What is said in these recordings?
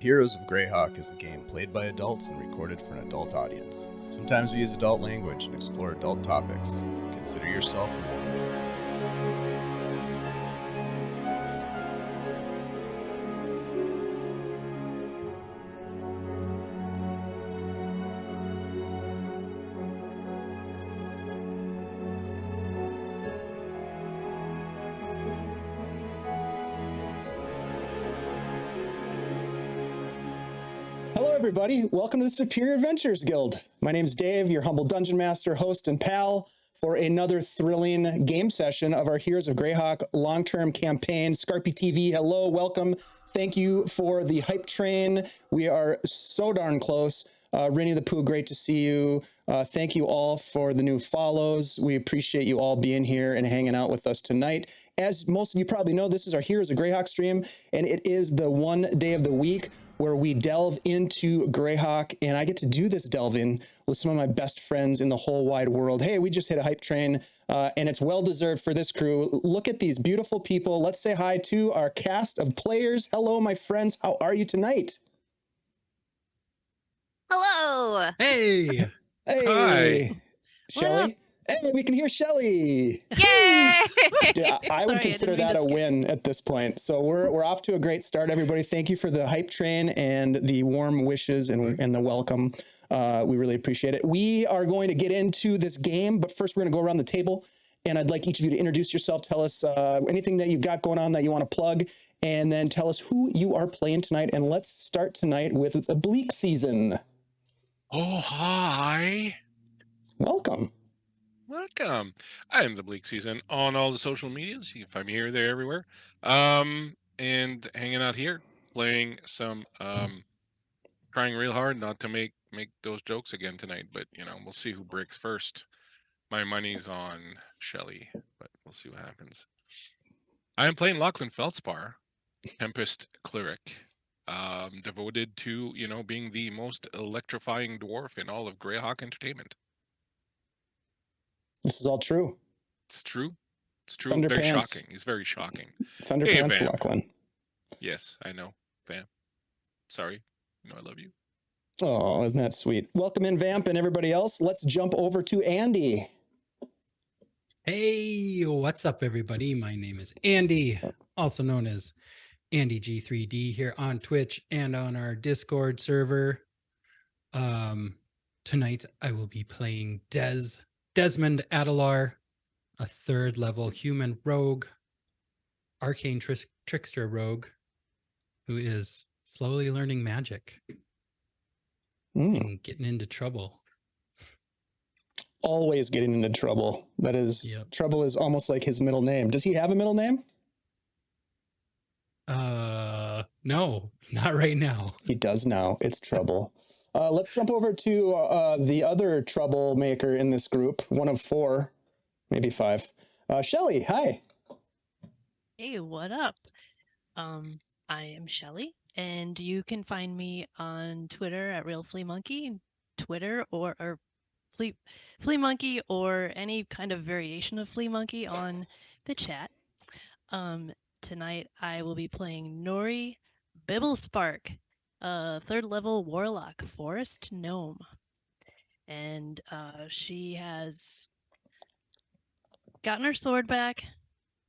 Heroes of Greyhawk is a game played by adults and recorded for an adult audience. Sometimes we use adult language and explore adult topics. Consider yourself warned. Hello everybody, welcome to the Superior Adventures Guild. My name's Dave, your humble dungeon master, host, and pal for another thrilling game session of our Heroes of Greyhawk long-term campaign. Scarpy TV, hello, welcome. Thank you for the hype train. We are so darn close. Rinny the Pooh, great to see you. Thank you all for the new follows. We appreciate you all being here and hanging out with us tonight. As most of you probably know, this is our Heroes of Greyhawk stream, and it is the one day of the week where we delve into Greyhawk, and I get to do this delving with some of my best friends in the whole wide world. Hey, we just hit a hype train, and it's well-deserved for this crew. Look at these beautiful people. Let's say hi to our cast of players. Hello, my friends. How are you tonight? Hello. Hey. Hey. Hi. Shelly. Hey, we can hear Shelly. Yay! Dude, I would consider that a win at this point. So we're off to a great start, everybody. Thank you for the hype train and the warm wishes and the welcome. We really appreciate it. We are going to get into this game, but first we're going to go around the table, and I'd like each of you to introduce yourself. Tell us anything that you've got going on that you want to plug, and then tell us who you are playing tonight. And let's start tonight with a Bleak Season. Oh, hi. Welcome. Welcome. I am the Bleak Season on all the social medias. You can find me here, there, everywhere. And hanging out here, playing some, trying real hard not to make those jokes again tonight, but we'll see who breaks first. My money's on Shelly, but we'll see what happens. I am playing Lachlan Feldspar, Tempest Cleric, devoted to, being the most electrifying dwarf in all of Greyhawk Entertainment. This is all true. It's true. It's true. Thunderpants. Very shocking. He's very shocking. Thunderpants, Hey, Lachlan. Yes, I know. Vamp. Sorry. I love you. Oh, isn't that sweet? Welcome in, Vamp, and everybody else. Let's jump over to Andy. Hey, what's up, everybody? My name is Andy, also known as Andy G3D here on Twitch and on our Discord server. Tonight I will be playing Desmond Adelar, a 3rd level human rogue, arcane trickster rogue, who is slowly learning magic and getting into trouble. Always getting into trouble. That is, Trouble is almost like his middle name. Does he have a middle name? No, not right now. He does now. It's Trouble. Let's jump over to the other troublemaker in this group, one of 4, maybe 5. Shelly, hi. Hey, what up? I am Shelly, and you can find me on Twitter at Real Flea Monkey, Twitter or Flea Monkey, or any kind of variation of Flea Monkey on the chat. Tonight I will be playing Nori Bibblespark, 3rd level warlock, forest gnome, and she has gotten her sword back.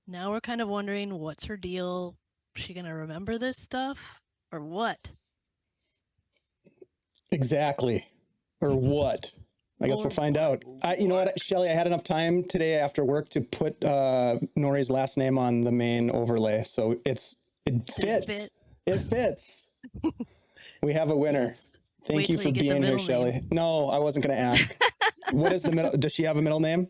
Now we're kind of wondering what's her deal. Is she gonna remember this stuff or what? Exactly. Or what? I guess we'll find out. You know what, Shelly, I had enough time today after work to put Nori's last name on the main overlay, so it fits. It fits. We have a winner. Yes. Thank you for being here, Shelly. No, I wasn't going to ask. What is the middle? Does she have a middle name?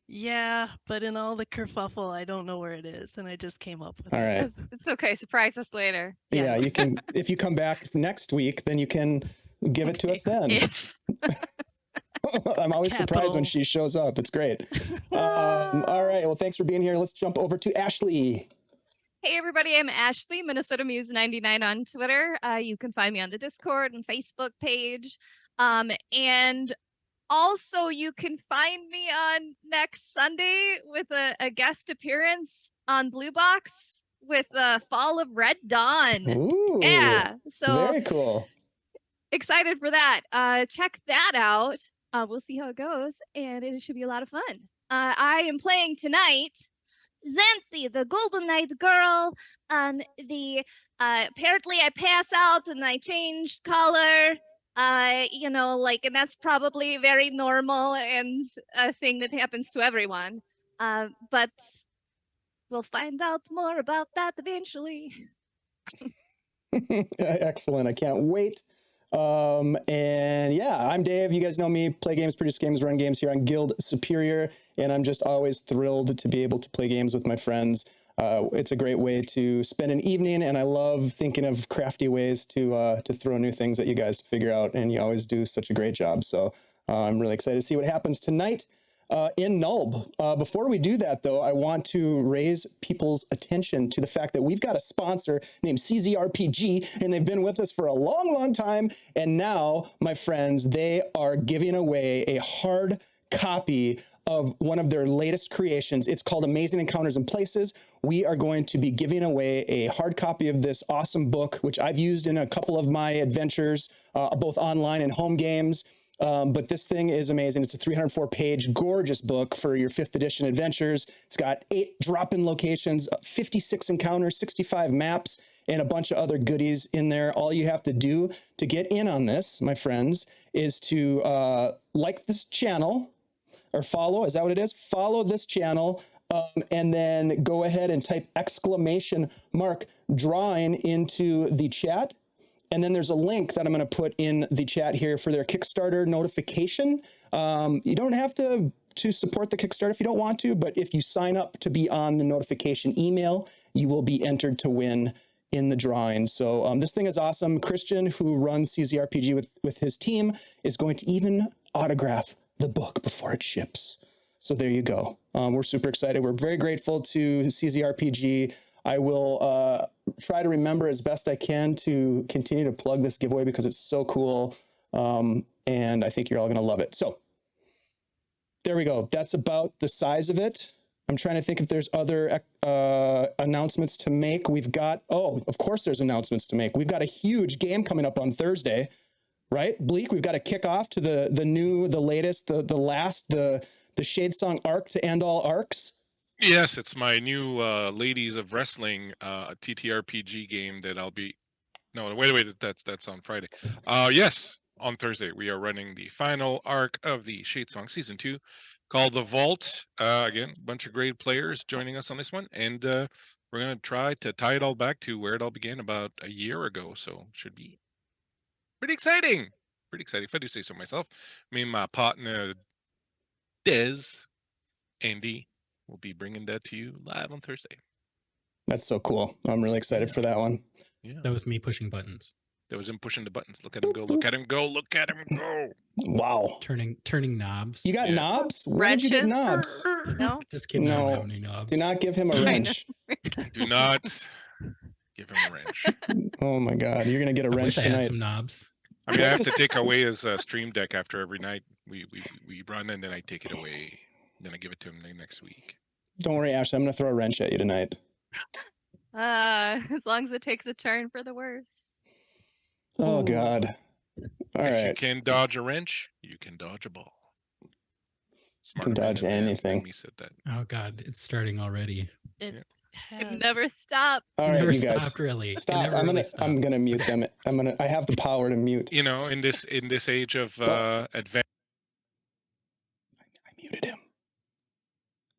Yeah, but in all the kerfuffle, I don't know where it is, and I just came up with it. All right. It's okay. Surprise us later. Yeah, you can. If you come back next week, then you can give it to us then. I'm always surprised when she shows up. It's great. All right. Well, thanks for being here. Let's jump over to Ashley. Hey, everybody. I'm Ashley, Minnesota Muse 99 on Twitter. You can find me on the Discord and Facebook page. And also, you can find me on next Sunday with a guest appearance on Blue Box. with Fall of Red Dawn. Ooh, Yeah, so very cool. excited for that. Check that out. We'll see how it goes, and it should be a lot of fun. I am playing tonight Xanthi, the Golden Knight girl. Apparently I pass out and I change color. And that's probably very normal and a thing that happens to everyone. But we'll find out more about that eventually. Excellent. I can't wait. And yeah, I'm Dave. You guys know me, play games, produce games, run games here on Guild Superior. And I'm just always thrilled to be able to play games with my friends. It's a great way to spend an evening, and I love thinking of crafty ways to throw new things at you guys to figure out, and you always do such a great job. So I'm really excited to see what happens tonight in Nulb. Before we do that, though, I want to raise people's attention to the fact that we've got a sponsor named CZRPG, and they've been with us for a long, long time. And now, my friends, they are giving away a hard copy of one of their latest creations. It's called Amazing Encounters and Places. We are going to be giving away a hard copy of this awesome book, which I've used in a couple of my adventures, both online and home games. But this thing is amazing. It's a 304-page, gorgeous book for your 5th edition adventures. It's got 8 drop-in locations, 56 encounters, 65 maps, and a bunch of other goodies in there. All you have to do to get in on this, my friends, is to like this channel, or follow, is that what it is? Follow this channel, and then go ahead and type !drawing into the chat. And then there's a link that I'm going to put in the chat here for their Kickstarter notification. You don't have to support the Kickstarter if you don't want to, but if you sign up to be on the notification email, you will be entered to win in the drawing. So this thing is awesome. Christian, who runs CZRPG with his team, is going to even autograph the book before it ships. So there you go. We're super excited. We're very grateful to CZRPG. I will try to remember as best I can to continue to plug this giveaway because it's so cool. And I think you're all going to love it. So there we go. That's about the size of it. I'm trying to think if there's other announcements to make. We've got, of course there's announcements to make. We've got a huge game coming up on Thursday, right? Bleak, we've got to kick off to the latest, the Shadesong arc to end all arcs. Yes, it's my new Ladies of Wrestling TTRPG game that I'll be. No, wait, that's on Friday. Yes, on Thursday we are running the final arc of the Shadesong Season 2, called The Vault. Again, a bunch of great players joining us on this one, and we're gonna try to tie it all back to where it all began about a year ago. So should be pretty exciting. Pretty exciting, if I do say so myself. Me and my partner Des, Andy, we'll be bringing that to you live on Thursday. That's so cool. I'm really excited for that one. Yeah. That was me pushing buttons. That was him pushing the buttons. Look at him go, look at him go, look at him go. Wow. Turning knobs. You got knobs? Where did you get knobs? No. Just kidding. I don't have any knobs. Do not give him a wrench. Do not give him a wrench. Oh my God. You're going to get a wrench I tonight. had some knobs. I mean, I have to take away his Stream Deck after every night we run, and then I take it away. Then I give it to him next week. Don't worry, Ashley. I'm going to throw a wrench at you tonight. As long as it takes a turn for the worse. Oh, God. All right. If you can dodge a wrench, you can dodge a ball. You can dodge anything. Me said that. Oh, God. It's starting already. It It never stopped. All right, Never you guys. stopped, really. It Stop. never I'm really gonna mute them. I have the power to mute. You know, in this age of advanced. I muted him.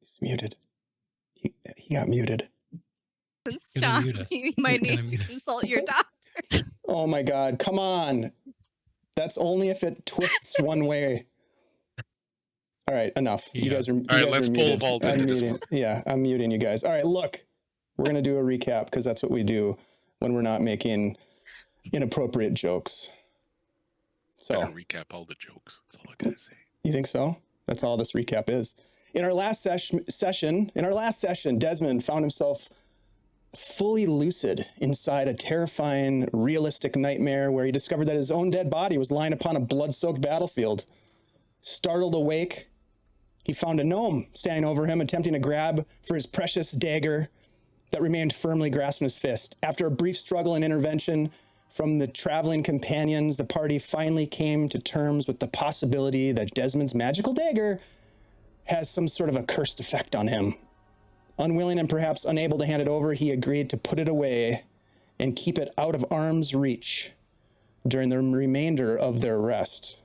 He's muted. He got muted. Stop. mute us. You might He's gonna need mute to us. consult your doctor. Oh my God! Come on. That's only if it twists one way. All right, enough. You Yeah. guys are. All right, let's pull muted. Vault I'm into this muting. Yeah, I'm muting you guys. All right, look, we're gonna do a recap because that's what we do when we're not making inappropriate jokes. So Better recap all the jokes. That's all I gotta say. you think so? That's all this recap is. In our last session, Desmond found himself fully lucid inside a terrifying, realistic nightmare where he discovered that his own dead body was lying upon a blood-soaked battlefield. Startled awake, he found a gnome standing over him, attempting to grab for his precious dagger. that remained firmly grasped in his fist. After a brief struggle and intervention from the traveling companions, the party finally came to terms with the possibility that Desmond's magical dagger has some sort of a cursed effect on him. Unwilling and perhaps unable to hand it over, he agreed to put it away and keep it out of arm's reach during the remainder of their rest.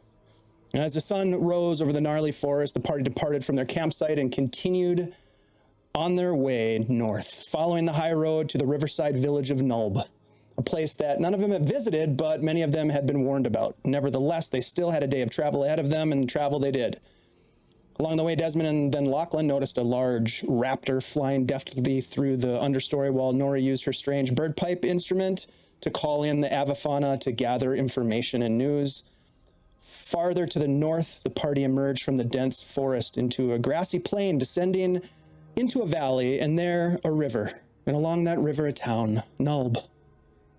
And as the sun rose over the gnarly forest, the party departed from their campsite and continued on their way north, following the high road to the riverside village of Nulb, a place that none of them had visited, but many of them had been warned about. Nevertheless, they still had a day of travel ahead of them, and travel they did. Along the way, Desmond and then Lachlan noticed a large raptor flying deftly through the understory while Nora used her strange bird pipe instrument to call in the avifauna to gather information and news. Farther to the north, the party emerged from the dense forest into a grassy plain, descending into a valley, and there a river, and along that river a town, Nulb.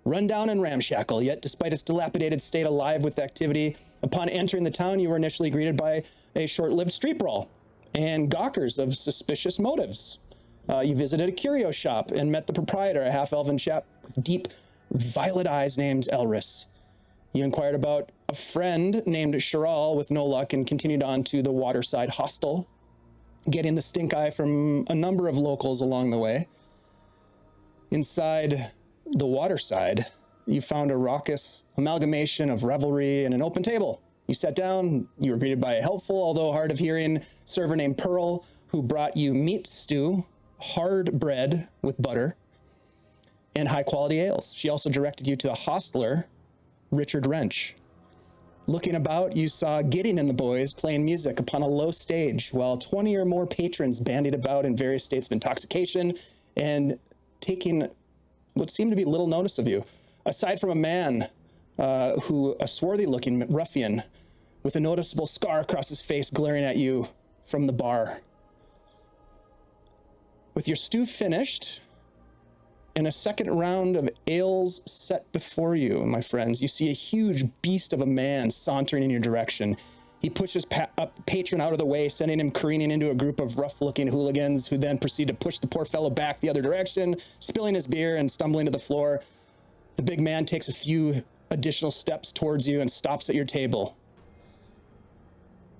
Run down and ramshackle, yet despite its dilapidated state alive with activity, upon entering the town, you were initially greeted by a short-lived street brawl and gawkers of suspicious motives. You visited a curio shop and met the proprietor, a half-elven chap with deep violet eyes named Elris. You inquired about a friend named Sharal with no luck and continued on to the waterside hostel, getting the stink eye from a number of locals along the way. Inside the waterside, you found a raucous amalgamation of revelry and an open table. You sat down, you were greeted by a helpful, although hard of hearing, server named Pearl, who brought you meat stew, hard bread with butter, and high-quality ales. She also directed you to the hostler, Richard Wrench. Looking about, you saw Gideon and the boys playing music upon a low stage, while 20 or more patrons bandied about in various states of intoxication and taking what seemed to be little notice of you. Aside from a man, a swarthy-looking ruffian with a noticeable scar across his face glaring at you from the bar. With your stew finished and a second round of ales set before you, my friends, you see a huge beast of a man sauntering in your direction. He pushes a patron out of the way, sending him careening into a group of rough-looking hooligans who then proceed to push the poor fellow back the other direction, spilling his beer and stumbling to the floor. The big man takes a few additional steps towards you and stops at your table.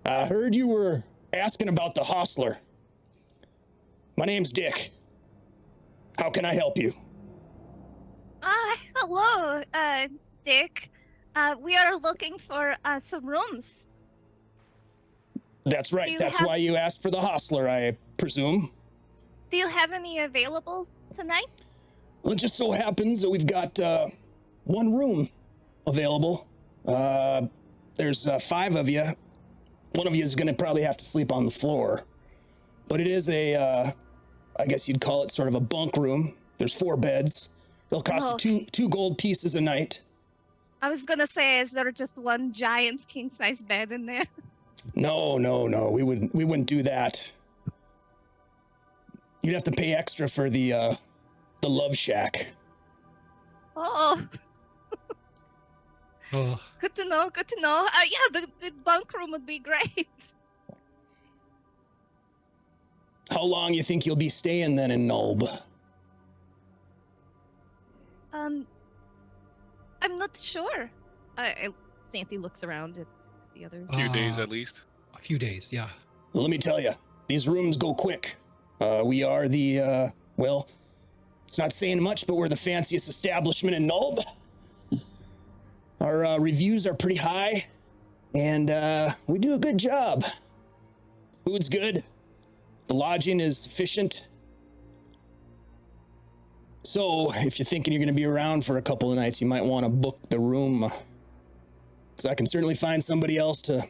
I heard you were asking about the hostler. My name's Dick. How can I help you? Hello, Dick. We are looking for some rooms. That's right. That's why you asked for the hostler, I presume. Do you have any available tonight? Well, it just so happens that we've got one room available. There's 5 of you. One of you is going to probably have to sleep on the floor. But it is I guess you'd call it sort of a bunk room. There's 4 beds. It'll cost you two gold pieces a night. I was going to say, is there just one giant king-size bed in there? No. We wouldn't do that. You'd have to pay extra for the love shack. Oh. Oh, Good to know. Yeah, the bunk room would be great. How long you think you'll be staying then in Nulb? I'm not sure. Santy looks around at the other. A few days at least. a few days, yeah. Well, let me tell you, these rooms go quick. We are the, well, it's not saying much, but we're the fanciest establishment in Nulb. Our reviews are pretty high, and we do a good job. Food's good. The lodging is sufficient. So, if you're thinking you're going to be around for a couple of nights, you might want to book the room. Because I can certainly find somebody else to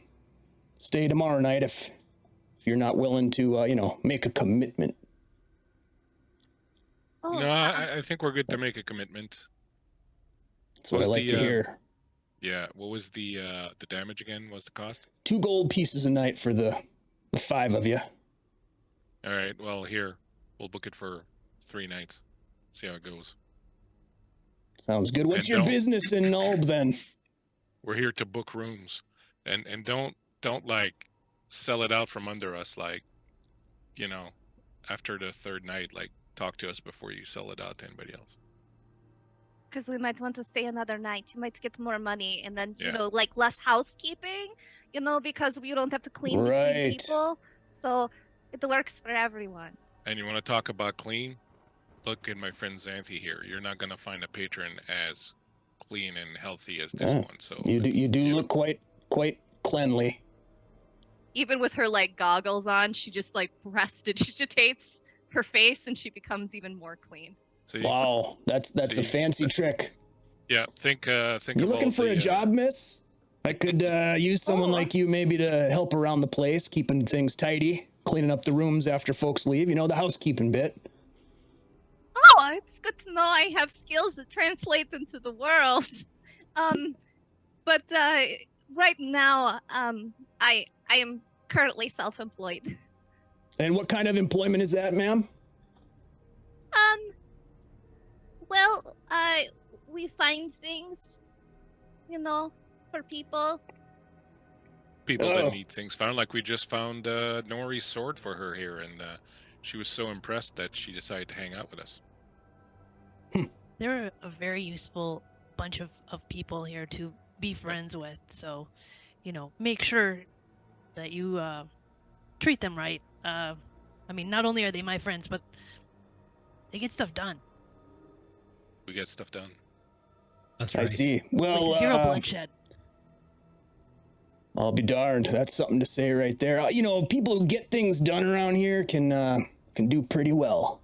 stay tomorrow night if you're not willing to, make a commitment. Oh, No, I think we're good to make a commitment. That's what I like to hear. Yeah, what was the damage again? What's the cost? 2 gold pieces a night for the 5 of you. All right, well, here, we'll book it for 3 nights. See how it goes. Sounds good. What's And your don't- business in Nulb then? We're here to book rooms, and don't like sell it out from under us, like, after the 3rd night, like talk to us before you sell it out to anybody else. Because we might want to stay another night. You might get more money, and then Yeah. like less housekeeping. Because we don't have to clean between Right. people, so it works for everyone. And you want to talk about clean? Look at my friend Xanthi here. You're not going to find a patron as clean and healthy as this Yeah. one. So You do look quite cleanly. Even with her like goggles on, she just like prestidigitates her face, and she becomes even more clean. See? Wow, that's a fancy trick. Yeah, think. You of looking all for the, a job, miss? I could use someone like you maybe to help around the place, keeping things tidy, cleaning up the rooms after folks leave. The housekeeping bit. Oh, it's good to know I have skills that translate into the world. But right now, I am currently self-employed. And what kind of employment is that, ma'am? Well, we find things, for people. people that need things found. Like we just found Nori's sword for her here, and she was so impressed that she decided to hang out with us. They're a very useful bunch of people here to be friends with. So, make sure that you treat them right. I mean, not only are they my friends, but they get stuff done. We get stuff done. That's I right. see. Well, Like zero bloodshed. I'll be darned. That's something to say right there. People who get things done around here can do pretty well.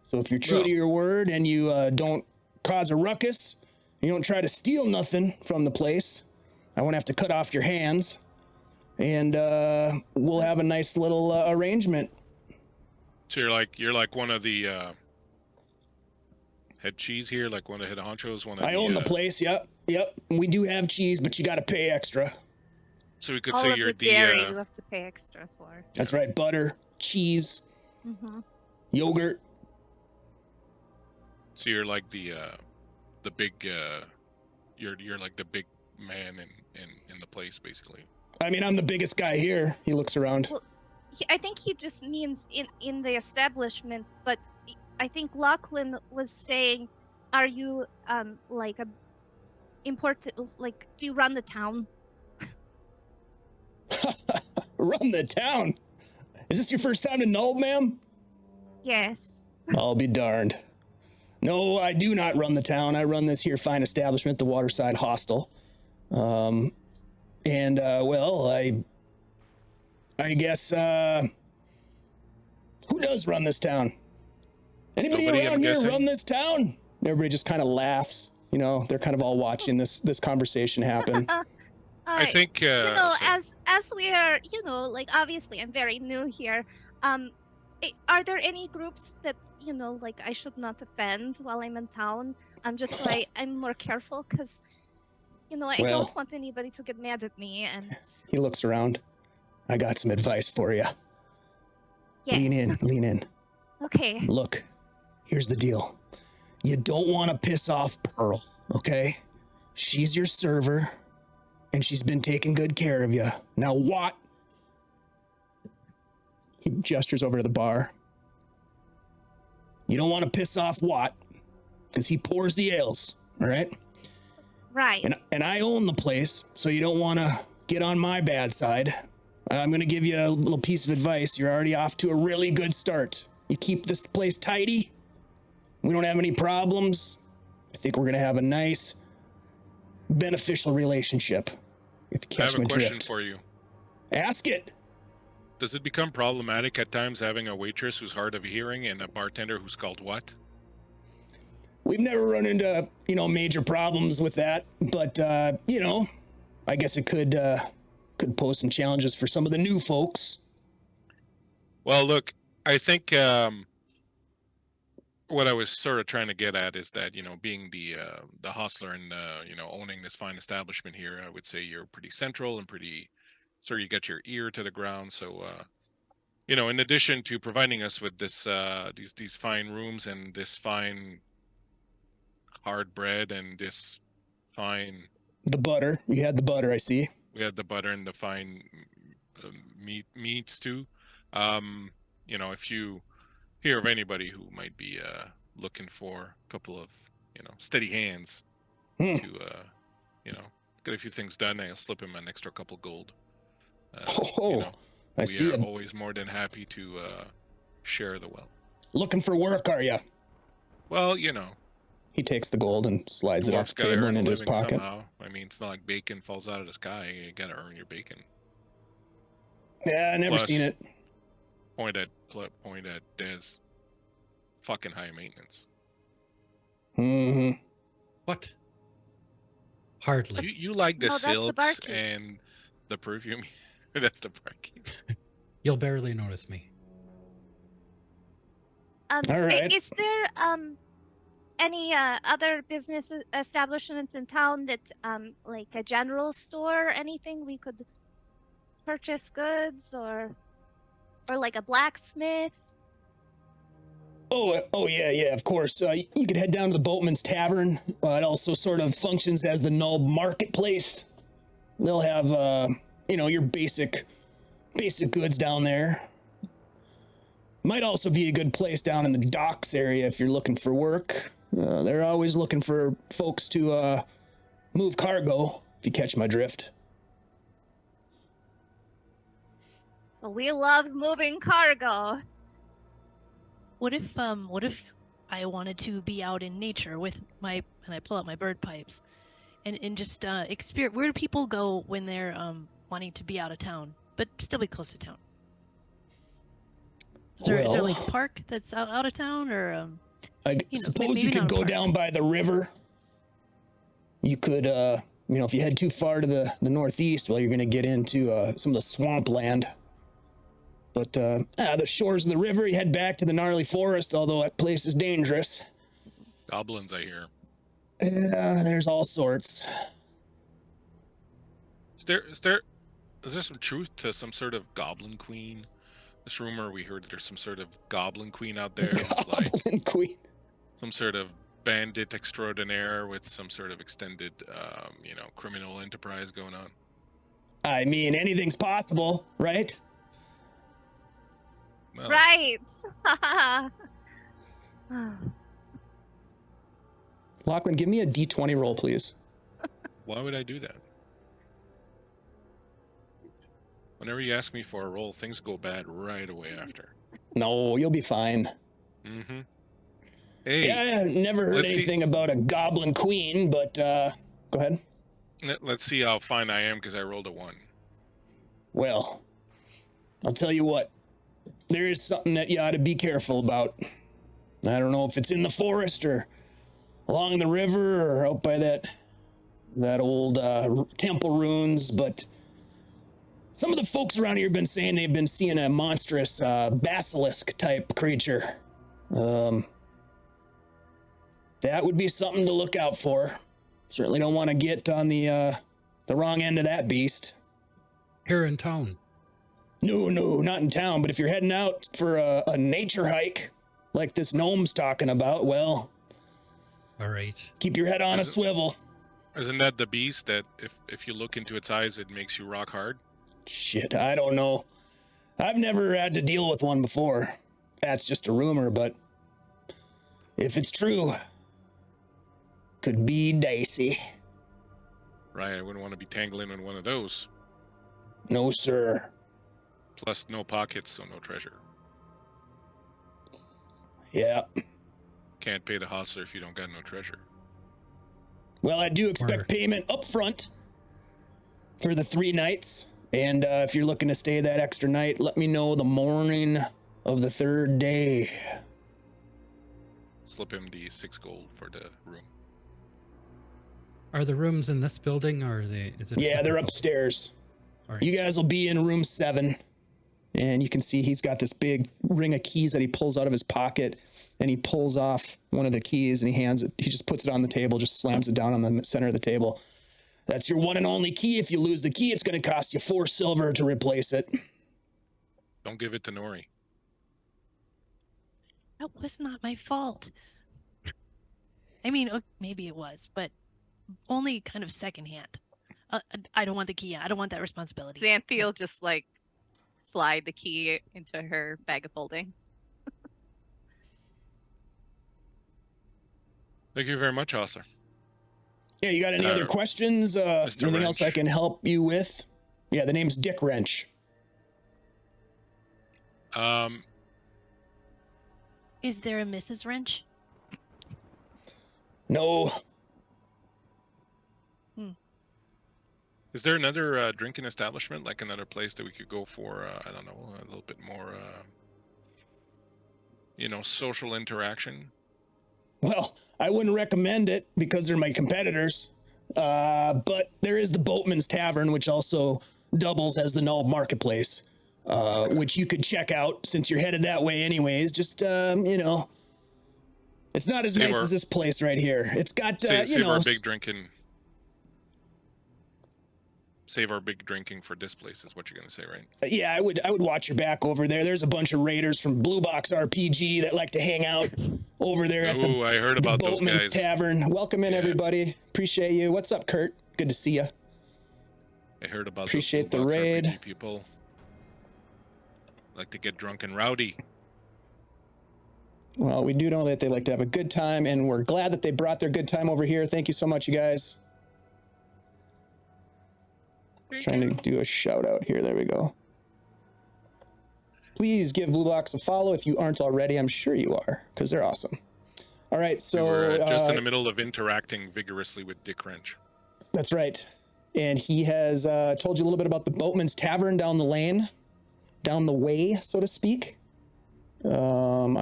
So if you're true to your word and you don't cause a ruckus, you don't try to steal nothing from the place, I won't have to cut off your hands, and we'll have a nice little arrangement. So you're like one of the head cheese here, like one of the head honchos. I own the place. Yep. We do have cheese, but you got to pay extra. So we could All say of you're the dairy you have to pay extra for. That's right. Butter, cheese, yogurt. So you're like the big you're like the big man in the place, basically. I mean, I'm the biggest guy here. He looks around. Well, I think he just means in the establishment, but I think Lachlan was saying, are you like a important, like, do you run the town? Run the town? Is this your first time to Nulb, ma'am? Yes. I'll be darned. No, I do not run the town. I run this here fine establishment, the Waterside Hostel. Well, I guess, who does run this town? Anybody Nobody, around I'm here guessing. run this town? Everybody just kind of laughs. They're kind of all watching this conversation happen. I think sorry. as we are, like, obviously I'm very new here. Are there any groups that like I should not offend while I'm in town? I'm just like I'm more careful because I don't want anybody to get mad at me. And He looks around. I got some advice for you. yes. Lean in. Okay. Look, here's the deal. You don't want to piss off Pearl, okay? She's your server, and she's been taking good care of you. Now, Watt, he gestures over to the bar. You don't want to piss off Watt, because he pours the ales, all right? Right. And I own the place, so you don't want to get on my bad side. I'm going to give you a little piece of advice. You're already off to a really good start. You keep this place tidy. We don't have any problems. I think we're going to have a nice, beneficial relationship. If you I catch have my a question drift. for you. Ask it. Does it become problematic at times having a waitress who's hard of hearing and a bartender who's called what? We've never run into, major problems with that, but, I guess it could pose some challenges for some of the new folks. Well, look, I think what I was sort of trying to get at is that, being the hostler and, owning this fine establishment here, I would say you're pretty central and pretty, you get your ear to the ground. So, in addition to providing us with this, these fine rooms and this fine hard bread and this fine... The butter. You had the butter, I see. We had the butter and the fine meats too. If you hear of anybody who might be looking for a couple of steady hands Hmm. to get a few things done, I'll slip him an extra couple gold. I see We are it. always more than happy to share the wealth. Looking for work, are you? Well, He takes the gold and slides it off dwarf's the gotta table earn and a into his living pocket. somehow. I mean, it's not like bacon falls out of the sky. You gotta earn your bacon. Yeah, I never Plus- seen it. Point at Des. Fucking high maintenance. Hmm. What? Hardly. You like the No, that's the silks barkeep. and the perfume. That's the barkeep. You'll barely notice me. All right. Is there any other business establishments in town that like a general store or anything we could purchase goods or like a blacksmith? Oh yeah, of course. You could head down to the Boatman's Tavern. It also sort of functions as the Nulb marketplace. They'll have, your basic goods down there. Might also be a good place down in the docks area if you're looking for work. They're always looking for folks to move cargo, if you catch my drift. Well, we love moving cargo. What if I wanted to be out in nature and I pull out my bird pipes and just experience, where do people go when they're wanting to be out of town but still be close to town? Is there like a park that's out of town, or I suppose you maybe could not a go park. down by the river. You could, if you head too far to the northeast, well, you're going to get into some of the swampland. But the shores of the river, you head back to the gnarly forest, although that place is dangerous. Goblins, I hear. Yeah, there's all sorts. Is there some truth to some sort of goblin queen? This rumor we heard that there's some sort of goblin queen out there, with, like Goblin Queen. some sort of bandit extraordinaire with some sort of extended, criminal enterprise going on. I mean, anything's possible, right? Well, Right. Lachlan, give me a D20 roll, please. why would I do that? Whenever you ask me for a roll, things go bad right away after. No, you'll be fine. Mm-hmm. Hey, Yeah, I never heard let's see- anything about a goblin queen, but go ahead. let's see how fine I am because I rolled a 1. Well, I'll tell you what. There is something that you ought to be careful about. I don't know if it's in the forest or along the river or out by that old temple ruins, but some of the folks around here have been saying they've been seeing a monstrous basilisk type creature. That would be something to look out for. Certainly don't want to get on the wrong end of that beast. Here in town. No, not in town, but if you're heading out for a nature hike, like this gnome's talking about, well, All right. keep your head on a Is it- swivel. Isn't that the beast that if you look into its eyes, it makes you rock hard? Shit, I don't know. I've never had to deal with one before. That's just a rumor, but if it's true, could be dicey. Right, I wouldn't want to be tangling in one of those. No, sir. Plus, no pockets, so no treasure. Yeah. Can't pay the hostler if you don't got no treasure. Well, I do expect Or- payment up front for the 3 nights. And if you're looking to stay that extra night, let me know the morning of the 3rd day. Slip him the 6 gold for the room. Are the rooms in this building, or are they? Is it? a Yeah, separate they're building? upstairs. All right. You guys will be in room 7. And you can see he's got this big ring of keys that he pulls out of his pocket. And he pulls off one of the keys and he hands it. He just puts it on the table, just slams it down on the center of the table. That's your one and only key. If you lose the key, it's going to cost you 4 silver to replace it. Don't give it to Nori. That was not my fault. I mean, maybe it was, but only kind of secondhand. I don't want the key. I don't want that responsibility. Xanthi will just like slide the key into her bag of holding. Thank you very much, Osler. Yeah, you got any other questions? Mr. Anything else I Wrench. can help you with? Yeah, the name's Dick Wrench. Is there a Mrs. Wrench? No. Is there another drinking establishment, like another place that we could go for, I don't know, a little bit more, social interaction? Well, I wouldn't recommend it because they're my competitors. But there is the Boatman's Tavern, which also doubles as the Nulb Marketplace, which you could check out since you're headed that way anyways. Just, it's not as nice as this place right here. It's got, Save our big drinking. Save our big drinking for this place is what you're gonna say, right? Yeah, I would watch your back over there. There's a bunch of raiders from Blue Box RPG that like to hang out over there at the, I heard about those Boatman's guys. Tavern. Welcome in, Yeah. everybody. Appreciate you. What's up, Kurt? Good to see you. I heard about Appreciate those the Blue Box raid. RPG people. Like to get drunk and rowdy. Well, we do know that they like to have a good time, and we're glad that they brought their good time over here. Thank you so much, you guys. Trying to do a shout out here. There we go. Please give Blue Box a follow if you aren't already. I'm sure you are, because they're awesome. All right, so We were just in the middle of interacting vigorously with Dick Wrench. that's right. And he has told you a little bit about the Boatman's Tavern down the lane, down the way, so to speak. I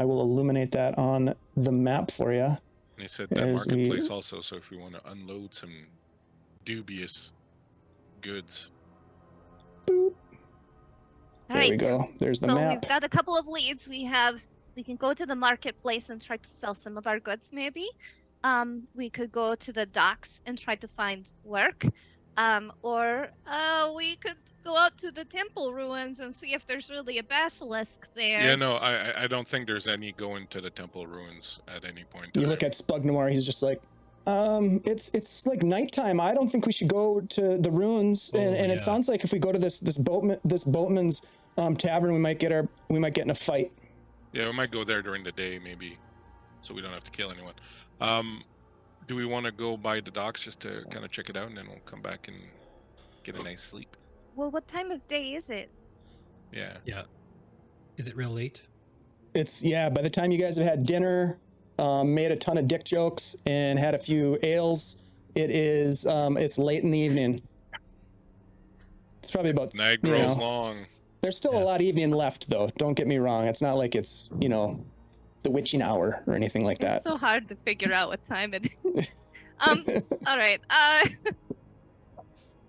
will illuminate that on the map for you. And he said that As we- marketplace also, so if we want to unload some dubious goods. All There we right. go. There's the So map. we've got a couple of leads. We can go to the marketplace and try to sell some of our goods, maybe. We could go to the docks and try to find work. Or we could go out to the temple ruins and see if there's really a basilisk there. Yeah, no, I don't think there's any going to the temple ruins at any point. You look at Spug Noir, he's just like, it's like nighttime. I don't think we should go to the ruins. And it yeah. sounds like if we go to this boatman's tavern, we might get in a fight. Yeah, we might go there during the day, maybe, so we don't have to kill anyone. Do we want to go by the docks just to kind of check it out, and then we'll come back and get a nice sleep? Well, what time of day is it? Yeah. Yeah. Is it real late? It's by the time you guys have had dinner, made a ton of dick jokes and had a few ales, it's late in the evening. It's probably about Night grows long. There's still a lot of evening left, though. Don't get me wrong. It's not like it's, the witching hour or anything like that. It's so hard to figure out what time it is. All right. All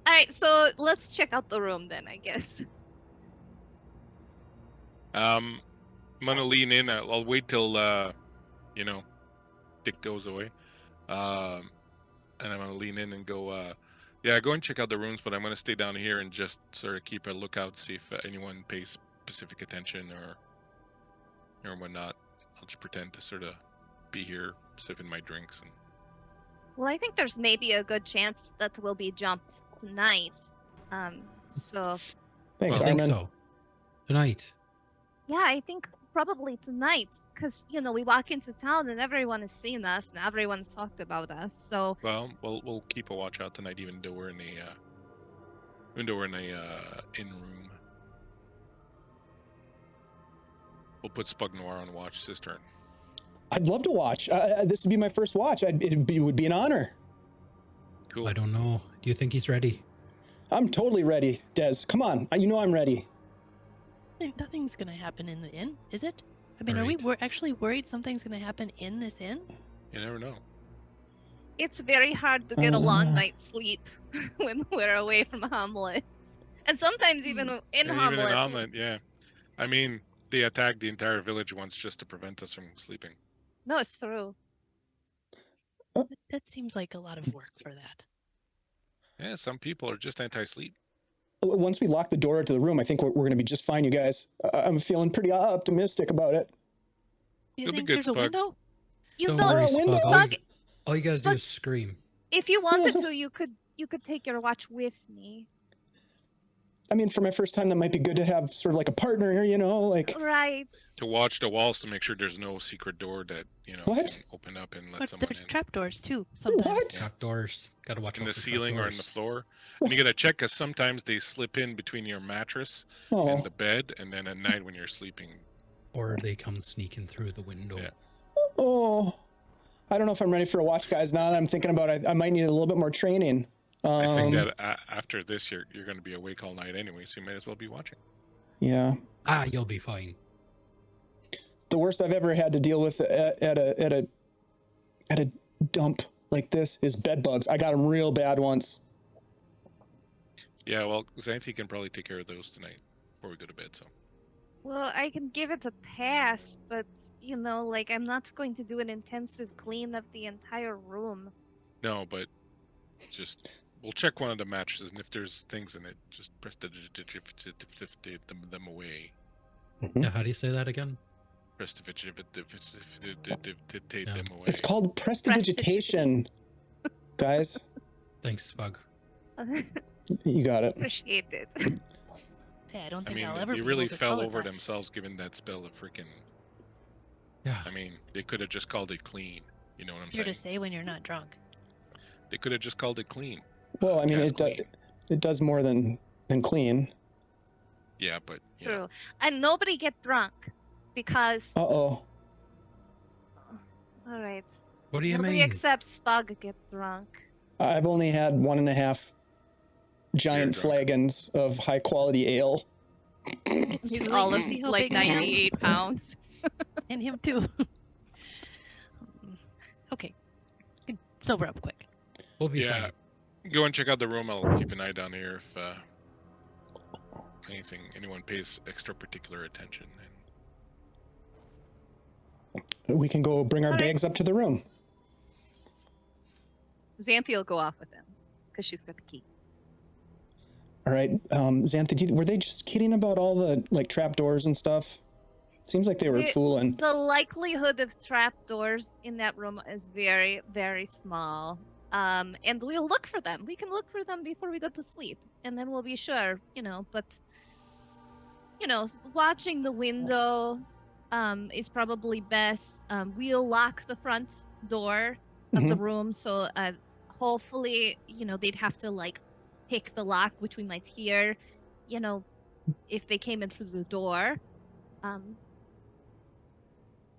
right, so let's check out the room then, I guess. I'm gonna lean in. I'll wait till Dick goes away, and I'm gonna lean in and go. Go and check out the rooms, but I'm gonna stay down here and just sort of keep a lookout, see if anyone pays specific attention or whatnot. I'll just pretend to sort of be here, sipping my drinks and. Well, I think there's maybe a good chance that we'll be jumped tonight. So Thanks, I think Armin. so. Tonight. yeah, I think probably tonight, because we walk into town and everyone has seen us and everyone's talked about us. So Well, we'll keep a watch out tonight, even though we're in a in room. We'll put Spug Noir on watch this turn. I'd love to watch. This would be my first watch. It would be an honor. Cool. I don't know. Do you think he's ready? I'm totally ready, Des. Come on. I'm ready. Nothing's gonna happen in the inn, is it? I mean, Right. we're actually worried something's gonna happen in this inn? You never know. it's very hard to get a long night's sleep when we're away from Hamlet. And sometimes even in And Hamlet. even in Hamlet, yeah. I mean, they attacked the entire village once just to prevent us from sleeping. No, it's true. That seems like a lot of work for that. Yeah, some people are just anti-sleep. Once we lock the door to the room, I think we're going to be just fine, you guys. I'm feeling pretty optimistic about it. Do you You'll be think good, there's a Spug. window? You Don't know, worry, window. Spug. Spug, All you gotta do Spug- is scream. if you wanted to, you could take your watch with me. I mean, for my first time, that might be good to have sort of like a partner here, like. Right. To watch the walls to make sure there's no secret door that, What? can open up and let But someone there's in. trapdoors too. Sometimes. What? Trapdoors. Gotta watch In out the for ceiling or in the trapdoors. floor. And you gotta check because sometimes they slip in between your mattress Oh, and the bed, and then at night when you're sleeping. Or they come sneaking through the window. Yeah. oh. I don't know if I'm ready for a watch, guys. Now that I'm thinking about it, I might need a little bit more training. I think that after this, you're going to be awake all night anyway, so you might as well be watching. Yeah. You'll be fine. The worst I've ever had to deal with at a dump like this is bed bugs. I got them real bad once. Yeah, well, Xanthi can probably take care of those tonight before we go to bed. So Well, I can give it a pass, but I'm not going to do an intensive clean of the entire room. no, but just we'll check one of the mattresses, and if there's things in it, just prestidigitate them away. Yeah, how do you say that again? Prestidigitate them away. It's called prestidigitation, guys. Thanks, Spug. You got it. Appreciate it. Say, I don't I think mean, I'll ever they be really able to fell color over that. themselves giving that spell a freaking. Yeah. I mean, they could have just called it clean. You know what I'm Here saying? to say when you're not drunk. They could have just called it clean. Well, I mean, Cast clean. it does more than clean. Yeah, but True. And nobody get drunk because. Uh-oh. All right. What do you Nobody mean? except Spug get drunk. I've only had 1.5 giant drunk. flagons of high quality ale. He's Really all of easy how like big I am. 98 pounds. And him too. Okay. Sober up quick. We'll be Yeah. fine. Go and check out the room. I'll keep an eye down here if anyone pays extra particular attention. We can go bring our All right. bags up to the room. Xanthi will go off with him because she's got the key. All right, Xantha, were they just kidding about all the trapdoors and stuff? Seems like they were fooling. The likelihood of trapdoors in that room is very, very small. And we'll look for them. We can look for them before we go to sleep, and then we'll be sure, but watching the window is probably best. We'll lock the front door of the room, so hopefully, they'd have to pick the lock, which we might hear, if they came in through the door.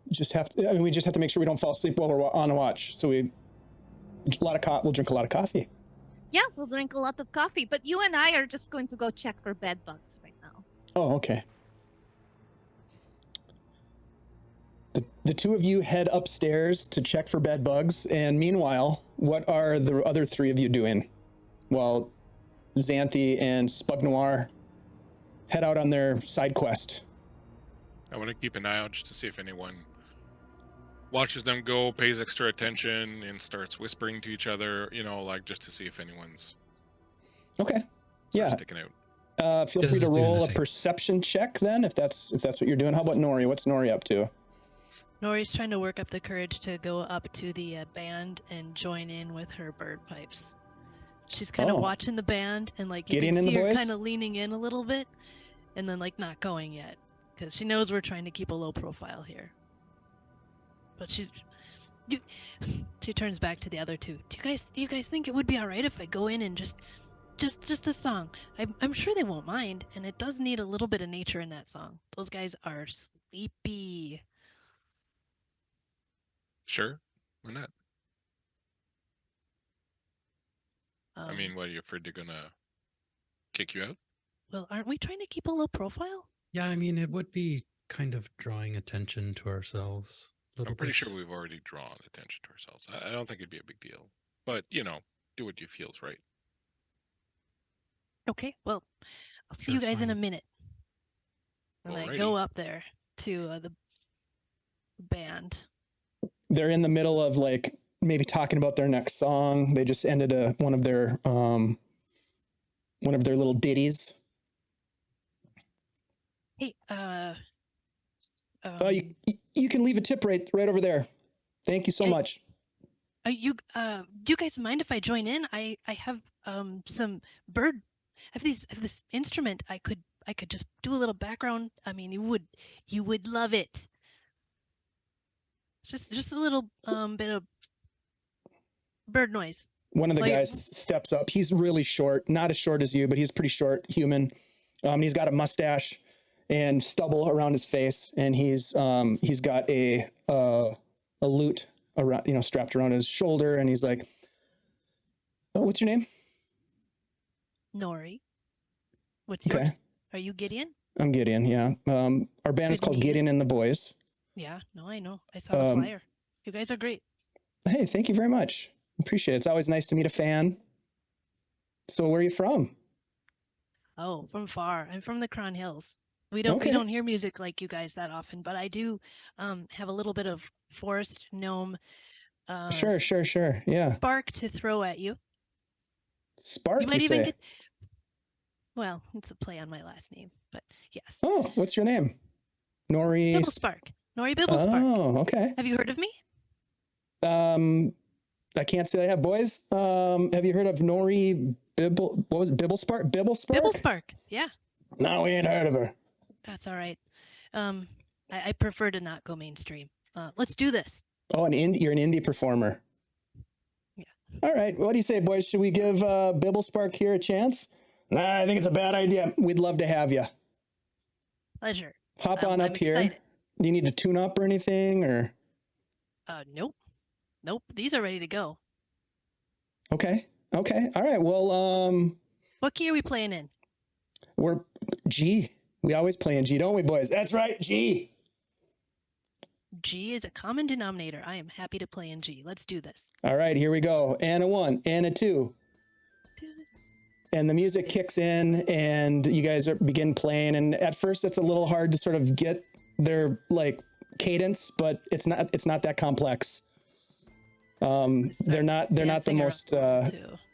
We just have to make sure we don't fall asleep while we're on a watch. So we'll drink a lot of coffee. Yeah, we'll drink a lot of coffee, but you and I are just going to go check for bed bugs right now. Oh, okay. The two of you head upstairs to check for bed bugs, and meanwhile, what are the other three of you doing? While Xanthi and Spug Noir head out on their side quest. I want to keep an eye out just to see if anyone watches them go, pays extra attention, and starts whispering to each other. Just to see if anyone's Okay. Yeah. sticking out. Feel This free is to doing roll the a same. perception check then, if that's what you're doing. How about Nori? What's Nori up to? Nori's trying to work up the courage to go up to the band and join in with her bird pipes. She's kind of Oh. watching the band and you Getting can in see the her boys? kind of leaning in a little bit, and then not going yet because she knows we're trying to keep a low profile here. But she turns back to the other two. Do you guys think it would be all right if I go in and just a song? I'm sure they won't mind, and it does need a little bit of nature in that song. Those guys are sleepy. Sure, why not? I Um, mean, what, are you afraid they're gonna kick you out? well, aren't we trying to keep a low profile? Yeah, I mean, it would be kind of drawing attention to ourselves. A little I'm pretty bit. sure we've already drawn attention to ourselves. I don't think it'd be a big deal. But, do what you feel's right. Okay, well, I'll see Sure, you it's guys in a fine. minute. And I go Alrighty. up there to the band. They're in the middle of maybe talking about their next song. They just ended one of their little ditties. Hey, You can leave a tip right over there. Thank you so Hey. much. do you guys mind if I join in? I have some bird this instrument. I could just do a little background. I mean, you would love it. Just a little bit of bird noise. One of the guys steps up. He's really short, not as short as you, but he's pretty short human. He's got a mustache and stubble around his face, and he's got a lute around, strapped around his shoulder, and he's like, "Oh, what's your name?" Nori. What's yours? Are you Gideon? I'm Gideon. Yeah. Our band is called Gideon and the Boys. Yeah. No, I know. I saw the flyer. You guys are great. Hey, thank you very much. Appreciate it. It's always nice to meet a fan. So, where are you from? Oh, from far. I'm from the Cron Hills. We don't hear music like you guys that often, but I do have a little bit of forest gnome. Sure. Yeah. Spark to throw at you. Spark. You might even get. Well, it's a play on my last name, but yes. Oh, what's your name? Nori. Bibblespark. Nori Bibblespark. Oh, okay. Have you heard of me? I can't say I have, boys. Have you heard of Nori Bibble? What was it? Bibblespark? Bibblespark. Yeah. No, we ain't heard of her. That's all right. I prefer to not go mainstream. Let's do this. Oh, you're an indie performer. Yeah. All right. What do you say, boys? Should we give Bibblespark here a chance? Nah, I think it's a bad idea. We'd love to have you. Pleasure. Hop on up here. Excited. Do you need to tune up or anything, or? Nope. These are ready to go. Okay. All right. Well, what key are we playing in? We're G. We always play in G, don't we, boys? That's right, G. G is a common denominator. I am happy to play in G. Let's do this. All right, here we go. And a 1, and a 2. And the music kicks in, and you guys begin playing. And at first, it's a little hard to sort of get their cadence, but it's not that complex. They're not the most.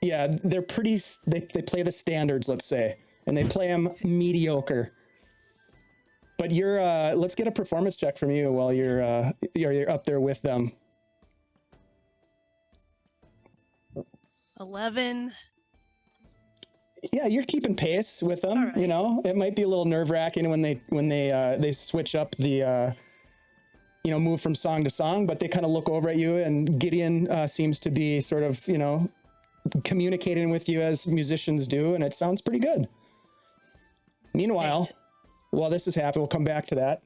Yeah, they're pretty. They play the standards, let's say, and they play them mediocre. But you're. Let's get a performance check from you while you're up there with them. 11. Yeah, you're keeping pace with them. Right. It might be a little nerve-wracking when they switch up the move from song to song, but they kind of look over at you, and Gideon seems to be sort of communicating with you as musicians do, and it sounds pretty good. Meanwhile, while this is happening, we'll come back to that.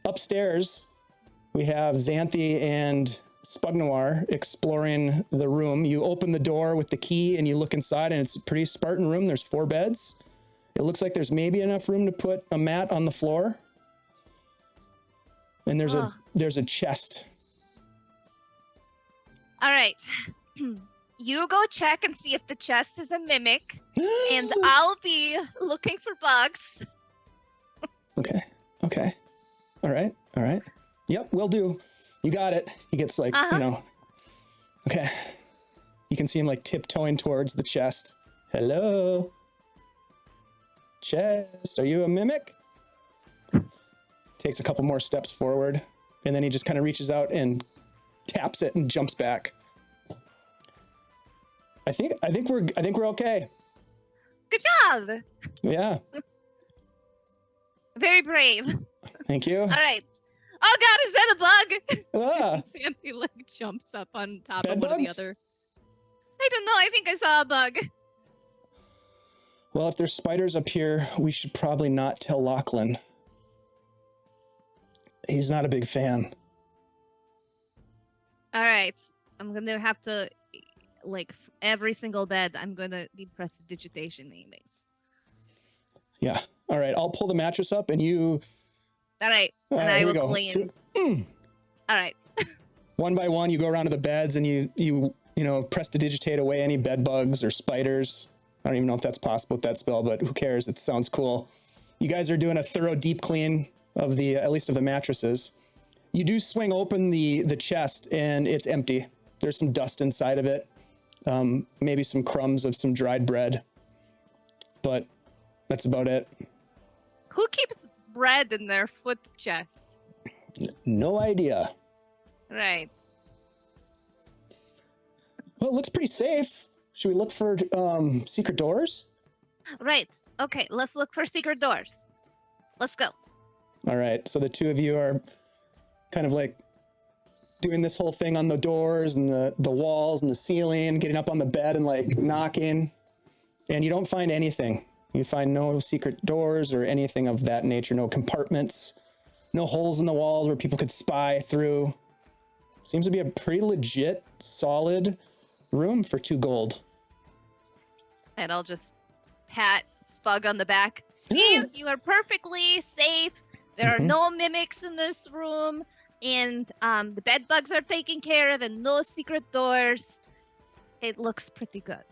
Upstairs, we have Xanthi and Spugnoir exploring the room. You open the door with the key and you look inside, and it's a pretty Spartan room. There's 4 beds. It looks like there's maybe enough room to put a mat on the floor. And there's a chest. All right. You go check and see if the chest is a mimic, and I'll be looking for bugs. Okay. All right. Yep, will do. You got it. He gets Okay. You can see him tiptoeing towards the chest. Hello? Chest, are you a mimic? Takes a couple more steps forward, and then he just kind of reaches out and taps it and jumps back. I think we're okay. Good job. Yeah. Very brave. Thank you. All right. Oh God, is that a bug? Ah. Sandy jumps up on top Bed of one bugs? of the other. I don't know. I think I saw a bug. Well, if there's spiders up here, we should probably not tell Lachlan. He's not a big fan. All right. I'm going to have to, every single bed, I'm going to need prestidigitation anyways. Yeah. All right. I'll pull the mattress up and you... All right. All and right, I here we will go. clean. All right. One by one, you go around to the beds and you prestidigitate away any bed bugs or spiders. I don't even know if that's possible with that spell, but who cares? It sounds cool. You guys are doing a thorough deep clean of at least of the mattresses. You do swing open the chest and it's empty. There's some dust inside of it. Maybe some crumbs of some dried bread, but that's about it. Who keeps bread in their foot chest? No idea. Right. Well, it looks pretty safe. Should we look for secret doors? Right. Okay, let's look for secret doors. Let's go. All right. So the two of you are kind of like doing this whole thing on the doors and the walls and the ceiling, getting up on the bed and like knocking. And you don't find anything. You find no secret doors or anything of that nature, no compartments, no holes in the walls where people could spy through. Seems to be a pretty legit, solid room for 2 gold. And I'll just pat Spug on the back. See, you are perfectly safe. There are no mimics in this room. And the bed bugs are taken care of and no secret doors. It looks pretty good.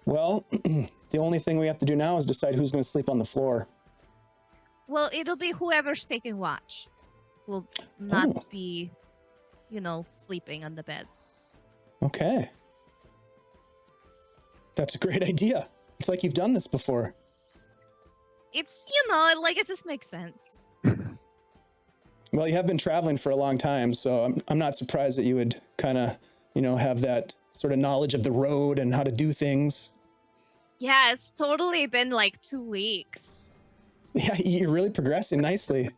Well, the only thing we have to do now is decide who's going to sleep on the floor. Well, it'll be whoever's taking watch. Will not be, sleeping on the beds. Okay. That's a great idea. It's like you've done this before. It's, it just makes sense. Well, you have been traveling for a long time, so I'm not surprised that you would kind of, have that sort of knowledge of the road and how to do things. Yeah, it's totally been like 2 weeks. Yeah, you're really progressing nicely.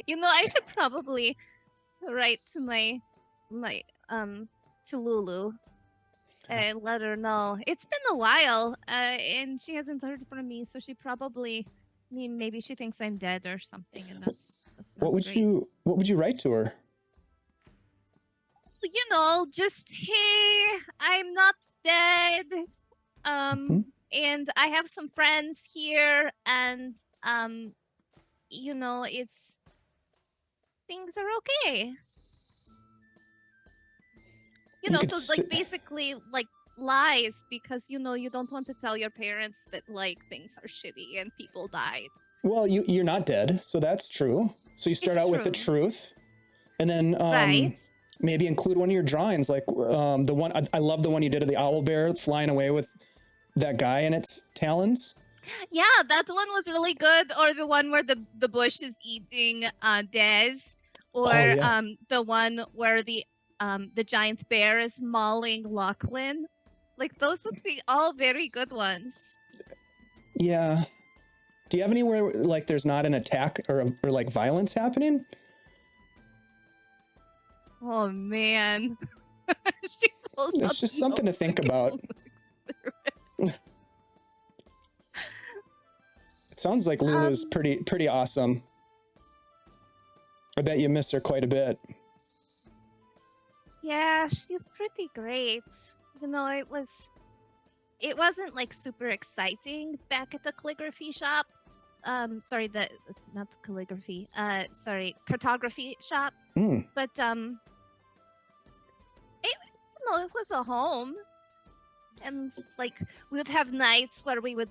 I should probably write to my to Lulu and let her know. It's been a while, and she hasn't heard from me, so she probably, maybe she thinks I'm dead or something, and that's not great. What would you write to her? Just, hey, I'm not dead. And I have some friends here, and it's things are okay. So basically lies, because you don't want to tell your parents that things are shitty and people died. Well, you're not dead, so that's true. So you start out with the truth, and then right. Maybe include one of your drawings, like the one I love the one you did of the owl bear flying away with that guy in its talons. Yeah, that one was really good. Or the one where the bush is eating Des, or the one where the giant bear is mauling Lachlan. Those would be all very good ones. Yeah. Do you have anywhere there's not an attack or violence happening? Oh man. It's just something to think about. It sounds like Lulu's pretty awesome. I bet you miss her quite a bit. Yeah, she's pretty great. It wasn't super exciting back at the calligraphy shop. Sorry, not the calligraphy. Cartography shop. But it was a home. And we would have nights where we would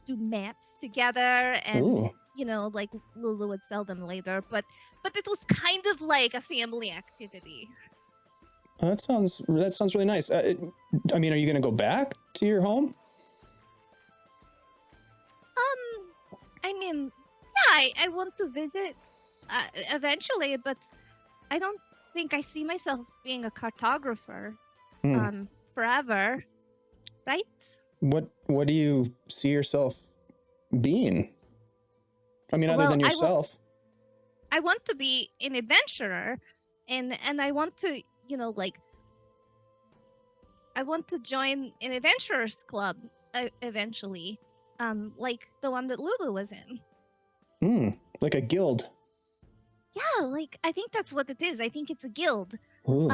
do maps together, and Lulu would sell them later, but it was kind of like a family activity. That sounds really nice. Are you gonna go back to your home? I want to visit eventually, but I don't think I see myself being a cartographer forever. Right? What do you see yourself being? Other than yourself. I want to be an adventurer, and I want to, I want to join an adventurers club eventually, like the one that Lulu was in. Like a guild. Yeah, I think that's what it is. I think it's a guild. Ooh.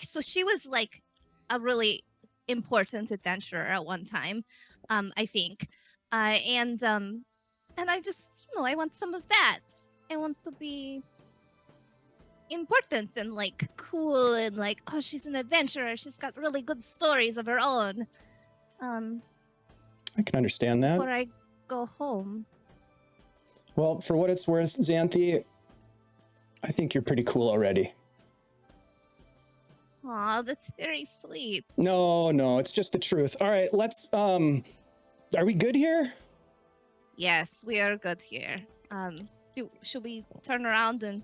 So she was a really important adventurer at one time, I think, and I just I want some of that. I want to be important and cool and oh, she's an adventurer, she's got really good stories of her own. I can understand that. Before I go home. Well, for what it's worth, Xanthi, I think you're pretty cool already. Aw, that's very sweet. No, it's just the truth. All right, let's, are we good here? Yes, we are good here. Should we turn around and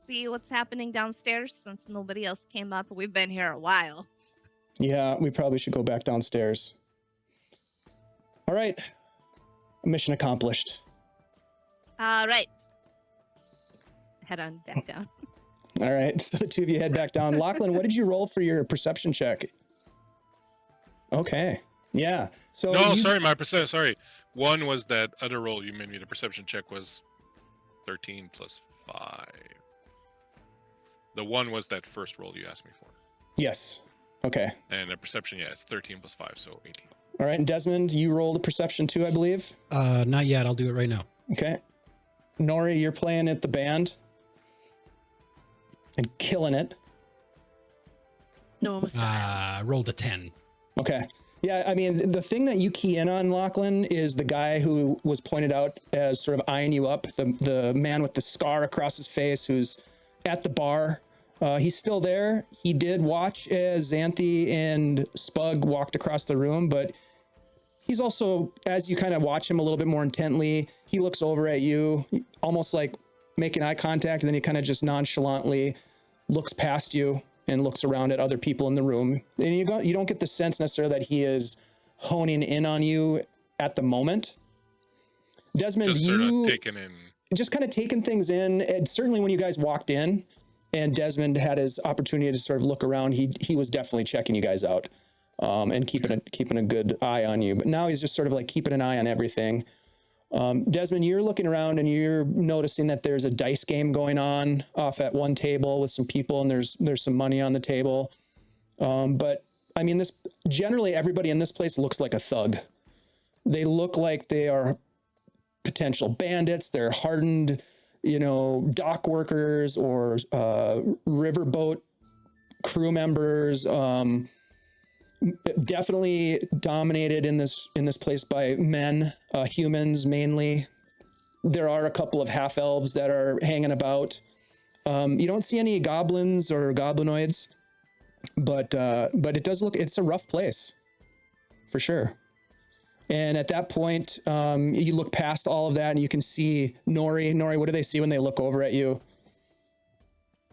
see what's happening downstairs since nobody else came up. We've been here a while. Yeah, we probably should go back downstairs. All right. Mission accomplished. All right. Head on back down. All right. So the two of you head back down. Lachlan, what did you roll for your perception check? Okay. Yeah. So No, sorry, my percent. Sorry, one was that other roll you made me. The perception check was 13 plus 5. The one was that first roll you asked me for. Yes. Okay. And the perception, yeah, it's 13 plus 5, so 18. All right. And Desmond, you rolled a perception too, I believe. Not yet. I'll do it right now. Okay. Nori, you're playing at the band and killing it. No one was dying. Rolled a 10. Okay. Yeah, I mean, the thing that you key in on, Lachlan, is the guy who was pointed out as sort of eyeing you up, the man with the scar across his face who's at the bar. He's still there. He did watch as Xanthi and Spug walked across the room, but he's also, as you kind of watch him a little bit more intently, he looks over at you, almost like making eye contact, and then he kind of just nonchalantly looks past you and looks around at other people in the room. And you don't get the sense necessarily that he is honing in on you at the moment. Desmond, Just sort of taking in. Just kind of taking things in. And certainly when you guys walked in and Desmond had his opportunity to sort of look around, he was definitely checking you guys out and keeping a good eye on you. But now he's just sort of like keeping an eye on everything. Desmond, you're looking around and you're noticing that there's a dice game going on off at one table with some people, and there's some money on the table. But I mean, generally everybody in this place looks like a thug. They look like they are potential bandits. They're hardened, dock workers or riverboat crew members. Definitely dominated in this place by men, humans mainly. There are a couple of half elves that are hanging about. You don't see any goblins or goblinoids, but it does look, it's a rough place for sure. And at that point, you look past all of that and you can see Nori. Nori, what do they see when they look over at you?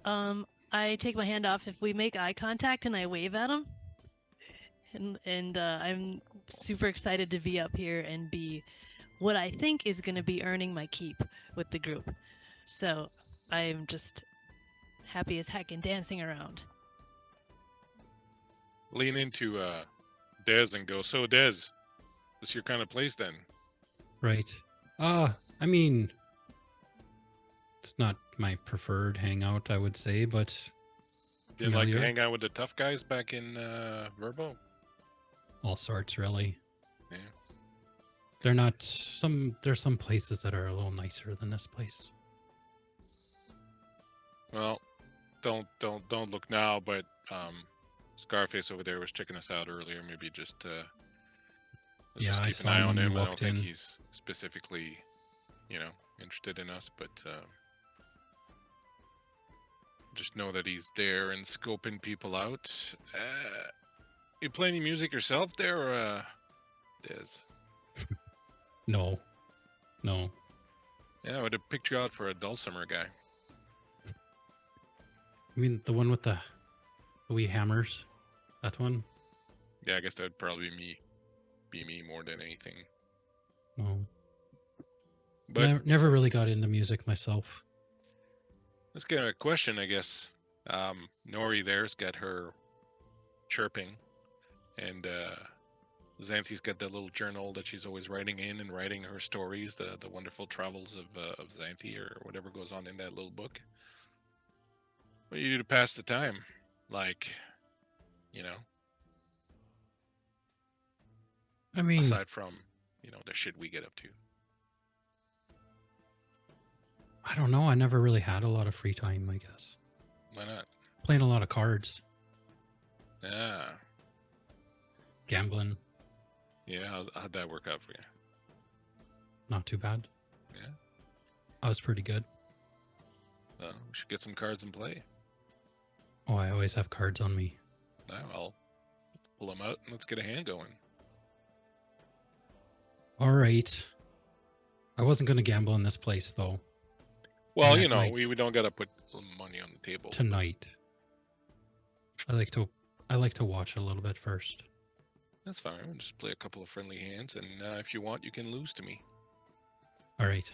I take my hand off if we make eye contact and I wave at him. And I'm super excited to be up here and be what I think is going to be earning my keep with the group. So I'm just happy as heck and dancing around. Lean into Dez and go, so Dez, this your kind of place then? Right. I mean, it's not my preferred hangout, I would say, but Did you like to hang out with the tough guys back in Verbo? All sorts, really. Yeah. There's some places that are a little nicer than this place. Well, don't look now, but Scarface over there was checking us out earlier. Maybe just just I keep saw an eye him on when him. we I don't walked think in. he's specifically, interested in us, but just know that he's there and scoping people out. You play any music yourself there, or Dez? No. Yeah, I would have picked you out for a dulcimer guy. I mean, the one with the wee hammers. That one? Yeah, I guess that'd probably be me more than anything. No. But Never really got into music myself. let's get a question, I guess. Nori there's got her chirping, and Xanthi's got that little journal that she's always writing in and writing her stories, the wonderful travels of Xanthi, or whatever goes on in that little book. What do you do to pass the time? Like, I mean, aside from, the shit we get up to. I don't know. I never really had a lot of free time, I guess. Why not? Playing a lot of cards, Yeah. gambling. Yeah, how'd that work out for you? Not too bad. Yeah. I was pretty good. We should get some cards and play. Oh, I always have cards on me. Well, let's pull them out and let's get a hand going. All right. I wasn't going to gamble in this place, though. Well, that night. we don't gotta put money on the table. Tonight. I like to watch a little bit first. That's fine. We'll just play a couple of friendly hands, and if you want, you can lose to me. All right.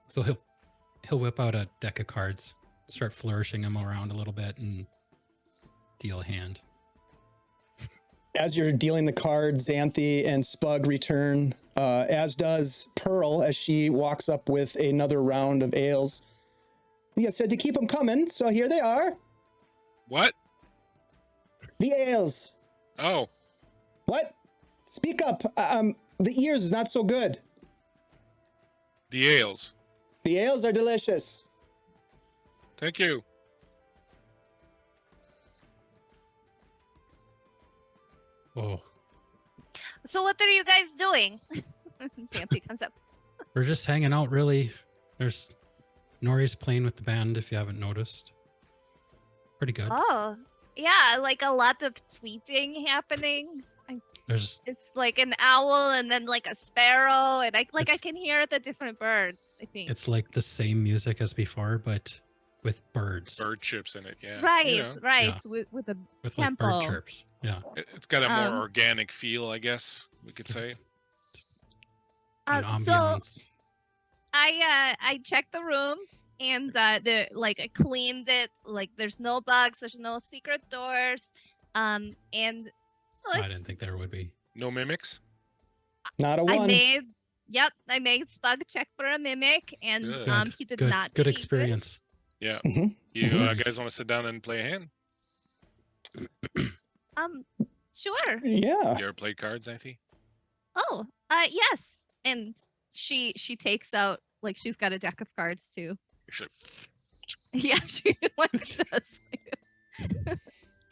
So he'll whip out a deck of cards, start flourishing them around a little bit, and deal a hand. As you're dealing the cards, Xanthi and Spug return, as does Pearl as she walks up with another round of ales. You said to keep them coming, so here they are. What? The ales. Oh, What? Speak up. The ears is not so good. the ales. The ales are delicious. Thank you. Oh, So what are you guys doing? Xanthi comes up. we're just hanging out, really. There's Nori's playing with the band, if you haven't noticed. Pretty good. Oh, yeah, like a lot of tweeting happening. There's It's like an owl and then like a sparrow, and I It's- can hear the different birds. I think. it's like the same music as before, but with birds. Bird chips in it, yeah. right, right. Yeah. With a With like bird tempo. chirps. Yeah. It's got a more Um, organic feel, I guess we could say. An so ambiance. I checked the room and the like I cleaned it. Like there's no bugs, there's no secret doors. And I didn't think there would be. No mimics. Not a I one. made Spug check for a mimic, and Good. he did Good, not. good believe it. experience. Yeah. Mhm. You Mhm. guys want to sit down and play a hand? Sure. Yeah. You ever played cards, Nathy? Oh, yes. And she takes out like she's got a deck of cards too. You should. Yeah, she like does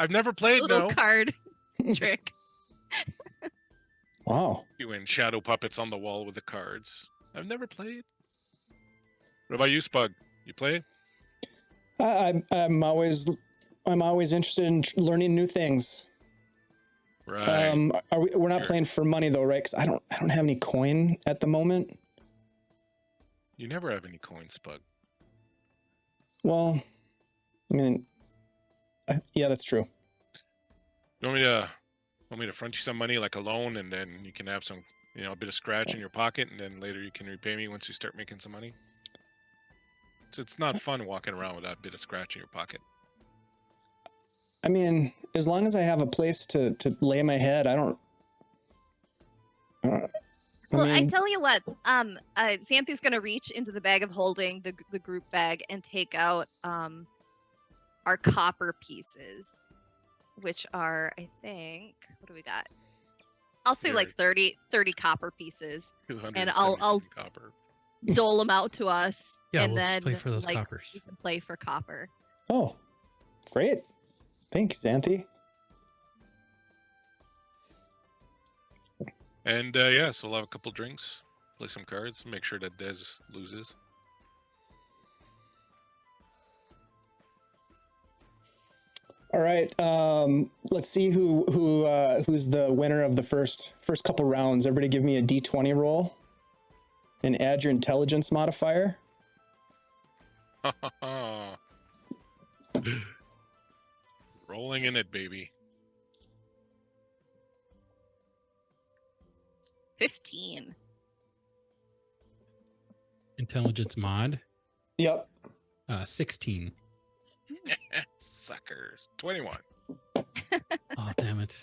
I've never a played. little No. card trick. Wow. You and shadow puppets on the wall with the cards. I've never played. What about you, Spug? You play? I'm always interested in learning new things. Right. We're not Sure. playing for money though, right? Because I don't have any coin at the moment. You never have any coins, Spug. Well, I mean, yeah, that's true. You want me to front you some money like a loan, and then you can have some, a bit of scratch in your pocket, and then later you can repay me once you start making some money. So it's not fun walking around with that bit of scratch in your pocket. I mean, as long as I have a place to lay my head, I don't. Well, I mean, tell you what, Xanthi's gonna reach into the bag of holding, the group bag, and take out our copper pieces, which are, I think, what do we got? I'll say like 30 copper pieces. 200 I'll copper. dole them out to us, Yeah, and we'll then just play for those like, coppers. we can play for copper. oh, great. Thanks, Xanthi. And so we'll have a couple drinks, play some cards, make sure that Dez loses. All right. Let's see who's the winner of the first couple rounds. Everybody, give me a D20 roll, and add your intelligence modifier. Rolling in it, baby. 15. Intelligence mod, Yep. 16. Suckers. 21. Oh, damn it.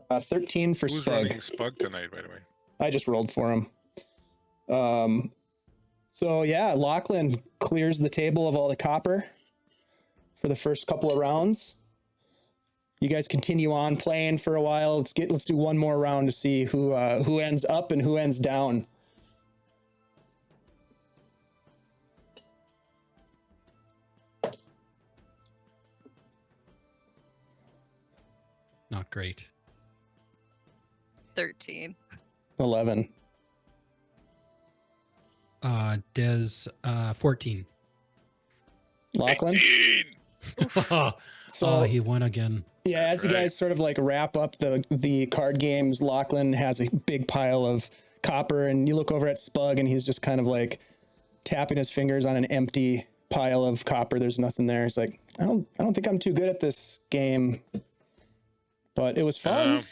13 for Who's Spug. running Spug tonight, by the way? I just rolled for him. So yeah, Lachlan clears the table of all the copper for the first couple of rounds. You guys continue on playing for a while. Let's do one more round to see who ends up and who ends down. Not great. 13. 11. Des, 14. Lachlan. 18. So Oh, he won again. yeah, as That's you right. guys sort of like wrap up the card games, Lachlan has a big pile of copper, and you look over at Spug, and he's just kind of like tapping his fingers on an empty pile of copper. There's nothing there. He's like, I don't think I'm too good at this game, but it was fun.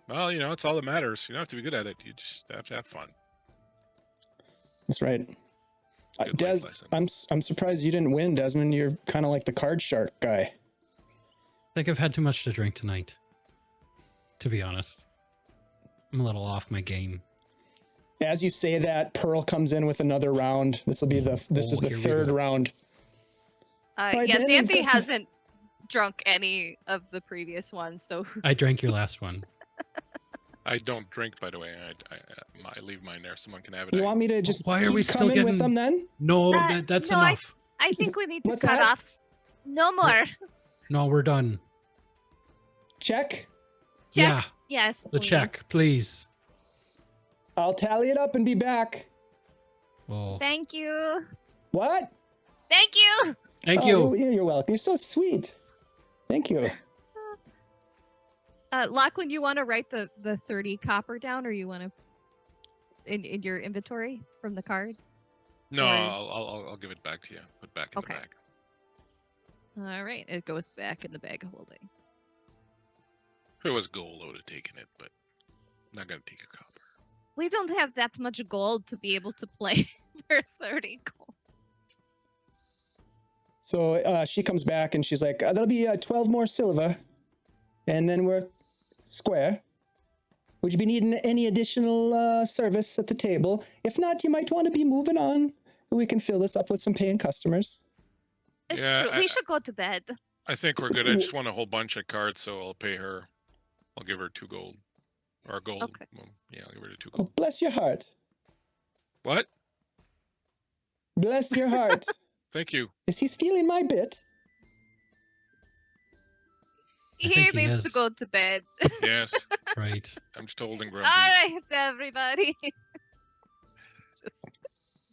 Well, it's all that matters. You don't have to be good at it. You just have to have fun. That's right. Good Des, life lesson. I'm surprised you didn't win, Desmond. You're kind of like the card shark guy. I think I've had too much to drink tonight, to be honest. I'm a little off my game. As you say that, Pearl comes in with another round. This is the here we third go. round. Right, Yes, then we've Xanthi got- hasn't drunk any of the previous ones, so I drank your last one. I don't drink, by the way. I leave mine there. Someone can have it. You want me to just Why are keep we still coming with getting- them then? No, Uh, that's no, enough. I think we need to What's cut that? off. No more. No, we're done. Check. Check. Yeah, Yes. the please. check, please. I'll tally it up and be back. Well, Thank you. What? Thank you. thank Oh, you. You're welcome. You're so sweet. Thank you. Lachlan, you want to write the 30 copper down, or you want to in your inventory from the cards? No, Or- I'll give it back to you. Put back in Okay. the bag. All right, it goes back in the bag of holding. If it was gold, I would have taken it, but I'm not gonna take a copper. We don't have that much gold to be able to play for 30 gold. So she comes back and she's like, that'll be 12 more silver. And then we're square. Would you be needing any additional service at the table? If not, you might want to be moving on. We can fill this up with some paying customers. It's Yeah, true. We should go to bed. I think we're good. I just want a whole bunch of cards, so I'll pay her. I'll give her 2 gold. Or gold. Okay. Well, yeah, I'll give her the 2 Oh, gold. bless your heart. What? Bless your heart. Thank you. Is he stealing my bit? I He think he needs to is. go to bed. Yes. Right. I'm just old and All grumpy. right, everybody. Just-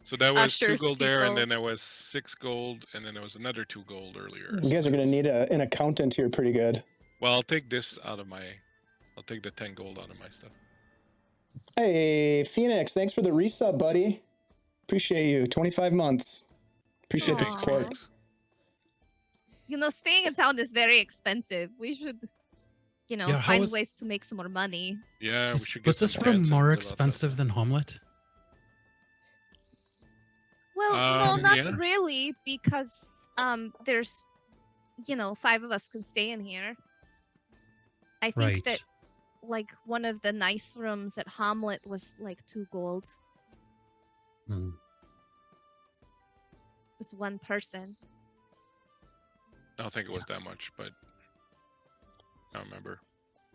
So that was 2 Ushers gold there, and people. then there was 6 gold, and then there was another 2 gold earlier. You guys so are going to that's- need an accountant here pretty good. Well, I'll take this out of my. I'll take the 10 gold out of my stuff. Hey, Phoenix, thanks for the resub, buddy. Appreciate you. 25 months. Appreciate the Aw. support. Thanks. You know, staying in town is very expensive. We should, Yeah, how find was- ways to make some more money. Yeah, we Was, should get was this some room tents and more fill outside. expensive than Homelet? Well, no, not yeah. really, because there's, 5 of us can stay in here. I think Right. that, like, one of the nice rooms at Hamlet was like 2 gold. Hmm. Just one person. I don't think it was that much, but I don't remember.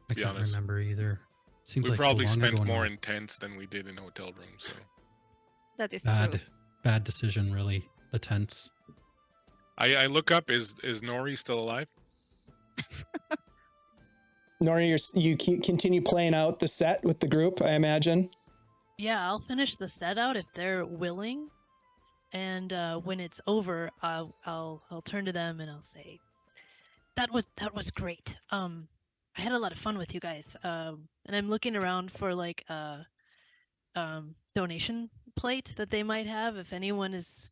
I Be can't honest. remember either. Seems We like probably so long spent ago more now. in tents than we did in hotel rooms. So That is Bad, true. bad decision, really. The tents. I look up. Is Nori still alive? Nori, you continue playing out the set with the group, I imagine. Yeah, I'll finish the set out if they're willing, and when it's over, I'll turn to them and I'll say, "That was great. I had a lot of fun with you guys. And I'm looking around for like a donation plate that they might have if anyone is,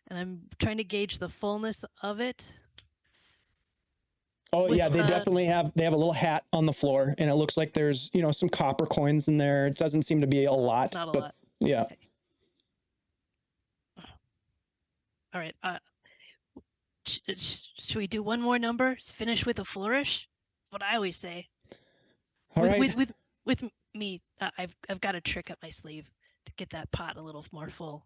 and I'm trying to gauge the fullness of it. Oh With, yeah, they uh, definitely have. They have a little hat on the floor, and it looks like there's some copper coins in there. It doesn't seem to be a lot, Not a but lot. yeah. Okay. All right. Should we do one more number? Finish with a flourish. That's what I always say. All right. With me, I've got a trick up my sleeve to get that pot a little more full.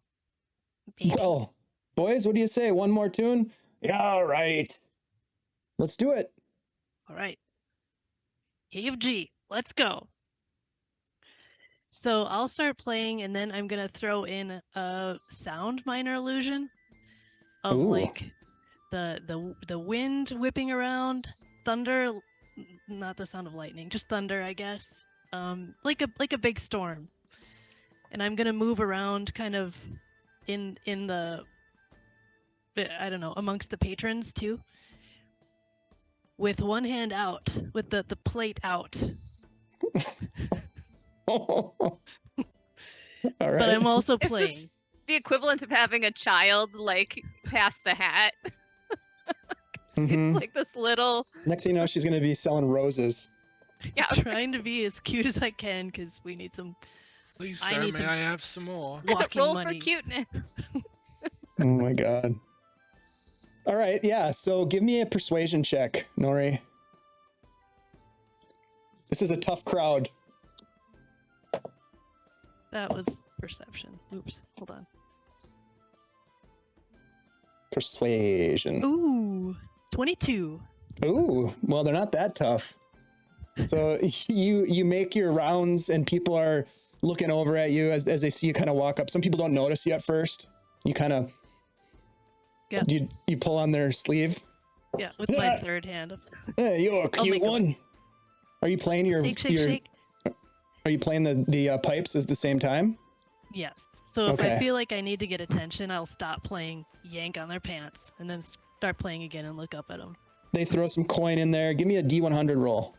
Maybe. Well, boys, what do you say? One more tune? Yeah, all right. Let's do it. All right. Key of G. Let's go. So I'll start playing, and then I'm gonna throw in a sound minor illusion of Ooh. like the wind whipping around, thunder, not the sound of lightning, just thunder, I guess. Like a big storm. And I'm gonna move around kind of in the, I don't know, amongst the patrons too. With one hand out, with the plate out. All right. but I'm also Is this playing. the equivalent of having a child like pass the hat? Mhm. It's like this little. Next thing you know, she's going to be selling roses. Yeah. Trying to be as cute as I can because we need some Please, I sir, need may some- I have some more? walking Roll money. for cuteness. Oh my god. All right, yeah. So give me a persuasion check, Nori. This is a tough crowd. That was perception. Oops, hold on. Persuasion. Ooh, 22. Ooh, well, they're not that tough. So you make your rounds, and people are looking over at you as they see you kind of walk up. Some people don't notice you at first. You kind of Yep. you pull on their sleeve. Yeah, with my third hand. Hey, you're a I'll cute make a- one. Are you playing your Shake, shake, your? shake. Are you playing the pipes at the same time? Yes. So if Okay. I feel like I need to get attention, I'll stop playing Yank on their pants and then start playing again and look up at them. They throw some coin in there. Give me a D100 roll.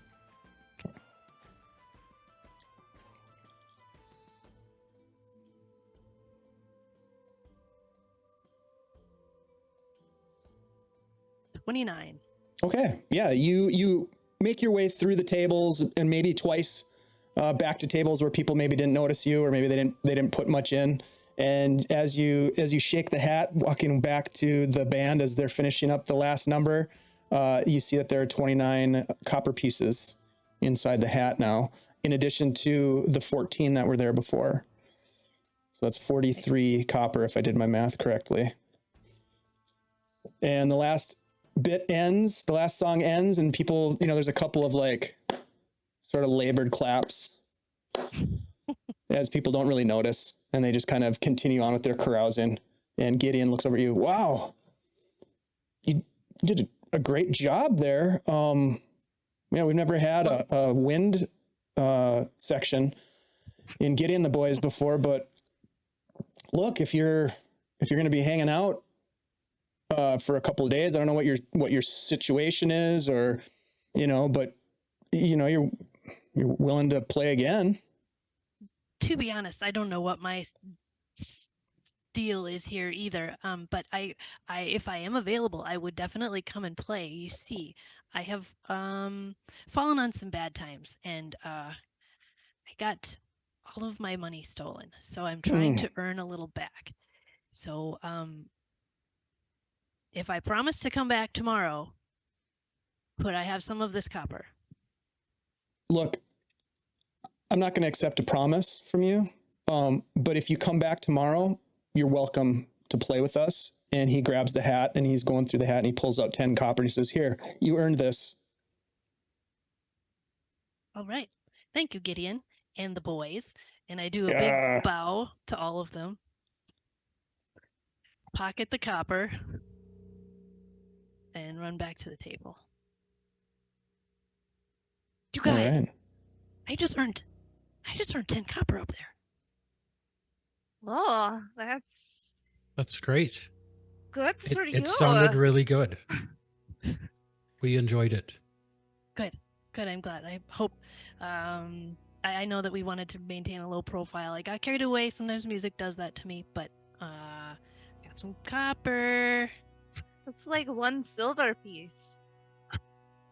$29. Okay. Yeah, you make your way through the tables and maybe twice back to tables where people maybe didn't notice you or maybe they didn't put much in. And as you shake the hat, walking back to the band as they're finishing up the last number, you see that there are 29 copper pieces inside the hat now, in addition to the 14 that were there before. So that's 43 copper if I did my math correctly. And the last bit ends, the last song ends, and people, there's a couple of like sort of labored claps as people don't really notice, and they just kind of continue on with their carousing. And Gideon looks over at you. Wow, you did a great job there. Yeah, we've never had a wind section in Gideon the Boys before, but look, if you're going to be hanging out for a couple of days, I don't know what your situation is, or but you're willing to play again. To be honest, I don't know what my deal is here either. But I if I am available, I would definitely come and play. You see, I have fallen on some bad times, and I got all of my money stolen. So I'm trying to earn a little back. So if I promise to come back tomorrow, could I have some of this copper? Look, I'm not going to accept a promise from you, but if you come back tomorrow, you're welcome to play with us. And he grabs the hat, and he's going through the hat, and he pulls out 10 copper, and he says, "Here, you earned this." All right. Thank you, Gideon and the boys. And I do a Yeah. big bow to all of them. Pocket the copper and run back to the table. You All guys, right. I just earned 10 copper up there. Oh, That's great. good for you. It sounded really good. We enjoyed it. Good, I'm glad. I hope I know that we wanted to maintain a low profile. I got carried away. Sometimes music does that to me, but got some copper. It's like 1 silver piece.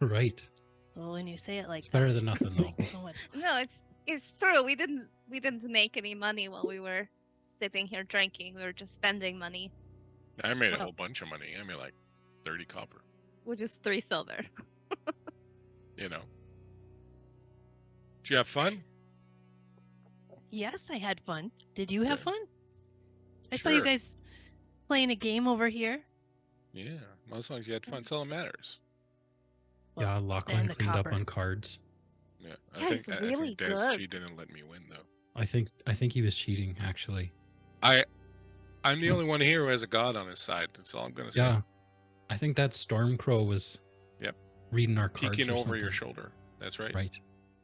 Right. Well, when you say it like It's better that, than it's nothing, though. like so much No, less. it's true. We didn't make any money while we were sitting here drinking. We were just spending money, I made a Wow. whole bunch of money. I made like 30 copper. which is 3 silver. You know. Did you have fun? Yes, I had fun. Did you have Good. fun? I saw you Sure. guys playing a game over here. Yeah. Well, as long as you had fun, that's all that matters. Well, Yeah, Lachlan and the cleaned up copper. on cards. Yeah. That is I really think Des good. cheated and let me win though. I think he was cheating, actually. I'm the only one here who has a god on his side. That's all I'm gonna say. Yeah. I think that Stormcrow was Yep. reading our cards. Peeking or over your something. shoulder. That's right. Right.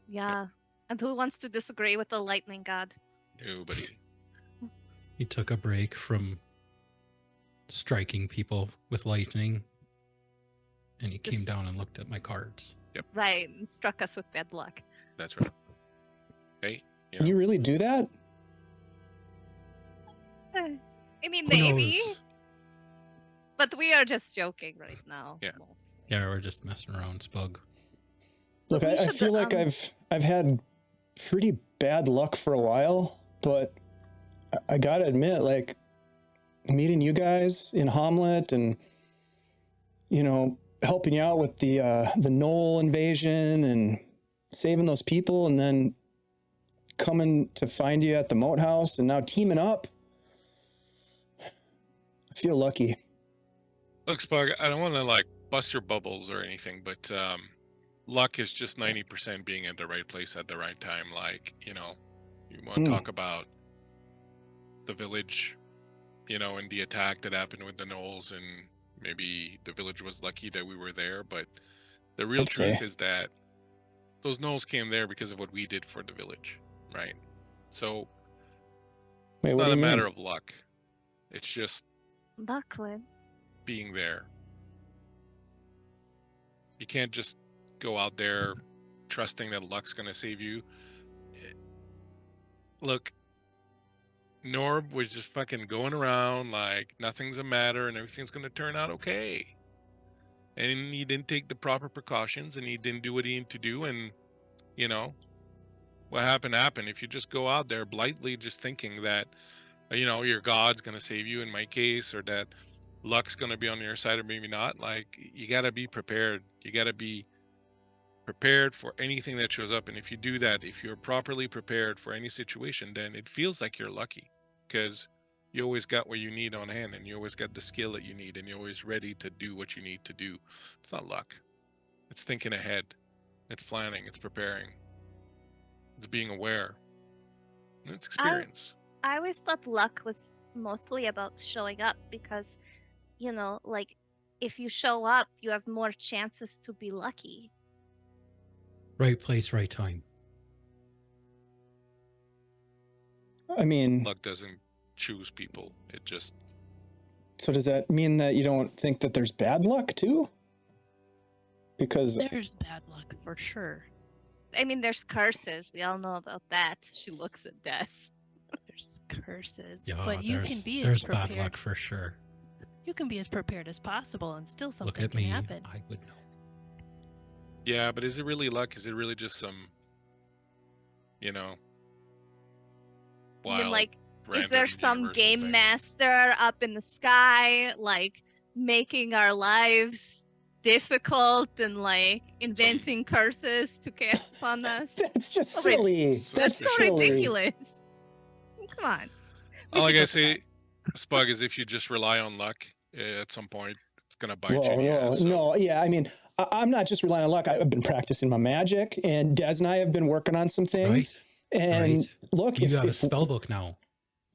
Yeah. And who wants to disagree with the lightning god? Nobody. He took a break from striking people with lightning, and he came This- down and looked at my cards. Right, and struck us with bad luck. That's right. Hey. Can you really do that? I mean, Who maybe, knows? but we are just joking right now. Yeah. mostly. Yeah, we're just messing around, Spug. Look, We I should, feel like I've had pretty bad luck for a while, but I gotta admit, like meeting you guys in Hamlet and helping you out with the Nulb invasion and saving those people, and then coming to find you at the moat house and now teaming up. I feel lucky. Look, Spug, I don't want to like bust your bubbles or anything, but luck is just 90% being at the right place at the right time. Like, you want to talk about the village, and the attack that happened with the gnolls, and maybe the village was lucky that we were there, but the real truth is that those gnolls came there because of what we did for the village, right? So it's not a matter of luck. It's just Buckland. being there. You can't just go out there trusting that luck's going to save you. Look, Nulb was just fucking going around like nothing's a matter and everything's going to turn out okay. And he didn't take the proper precautions and he didn't do what he needed to do. And, what happened. If you just go out there blithely just thinking that, your God's going to save you in my case, or that luck's going to be on your side or maybe not, like, you got to be prepared. You got to be prepared for anything that shows up. And if you do that, if you're properly prepared for any situation, then it feels like you're lucky because you always got what you need on hand and you always got the skill that you need and you're always ready to do what you need to do. It's not luck. It's thinking ahead. It's planning. It's preparing. It's being aware. And it's experience. I always thought luck was mostly about showing up because, like, if you show up, you have more chances to be lucky. Right place, right time. I mean, luck doesn't choose people. It just... So does that mean that you don't think that there's bad luck too? Because there's bad luck for sure. I mean, there's curses. We all know about that. She looks at death. There's curses, Yeah, but you can be there's as prepared. bad luck for sure. You can be as prepared as possible, and still something Look at can me. happen. I would know. Yeah, but is it really luck? Is it really just some, wild, like, is there random some universal game thing? master up in the sky, like, making our lives difficult and, like, inventing curses to cast upon us? that's just Oh, wait. silly. So That's so silly. ridiculous. Come on. We All I should gotta look at say, Spug, is if you just rely on luck, at some point, it's gonna bite you Whoa, in the no, ass. So. no, yeah. I mean, I'm not just relying on luck. I've been practicing my magic, and Des and I have been working on some things. Right. And Right. look, You if, got a if spell book now.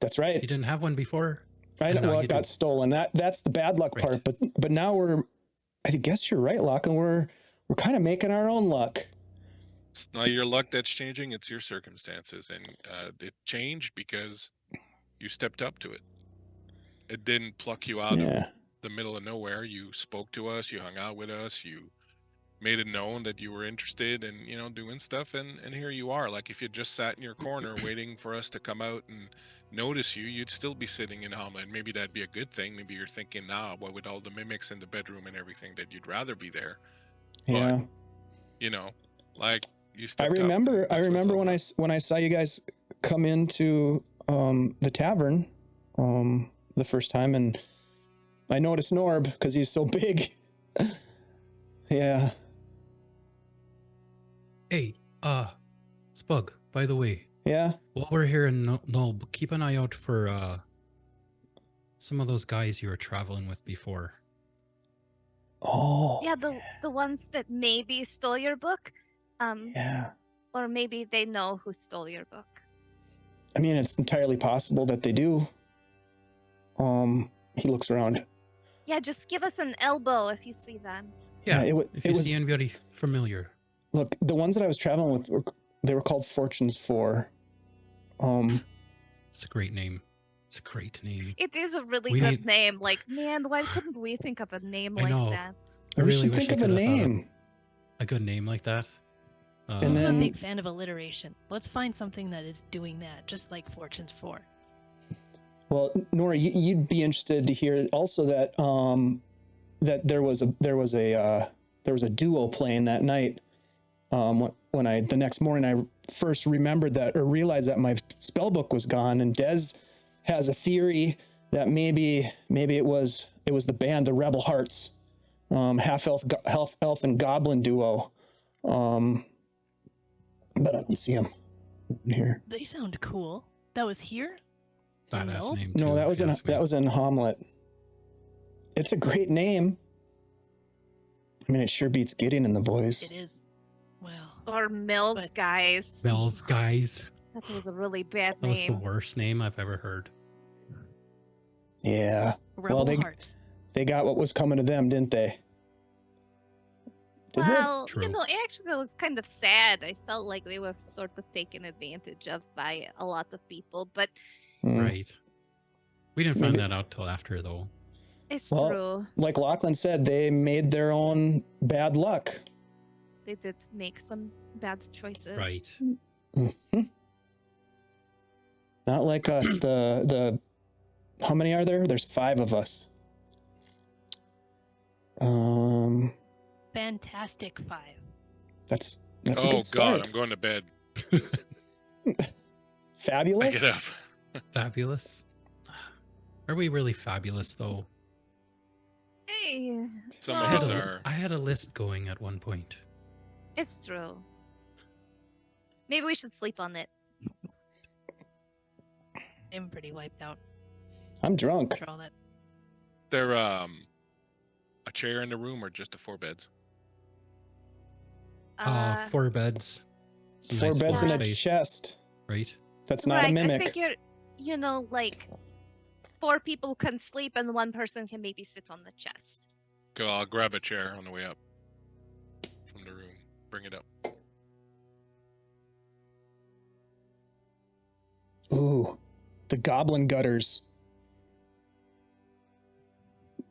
that's right. You didn't have one before. I and know, now well, you it got do. stolen. That's the bad luck Right. part. But now I guess you're right, Locke, and we're kind of making our own luck. It's not your luck that's changing; it's your circumstances, and it changed because you stepped up to it. It didn't pluck you out of the middle of nowhere. You spoke to us. You hung out with us. You made it known that you were interested in, doing stuff, and here you are. Like, if you just sat in your corner waiting for us to come out and notice you, you'd still be sitting in Hamlet. Maybe that'd be a good thing. Maybe you're thinking now, well, with all the mimics in the bedroom and everything, that you'd rather be there. Yeah. But, like, you I stepped up, remember and that's what it's all when about. when I saw you guys come into the tavern the first time, and I noticed Nulb because he's so big. Yeah. Hey, Spug, by the way, Yeah. while we're here in Nulb, keep an eye out for some of those guys you were traveling with before. Oh. Yeah, the ones that maybe stole your book. Yeah. Or maybe they know who stole your book. I mean, it's entirely possible that they do. He looks around. Yeah, just give us an elbow if you see them. Yeah, it if you see anybody familiar. Look, the ones that I was traveling with, they were called Fortunes 4. It's a great name. It's a great name. It is a really We good need- name. Like, man, why couldn't we think of a name I like know. that? I we really should wish think I of a could have thought of name. a good name like that. And I'm then- a big fan of alliteration. Let's find something that is doing that, just like Fortune's 4. Well, Nora, you'd be interested to hear also that that there was a duo playing that night. When the next morning I first remembered that or realized that my spell book was gone, and Des has a theory that maybe it was the band, the Rebel Hearts, half elf and goblin duo. But let me see them here. They sound cool. That was here? Badass Nulb? name. No, too, that if you ask me. was in Hamlet. It's a great name. I mean, it sure beats Gideon in the boys. It is. Well, Or Mills, But- guys. Bells, guys. That was a really bad That was the name. worst name I've ever heard. Yeah. Rebel they- Heart. They got what was coming to them, didn't they? Did they? Well, True. you know, actually, it was kind of sad. I felt like they were sort of taken advantage of by a lot of people, but Mm. Right. We didn't find Maybe- that out till after, though. it's Well- true. Like Lachlan said, they made their own bad luck. They did make some bad choices. Right. Mhm. Not like us. The how many are there? There's 5 of us. Fantastic 5. That's a Oh good God, start. I'm going to bed. Fabulous. Get up. Fabulous. Are we really fabulous, though? Hey, Some I of had, us well, are. I had a list going at one point. it's true. Maybe we should sleep on it. I'm pretty wiped out I'm drunk. after all that. There a chair in the room or just the 4 beds? 4 beds. Some 4 nice beds floor in a space, chest. right? That's not a I mimic. figure, you know, like 4 people can sleep and 1 person can maybe sit on the chest. Go, I'll grab a chair on the way up from the room. Bring it up. Ooh, the goblin gutters.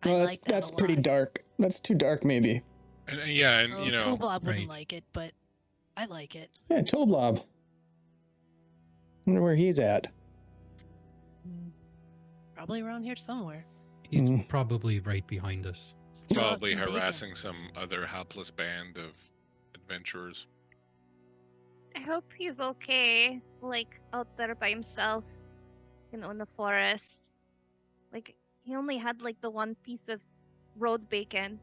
I Oh, like that that's a pretty lot. dark. That's too dark, maybe. And yeah, and Oh, you know, Toblob wouldn't right. like it, but I like it. Yeah, Toblob. Wonder where he's at. Mm, Probably around here somewhere. He's Mm. probably right behind us. Still have probably some bacon. harassing some other helpless band of adventurers. I hope he's okay, like out there by himself, you know, in the forest. Like he only had like the 1 piece of road bacon.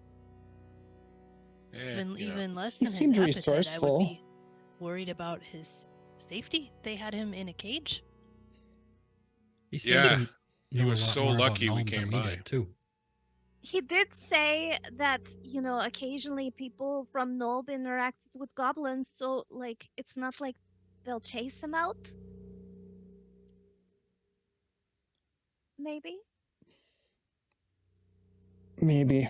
Yeah, Even you know. even less He than seemed his appetite, I resourceful. would be worried about his safety. They had him in a cage. He seemed Yeah, to he know a was lot so more about lucky we Nulb than came we by. did, too. He did say that, you know, occasionally people from Nulb interacted with goblins, so like it's not like they'll chase him out. Maybe. Maybe.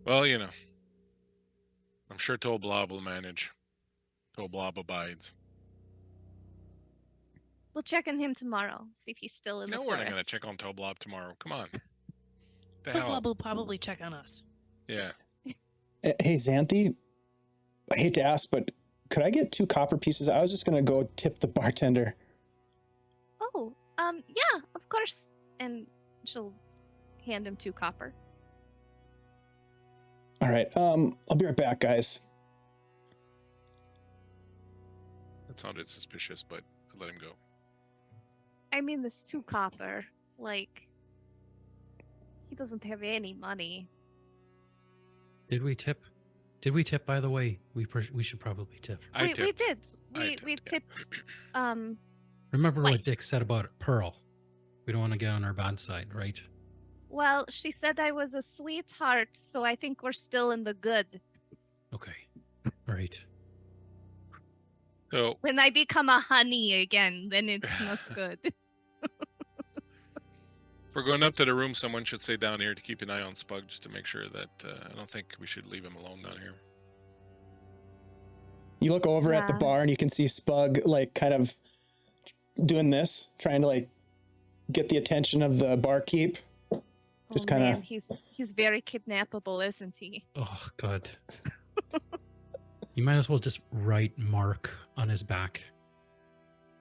Well, you know, I'm sure Toblob will manage. Toblob abides. We'll check on him tomorrow, see if he's still in No, the we're forest. not going to check on Toblob tomorrow. Come on. The hell? Toblob will probably check on us. Yeah. Hey, Xanthi, I hate to ask, but could I get 2 copper pieces? I was just going to go tip the bartender. Oh, yeah, of course. And she'll hand him 2 copper. All right. I'll be right back, guys. That sounded suspicious, but I let him go. I mean, this 2 copper. Like, he doesn't have any money. Did we tip? Did we tip, by the way? We should probably tip. I we tipped. did. I We tipped, yeah. tipped. Remember what Twice. Dick said about Pearl? We don't want to get on our bad side, right? Well, she said I was a sweetheart, so I think we're still in the good. Okay. Right. So, When I become a honey again, then it's not good. if we're going up to the room, someone should stay down here to keep an eye on Spug, just to make sure that I don't think we should leave him alone down here. You look over at the Yeah. bar and you can see Spug, like, kind of doing this, trying to, like, get the attention of the barkeep. Just Oh, kinda- man, he's very kidnappable, isn't he? Oh, God. You might as well just write Mark on his back.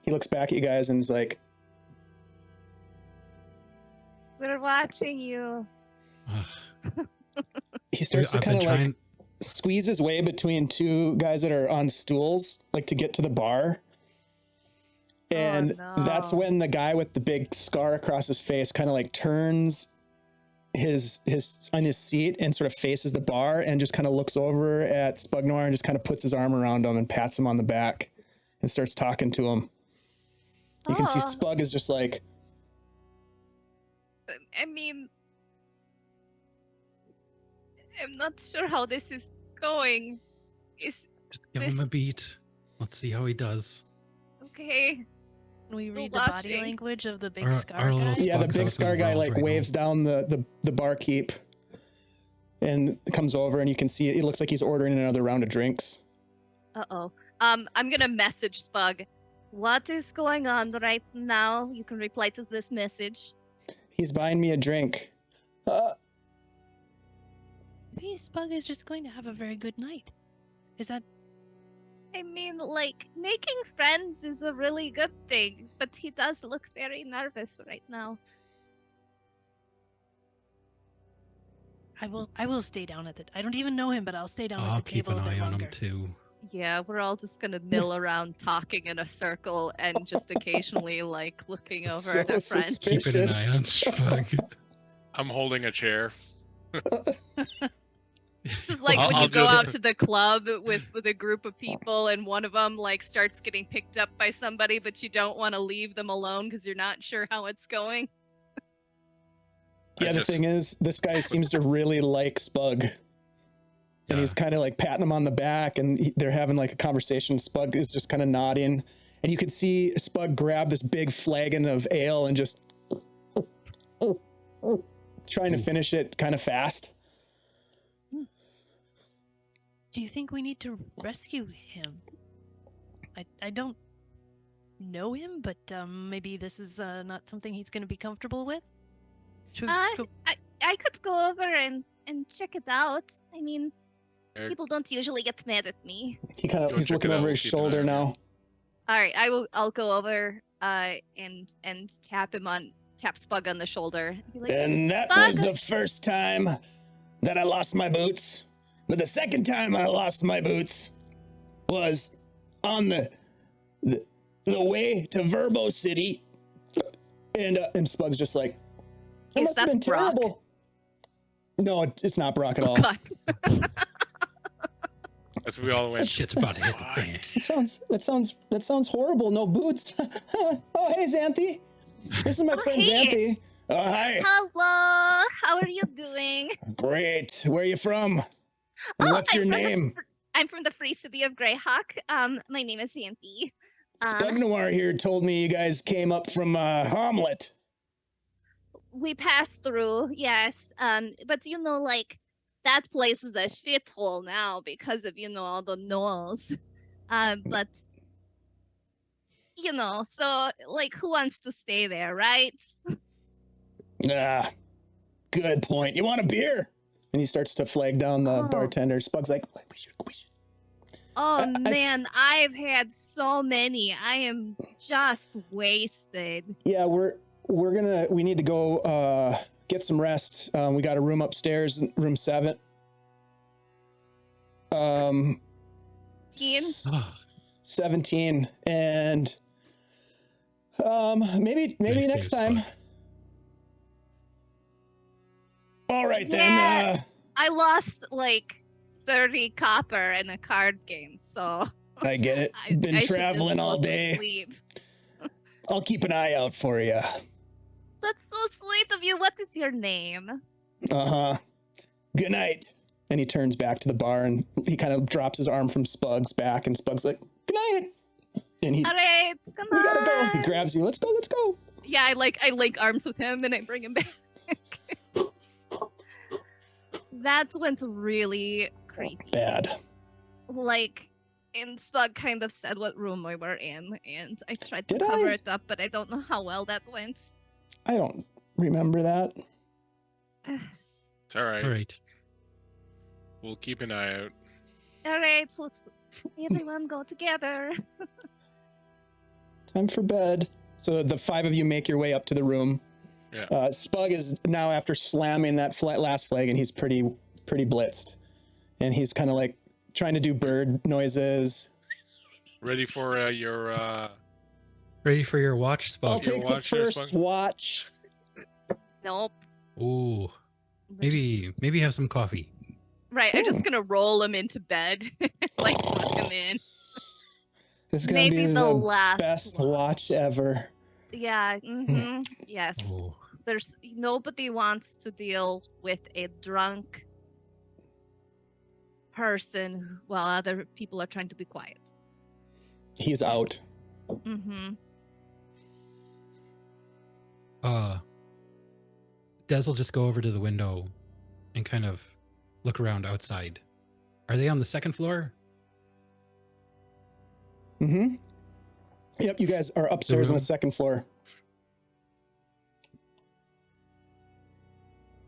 He looks back at you guys and is like, We're watching you. Ugh. He starts to I've kind been of like trying. squeeze his way between two guys that are on stools, like to get to the bar. And that's no. when the guy with the big scar across his face kind of like turns his on his seat and sort of faces the bar and just kind of looks over at Spug Noir and just kind of puts his arm around him and pats him on the back and starts talking to him. You can see Oh. Spug is just like, I mean, I'm not sure how this is going. Is Just give him a beat. Let's see how he does. okay. Can we Still read the body watching. language of the big Our scar little guy? yeah, the Spug's big out in scar the guy world like right now. waves down the barkeep and comes over and you can see it looks like he's ordering another round of drinks. Uh-oh. I'm gonna message Spug. What is going on right now? You can reply to this message. He's buying me a drink. Maybe Spug is just going to have a very good night. Is that I mean, like, making friends is a really good thing, but he does look very nervous right now. I will stay down at the I don't even know him, but I'll stay down I'll at the keep table an a bit eye on longer. him too. Yeah, we're all just gonna mill around talking in a circle and just occasionally, like, looking over So at our friend. Keeping an eye Suspicious. on Spug. I'm holding a chair. Just like when I'll you go just- out to the club with a group of people and one of them like starts getting picked up by somebody, but you don't want to leave them alone because you're not sure how it's going. The I other just- thing is, this guy seems to really like Spug. And he's kind of like patting him on the back, and they're having like a conversation. Spug is just kind of nodding. And you can see Spug grab this big flagon of ale and just trying to finish it kind of fast. Do you think we need to rescue him? I don't know him, but maybe this is not something he's going to be comfortable with. Should we go? I could go over and check it out. I mean, Eric, people don't usually get mad at me. Go check he's looking it out, over we'll his keep an eye shoulder on now. All right, I'll go over and tap Spug on the shoulder. Be like, And that Spug? was the first time that I lost my boots. But the second time I lost my boots was on the way to Verbo City. And Spug's just like, it Is must have that been Brock? terrible. No, it's not Brock at all. God. as we all went. Shit's about to hit the fan. That sounds horrible. No boots. Oh, hey, Xanthi. This is my Oh, friend hey. Xanthi. Oh, hi. Hello. How are you doing? Great. Where are you from? And Oh, what's your I'm from the name? I'm from the free city of Greyhawk. My name is Xanthi. Spug Noir here told me you guys came up from Hamlet. We passed through, yes. But like that place is a shithole now because of all the gnolls. But so like who wants to stay there, right? Ah, good point. You want a beer? And he starts to flag down the Oh. bartender. Spug's like, we should. Oh I- man, I've had so many. I am just wasted. Yeah, we need to go get some rest. We got a room upstairs, room 7. Ian? Ah, 17, and maybe Nice next save, time. Spug. All right then. Yeah. I lost like 30 copper in a card game, so I get it. Been I should just traveling go all to day. sleep. I'll keep an eye out for you. That's so sweet of you. What is your name? Uh-huh. Good night. And he turns back to the bar and he kind of drops his arm from Spug's back, and Spug's like, good night. And he, All right, come we gotta go. He on. grabs you. Let's go. Yeah, I link arms with him and I bring him back. That went really creepy. Bad. Like, and Spug kind of said what room we were in, and I tried to Did cover I? it up, but I don't know how well that went. I don't remember that. It's all right. all right. We'll keep an eye out. All right, so let's everyone go together. Time for bed. So the 5 of you make your way up to the room. Yeah. Spug is now, after slamming that last flag, and he's pretty blitzed, and he's kind of like trying to do bird noises. Ready for your Ready for your watch, Spug? I'll take the watch there, first Spug? watch. Nope. Ooh, We're just- maybe have some coffee. Right. I'm just gonna roll him into bed, like tuck him in. This is gonna Maybe be the the last best watch ever. Yeah. Mm-hmm. Yes. Oh, There's nobody wants to deal with a drunk person while other people are trying to be quiet. He's out. Mm-hmm. Des will just go over to the window and kind of look around outside. Are they on the second floor? Mm-hmm. Yep, you guys are upstairs on the room? second floor.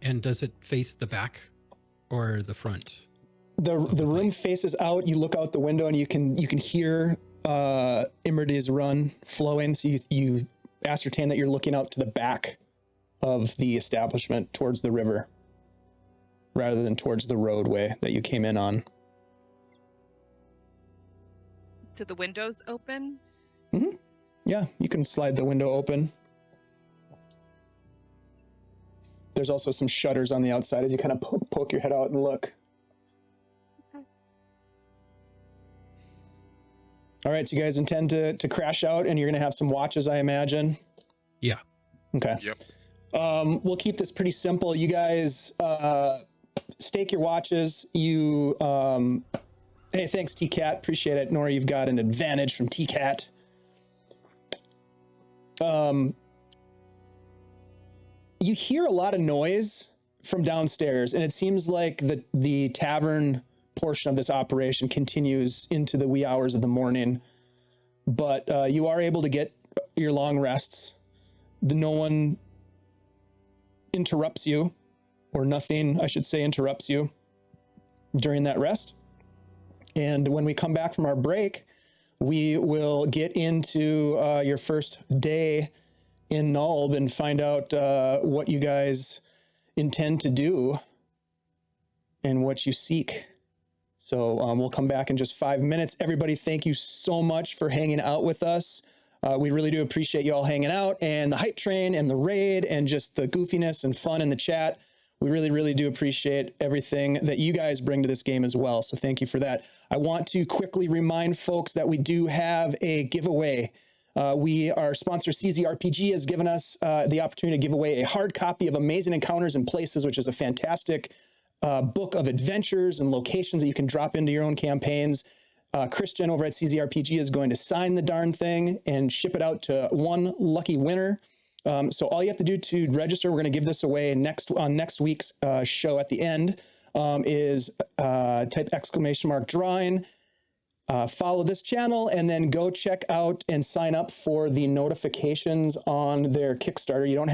And does it face the back or the front? The the room place. faces out. You look out the window and you can hear Immerde's run flowing. So you ascertain that you're looking out to the back of the establishment towards the river, rather than towards the roadway that you came in on. Do the windows open? Yeah, you can slide the window open. There's also some shutters on the outside as you kind of poke your head out and look. Okay. All right, so you guys intend to crash out, and you're going to have some watches, I imagine? Yeah. Okay. Yep. We'll keep this pretty simple. You guys stake your watches. You, hey, thanks, T-Cat. Appreciate it. Nora, you've got an advantage from T-Cat. You hear a lot of noise from downstairs, and it seems like the tavern portion of this operation continues into the wee hours of the morning. But you are able to get your long rests. No one interrupts you, or nothing, I should say, interrupts you during that rest. And when we come back from our break, we will get into your first day in Nulb and find out what you guys intend to do and what you seek. So we'll come back in just 5 minutes. Everybody, thank you so much for hanging out with us. We really do appreciate you all hanging out, and the hype train and the raid and just the goofiness and fun in the chat. We really, really do appreciate everything that you guys bring to this game as well. So thank you for that. I want to quickly remind folks that we do have a giveaway. Our sponsor CZRPG has given us the opportunity to give away a hard copy of Amazing Encounters and Places, which is a fantastic book of adventures and locations that you can drop into your own campaigns. Christian over at CZRPG is going to sign the darn thing and ship it out to one lucky winner. So all you have to do to register, we're going to give this away on next week's show at the end, is type !drawing, follow this channel, and then go check out and sign up for the notifications on their Kickstarter. You don't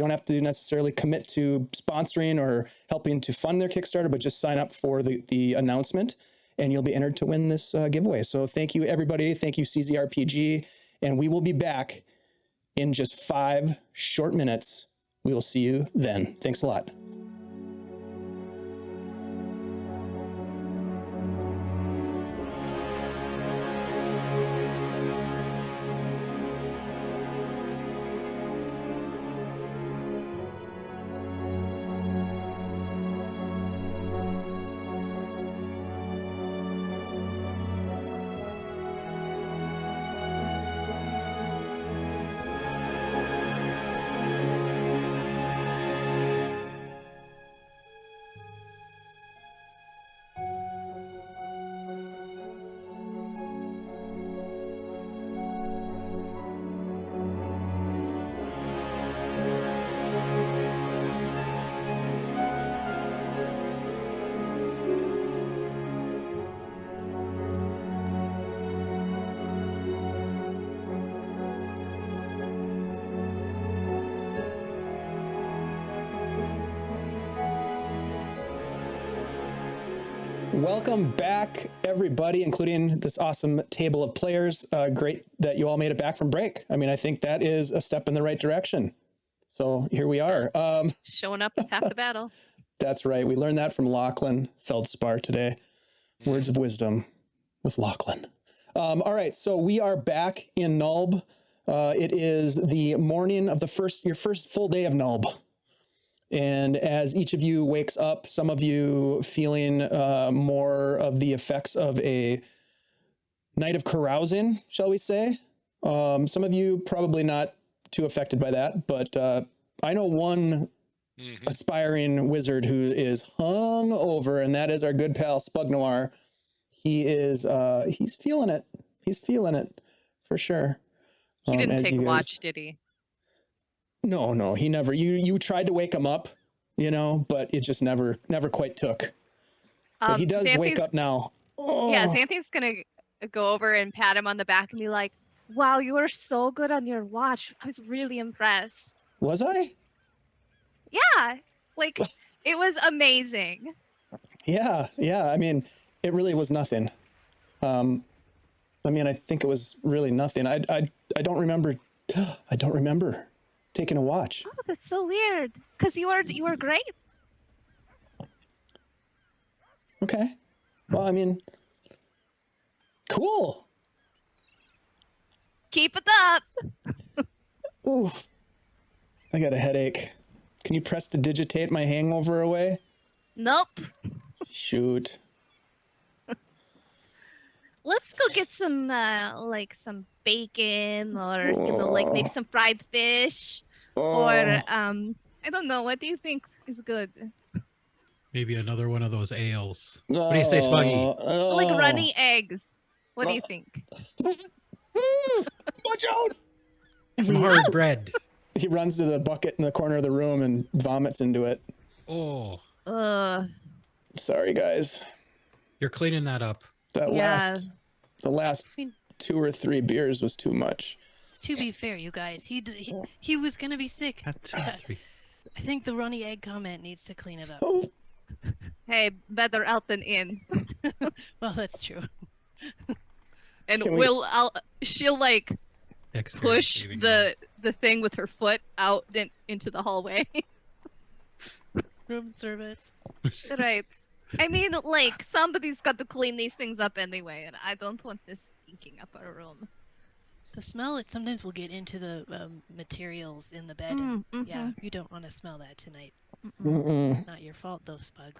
have to necessarily commit to sponsoring or helping to fund their Kickstarter, but just sign up for the announcement, and you'll be entered to win this giveaway. So thank you, everybody. Thank you, CZRPG. And we will be back in just 5 short minutes. We will see you then. Thanks a lot. Welcome back, everybody, including this awesome table of players. Great that you all made it back from break. I mean, I think that is a step in the right direction. So here we are. Showing up is half the battle. That's right. We learned that from Lachlan Feldspar today. Words of wisdom with Lachlan. All right, so we are back in Nulb. It is the morning of your first full day of Nulb. And as each of you wakes up, some of you feeling more of the effects of a night of carousing, shall we say. Some of you probably not too affected by that, but I know one aspiring wizard who is hung over, and that is our good pal Spug Noir. He is he's feeling it. He's feeling it for sure. He didn't as take you guys- watch, did he? No, he never. You tried to wake him up, but it just never quite took. But he does wake Xanthi's- up now. Oh. Yeah, Xanthi's gonna go over and pat him on the back and be like, "Wow, you were so good on your watch. I was really impressed." Was I? Yeah, like it was amazing. Yeah. I mean, it really was nothing. I think it was really nothing. I don't remember. I don't remember taking a watch. Oh, that's so weird. Cause you were great. Okay. Well, I mean, cool. Keep it up. Ooh, I got a headache. Can you prestidigitate my hangover away? Nope. Shoot. Let's go get some some bacon or maybe some fried fish or I don't know. What do you think is good? Maybe another one of those ales. What do you say, Smuggy? Like runny eggs. What do you think? Watch out! Some hard bread. He runs to the bucket in the corner of the room and vomits into it. Oh, Sorry, guys. you're cleaning that up. The last mean- 2 or 3 beers was too much. To be fair, you guys, he was gonna be sick. That's 3. I think the runny egg comment needs to clean it up. Oh, Hey, better out than in. Well, that's true. And Can we- she'll like Dexterity push saving the thing with her foot out into the hallway. Room service. throw. Right. I mean, like, somebody's got to clean these things up anyway, and I don't want this stinking up our room. The smell, it sometimes will get into the materials in the bed. And, yeah, you don't want to smell that tonight. mm-mm. Not your fault, though, Spug.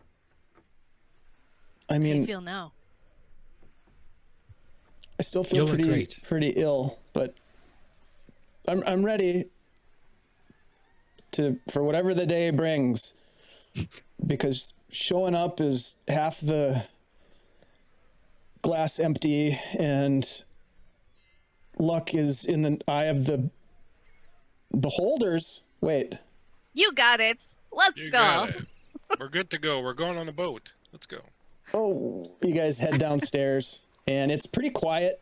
I How do you mean, feel now? I still You'll feel look great. pretty ill, but I'm ready for whatever the day brings, because showing up is half the glass empty, and luck is in the eye of the beholders. Wait, You got it. Let's You go. got it. We're good to go. We're going on the boat. Let's go. oh, you guys head downstairs, and it's pretty quiet.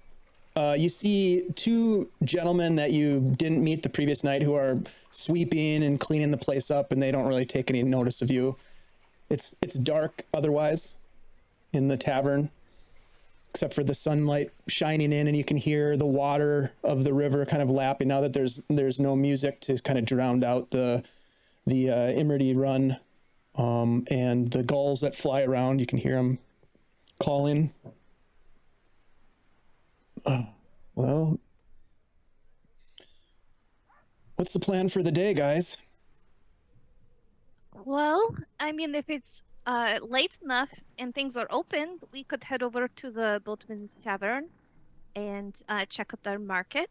You see 2 gentlemen that you didn't meet the previous night who are sweeping and cleaning the place up, and they don't really take any notice of you. It's dark otherwise in the tavern, except for the sunlight shining in, and you can hear the water of the river kind of lapping now that there's no music to kind of drown out the Imrity run, and the gulls that fly around. You can hear them calling. Well, what's the plan for the day, guys? Well, I mean, if it's late enough and things are open, we could head over to the Boatman's Tavern and check out their market.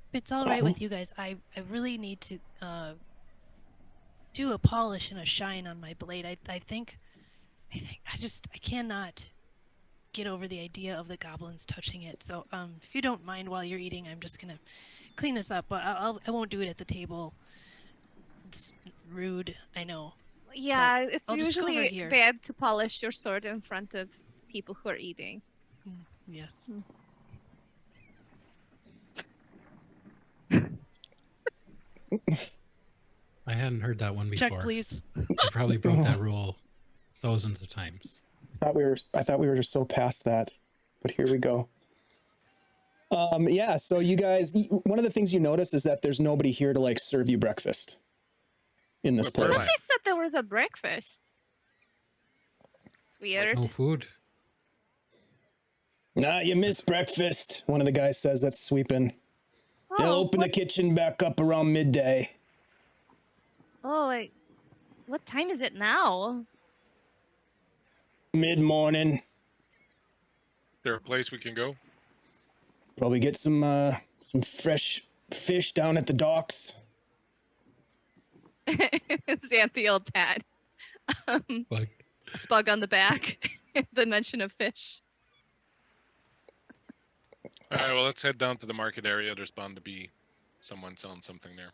If it's all right with you guys, I really need to do a polish and a shine on my blade. I think I cannot get over the idea of the goblins touching it. So if you don't mind while you're eating, I'm just gonna clean this up. But I won't do it at the table. It's rude, I know. Yeah, it's I'll just go over usually here. bad to polish your sword in front of people who are eating. Yes. I hadn't heard that one before. Check, please. I probably broke that rule thousands of times. I thought we were so past that, but here we go. Yeah, so you guys, one of the things you notice is that there's nobody here to like serve you breakfast in this Well, place. perfect. They said there was a breakfast. It's weird. No food. Nah, you missed breakfast. One of the guys says that's sweeping. They'll open the kitchen back up around midday. What time is it now? Mid-morning. Is there a place we can go? Probably get some fresh fish down at the docks. Xanthe old pat. Like, Spug on the back. The mention of fish. All right, well, let's head down to the market area. There's bound to be someone selling something there.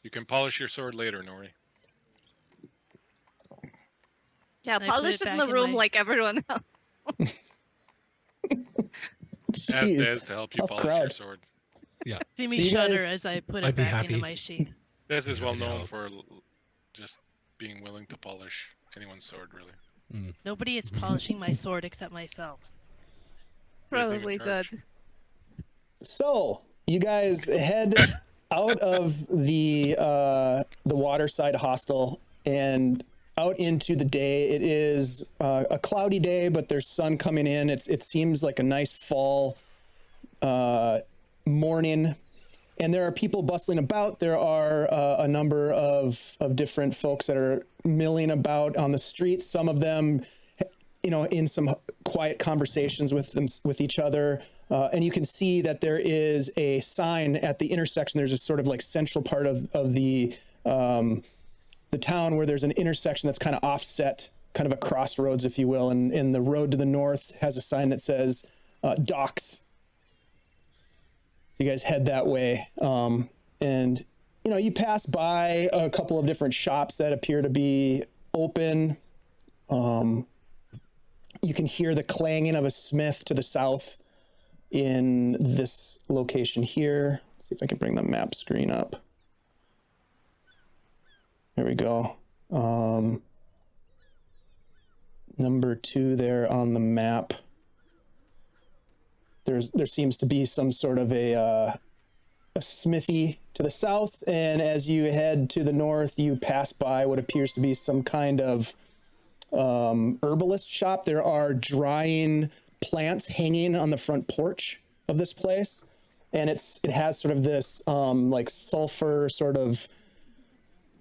You can polish your sword later, Nori. Yeah, Can I put polish it it in back the in room my- like everyone else. Ask Jeez, Des to help you tough polish your crowd. sword. yeah. See me So you shudder guys- as I put I'd it be back into happy. my sheath. Des is Yeah, well I'd known help. for just being willing to polish anyone's sword, really. Nobody is Mhm. polishing my sword except myself. There's them in Probably charge. good. So you guys head out of the waterside hostel and out into the day. It is a cloudy day, but there's sun coming in. It seems like a nice fall morning, and there are people bustling about. There are a number of different folks that are milling about on the streets. Some of them, in some quiet conversations with each other. And you can see that there is a sign at the intersection. There's a sort of like central part of the town where there's an intersection that's kind of offset, kind of a crossroads, if you will. And the road to the north has a sign that says docks. You guys head that way. And, you pass by a couple of different shops that appear to be open. You can hear the clanging of a smith to the south in this location here. Let's see if I can bring the map screen up. There we go. Number 2 there on the map. There seems to be some sort of a smithy to the south, and as you head to the north, you pass by what appears to be some kind of herbalist shop. There are drying plants hanging on the front porch of this place, and it has sort of this like sulfur sort of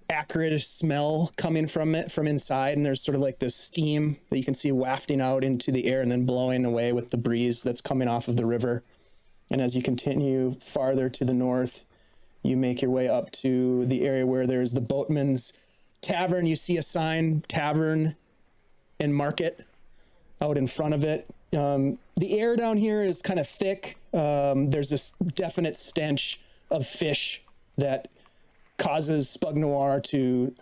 acrid smell coming from it from inside, and there's sort of like this steam that you can see wafting out into the air and then blowing away with the breeze that's coming off of the river. And as you continue farther to the north, you make your way up to the area where there's the Boatman's Tavern. You see a sign, Tavern and Market, out in front of it. The air down here is kind of thick. There's this definite stench of fish that causes Spug Noir to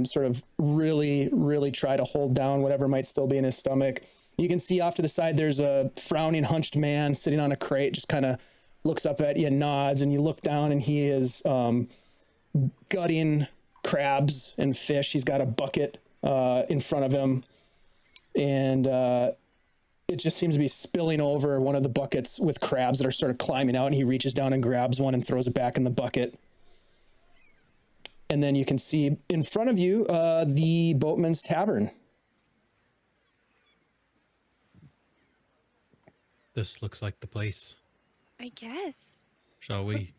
sort of really, really try to hold down whatever might still be in his stomach. You can see off to the side, there's a frowning, hunched man sitting on a crate, just kind of looks up at you and nods, and you look down and he is gutting crabs and fish. He's got a bucket in front of him, and it just seems to be spilling over one of the buckets with crabs that are sort of climbing out, and he reaches down and grabs one and throws it back in the bucket. And then you can see in front of you the Boatman's Tavern. This looks like the place. I guess. Shall we?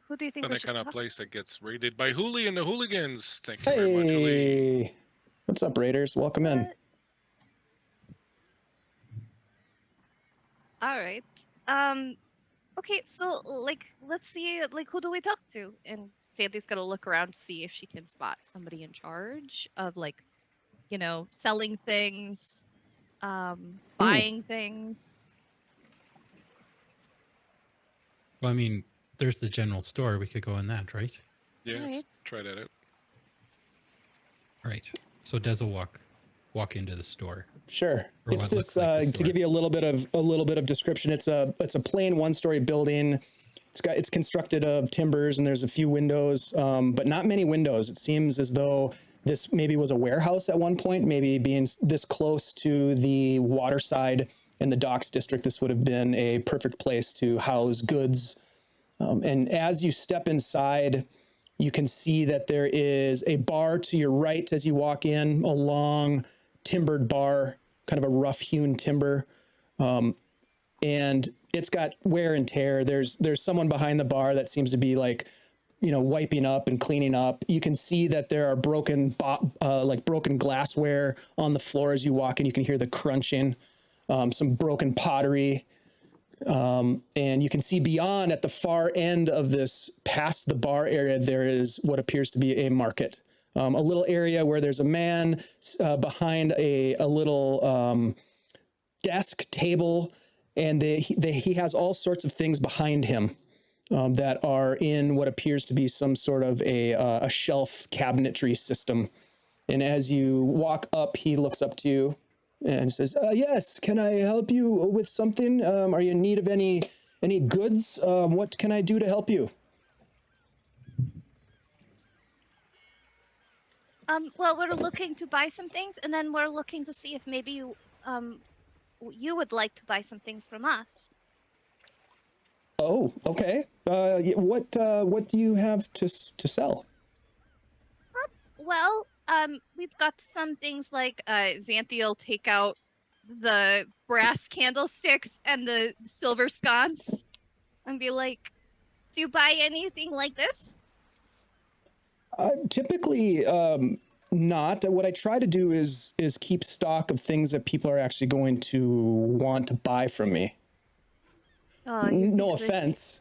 Who do you think And we the should kind of talk place that gets raided by Hooli and the hooligans. Thank you very much, Hooli. Hey, what's up, Raiders? Welcome in. All right. Okay, so let's see, who do we talk to? And Sandy's gonna look around to see if she can spot somebody in charge of selling things, buying things. Well, I mean, there's the general store. We could go in that, right? Yeah, let's Alright. try that out. All right. So Des will walk into the store. Sure. Or It's what this looks like the to store. give you a little bit of description. It's a plain one-story building. It's constructed of timbers, and there's a few windows, but not many windows. It seems as though this maybe was a warehouse at one point, maybe being this close to the water side in the docks district, this would have been a perfect place to house goods. And as you step inside, you can see that there is a bar to your right as you walk in, a long timbered bar, kind of a rough-hewn timber. And it's got wear and tear. There's someone behind the bar that seems to be like, wiping up and cleaning up. You can see that there are broken glassware on the floor as you walk in. You can hear the crunching, some broken pottery. And you can see beyond at the far end of this, past the bar area, there is what appears to be a market. A little area where there's a man behind a little desk table, and he has all sorts of things behind him that are in what appears to be some sort of a shelf cabinetry system. And as you walk up, he looks up to you and says, yes, can I help you with something? Are you in need of any goods? What can I do to help you? Well, we're looking to buy some things, and then we're looking to see if maybe you would like to buy some things from us. Oh, okay. What do you have to sell? Well, we've got some things like Xanthi will take out the brass candlesticks and the silver sconce and be like, "Do you buy anything like this?" Typically, not. What I try to do is keep stock of things that people are actually going to want to buy from me. Oh, No offense.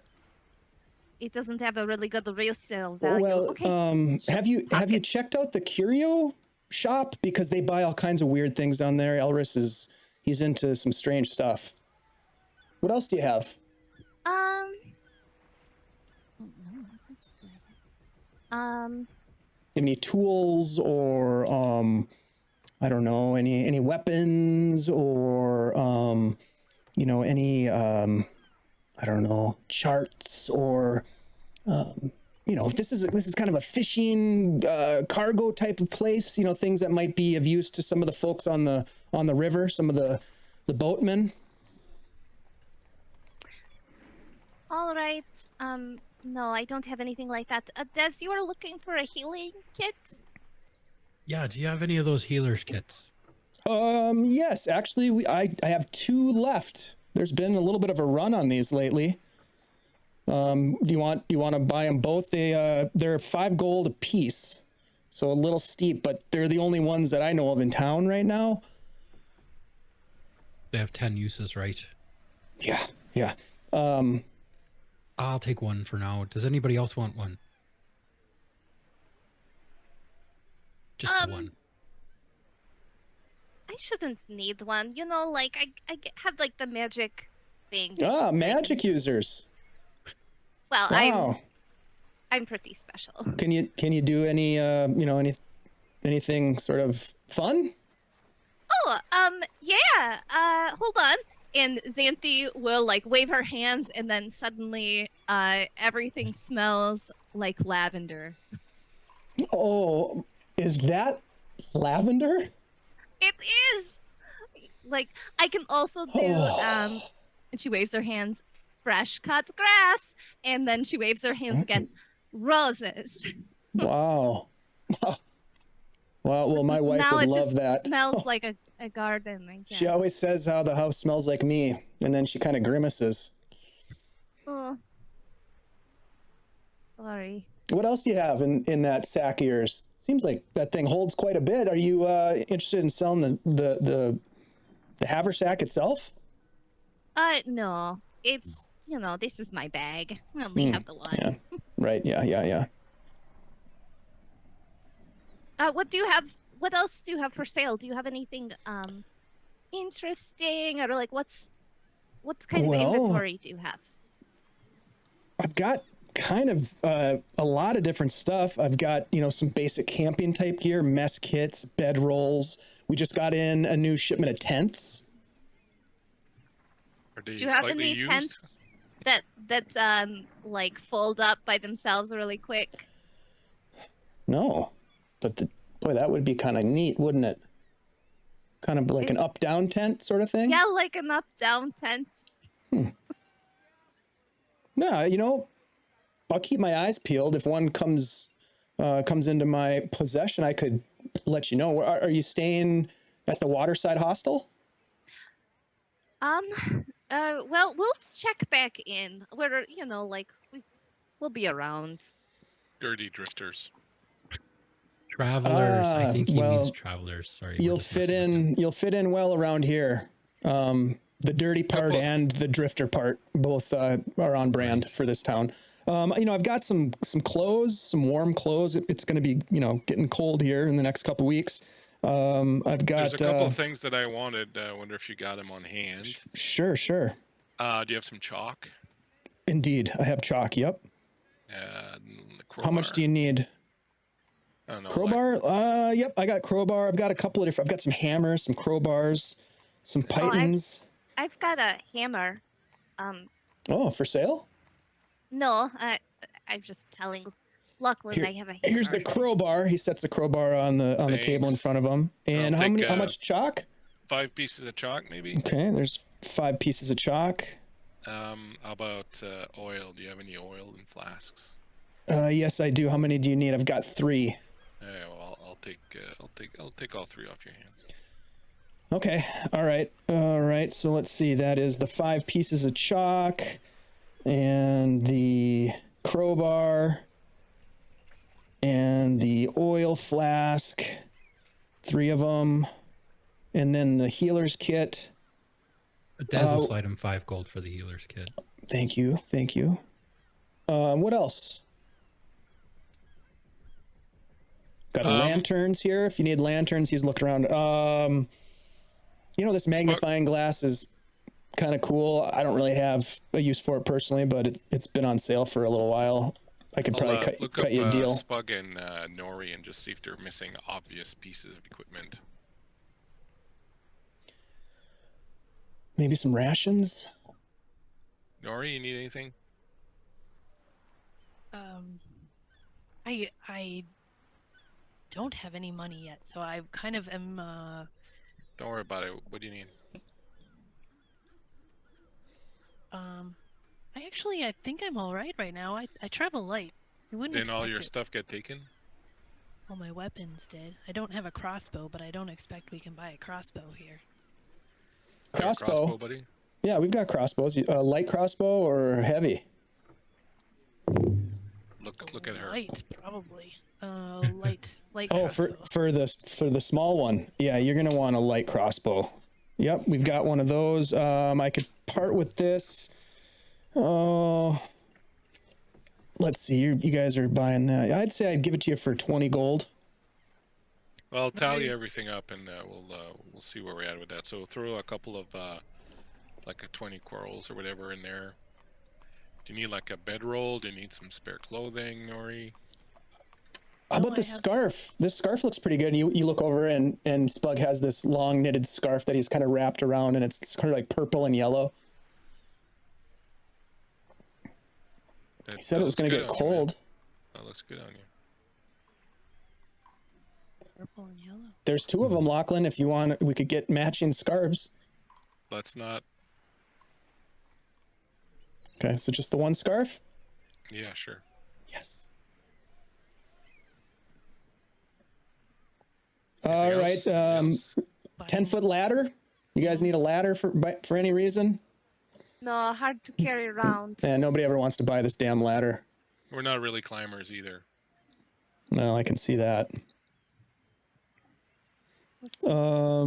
It doesn't have a really good resale value. Well, Okay. have you checked out the curio shop? Because they buy all kinds of weird things down there. Elris he's into some strange stuff. What else do you have? You have any tools or I don't know, any weapons or any I don't know, charts or this is kind of a fishing cargo type of place, things that might be of use to some of the folks on the river, some of the boatmen. All right. No, I don't have anything like that. Des, you are looking for a healing kit? Yeah, do you have any of those healer's kits? Yes, actually, I have 2 left. There's been a little bit of a run on these lately. You want to buy them both? They're 5 gold a piece, so a little steep, but they're the only ones that I know of in town right now. They have 10 uses, right? Yeah. I'll take one for now. Does anybody else want one? Just the one. I shouldn't need one. I have like the magic thing. Magic users. Well, Wow. I'm pretty special. Can you do any anything sort of fun? Oh, yeah. Hold on. And Xanthi will wave her hands, and then suddenly, everything smells like lavender. Oh, is that lavender? It is. I can also do. And she waves her hands. Fresh cut grass, and then she waves her hands again. Roses. Wow. Well, my wife now would it love just that. Smells like a garden. I guess. She always says how the house smells like me, and then she kind of grimaces. Oh. Sorry. What else do you have in that sack of yours? Seems like that thing holds quite a bit. Are you interested in selling the haversack itself? No. It's this is my bag. I only have the one. Yeah. Right. Yeah. What do you have? What else do you have for sale? Do you have anything interesting, or what kind of inventory do you have? I've got kind of a lot of different stuff. I've got some basic camping type gear, mess kits, bed rolls. We just got in a new shipment of tents. Do you have any tents that fold up by themselves really quick? No, but boy, that would be kind of neat, wouldn't it? Kind of like an up-down tent sort of thing? Yeah, like an up-down tent. No, you know, I'll keep my eyes peeled. If one comes into my possession, I could let you know. Are you staying at the Waterside Hostel? Well, we'll check back in. We're, you know, like we'll be around. Dirty drifters. Travelers. I think he means well, travelers. Sorry. You'll fit in well around here. The dirty part and the drifter part both are on brand for this town. You know, I've got some clothes, some warm clothes. It's going to be, you know, getting cold here in the next couple weeks. I've got. There's a couple of things that I wanted. I wonder if you got them on hand. Sure. Do you have some chalk? Indeed, I have chalk. Yep. How much do you need? I don't know. Crowbar? Yep, I got crowbar. I've got a couple of different. I've got some hammers, some crowbars, some pythons. I've got a hammer. Oh, for sale? No, I'm just telling. Luckily, I have a hammer. Here's the crowbar. He sets the crowbar on the table in front of him. And how much chalk? 5 pieces of chalk, maybe. Okay, there's 5 pieces of chalk. How about oil? Do you have any oil in flasks? Yes, I do. How many do you need? I've got 3. Well, I'll take all 3 off your hands. Okay. All right. So let's see. That is the 5 pieces of chalk and the crowbar and the oil flask, 3 of them, and then the healer's kit. Daz will slide him 5 gold for the healer's kit. Thank you. What else? Got lanterns here. If you need lanterns, he's looked around. You know, this magnifying glass is kind of cool. I don't really have a use for it personally, but it's been on sale for a little while. I could probably cut you a deal. Spug and Nori and just see if they're missing obvious pieces of equipment. Maybe some rations. Nori, you need anything? I don't have any money yet, so I kind of am. Don't worry about it. What do you need? I think I'm all right now. I travel light. You wouldn't. Didn't all your it. stuff get taken? All my weapons did. I don't have a crossbow, but I don't expect we can buy a crossbow here. Crossbow, buddy? Yeah, we've got crossbows. Light crossbow or heavy? Look at her. Light, probably. Light. Oh, crossbow. for the small one. Yeah, you're gonna want a light crossbow. Yep, we've got one of those. I could part with this. Oh, let's see. You guys are buying that. I'd say I'd give it to you for 20 gold. Well, I'll tally everything up, and we'll see where we're at with that. So throw a couple of like a 20 quarrels or whatever in there. Do you need like a bedroll? Do you need some spare clothing, Nori? How about the scarf? This scarf looks pretty good. You look over and Spug has this long knitted scarf that he's kind of wrapped around, and it's kind of like purple and yellow. He said it was going to get cold. That looks good on you. Purple and yellow. There's 2 of them, Lachlan. If you want, we could get matching scarves. Let's not. Okay, so just the one scarf? Yeah, sure. Yes. All right. 10-foot ladder. You guys need a ladder for any reason? No, hard to carry around. Yeah, nobody ever wants to buy this damn ladder. We're not really climbers either. No, I can see that. I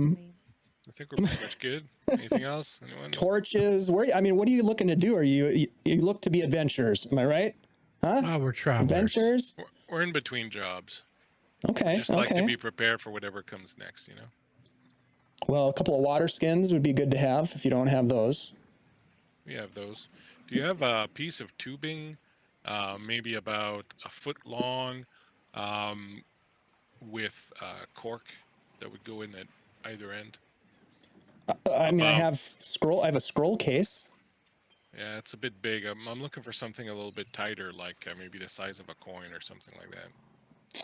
think we're pretty much good. Anything else? Anyone? Torches. What are you looking to do? You look to be adventurers? Am I right? Huh? Oh, we're travelers. Adventurers. We're in between jobs. Okay. Just like to be prepared for whatever comes next, you know. Well, a couple of water skins would be good to have if you don't have those. We have those. Do you have a piece of tubing, maybe about a foot long, with cork that would go in at either end? I have a scroll case. Yeah, it's a bit big. I'm looking for something a little bit tighter, like maybe the size of a coin or something like that.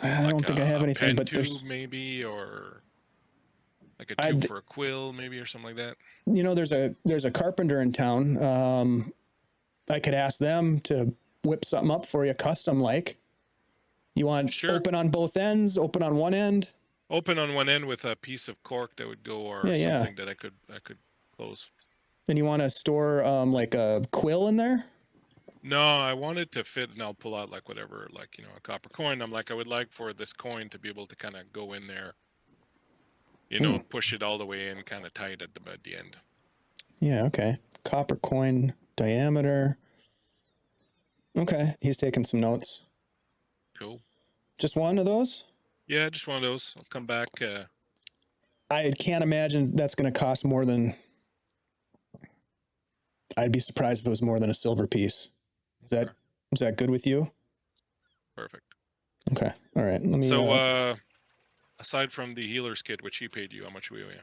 I don't think I have anything, but tube maybe, or Like a tube for a quill, maybe, or something like that. You know, there's a carpenter in town. I could ask them to whip something up for you, custom like. You want open on both ends, open on one end? Open on one end with a piece of cork that would go, or something that I could close. And you want to store like a quill in there? No, I want it to fit, and I'll pull out like whatever, like, you know, a copper coin. I'm like, I would like for this coin to be able to kind of go in there, you know, push it all the way in, kind of tie it at the end. Yeah, okay. Copper coin diameter. Okay, he's taking some notes. Cool. Just one of those? Yeah, just one of those. I'll come back. I can't imagine that's going to cost more than... I'd be surprised if it was more than a silver piece. Is that good with you? Perfect. Okay. All right. Let me. So, aside from the healer's kit, which he paid you, how much we owe you?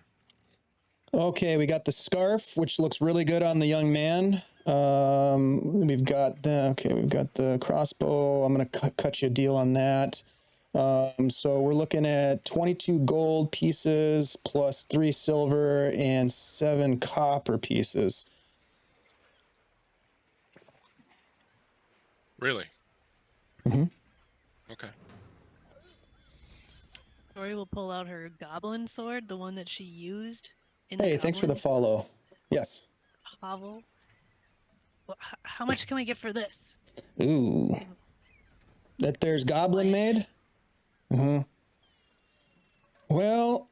Okay, we got the scarf, which looks really good on the young man. We've got the crossbow. I'm gonna cut you a deal on that. So we're looking at 22 gold pieces plus 3 silver and 7 copper pieces. Really? Mm-hmm. Okay. Tori will pull out her goblin sword, the one that she used in Hey, the thanks for the follow. Yes. hovel. How much can we get for this? Ooh. That there's goblin made? Uh-huh. Well,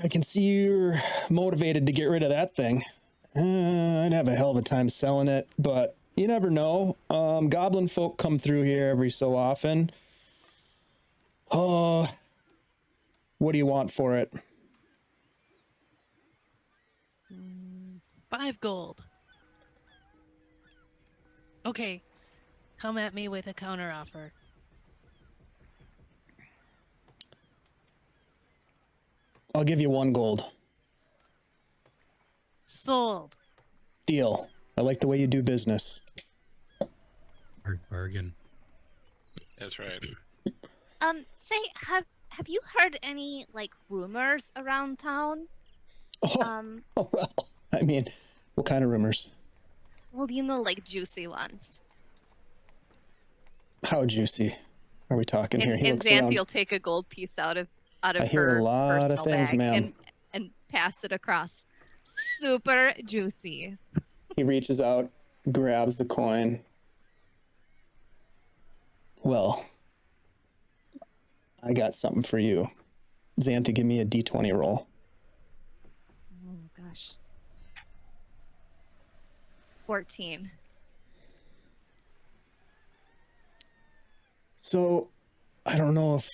I can see you're motivated to get rid of that thing. I'd have a hell of a time selling it, but you never know. Goblin folk come through here every so often. Oh, what do you want for it? 5 gold. Okay, come at me with a counter offer. I'll give you 1 gold. Sold. Deal. I like the way you do business. Bargain. That's right. Say, have you heard any like rumors around town? Oh, well, I mean, what kind of rumors? Well, you know, like juicy ones. How juicy are we talking here? And Xanthi will take a gold piece out of I hear her a lot of personal things, bag ma'am. and pass it across. Super juicy. He reaches out, grabs the coin. Well, I got something for you. Xanthi, give me a d20 roll. Oh, gosh. 14. So, I don't know if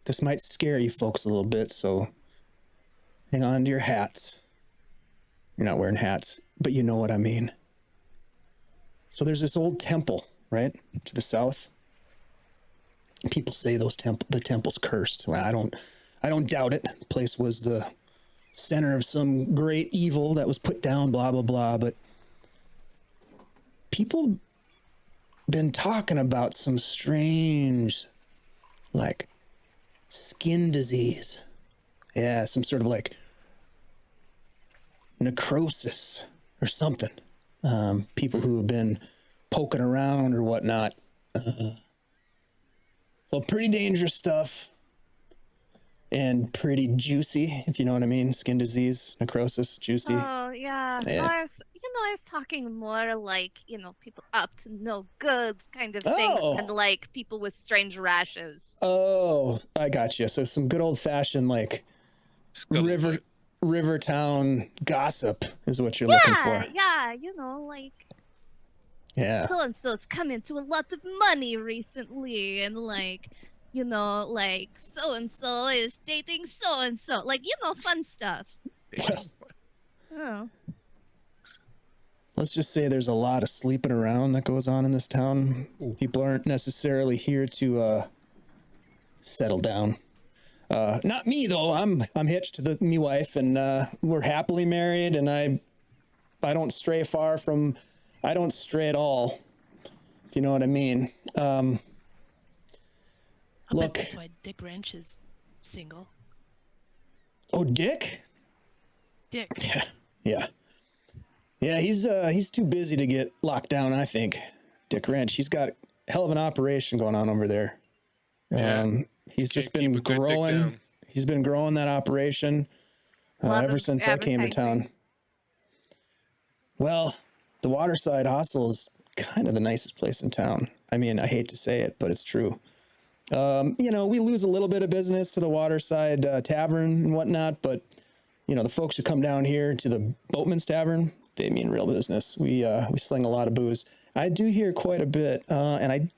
this might scare you folks a little bit, so hang on to your hats. You're not wearing hats, but you know what I mean. So there's this old temple, right, to the south. People say the temple's cursed. Well, I don't doubt it. The place was the center of some great evil that was put down, blah, blah, blah. But people been talking about some strange, like, skin disease. Yeah, some sort of, like, necrosis or something. People who have been poking around or whatnot. So pretty dangerous stuff and pretty juicy, if you know what I mean. Skin disease, necrosis, juicy. Oh, yeah. Yeah. I was talking more like, people up to no good kind of things and like people with strange rashes. Oh, I got you. So some good old fashioned like river town gossip is what you're looking for. Yeah, like Yeah. so and so's come into a lot of money recently, and like, like so and so is dating so and so, like fun stuff. Oh. Let's just say there's a lot of sleeping around that goes on in this town. People aren't necessarily here to settle down. Not me though. I'm hitched to me wife, and we're happily married, and I don't stray I don't stray at all, if you know what I mean. I'll Look, bet that's why Dick Wrench is single. Oh, Dick? Dick. Yeah, he's too busy to get locked down, I think. Dick Wrench. He's got a hell of an operation going on over there. Yeah. He's just Can't keep been a good dick growing. down. He's been growing that operation Lot ever of since I came to town. advertising. Well, the Waterside Hostel is kind of the nicest place in town. I mean, I hate to say it, but it's true. You know, we lose a little bit of business to the Waterside Tavern and whatnot, but you know, the folks who come down here to the Boatman's Tavern, they mean real business. We sling a lot of booze. I do hear quite a bit, and I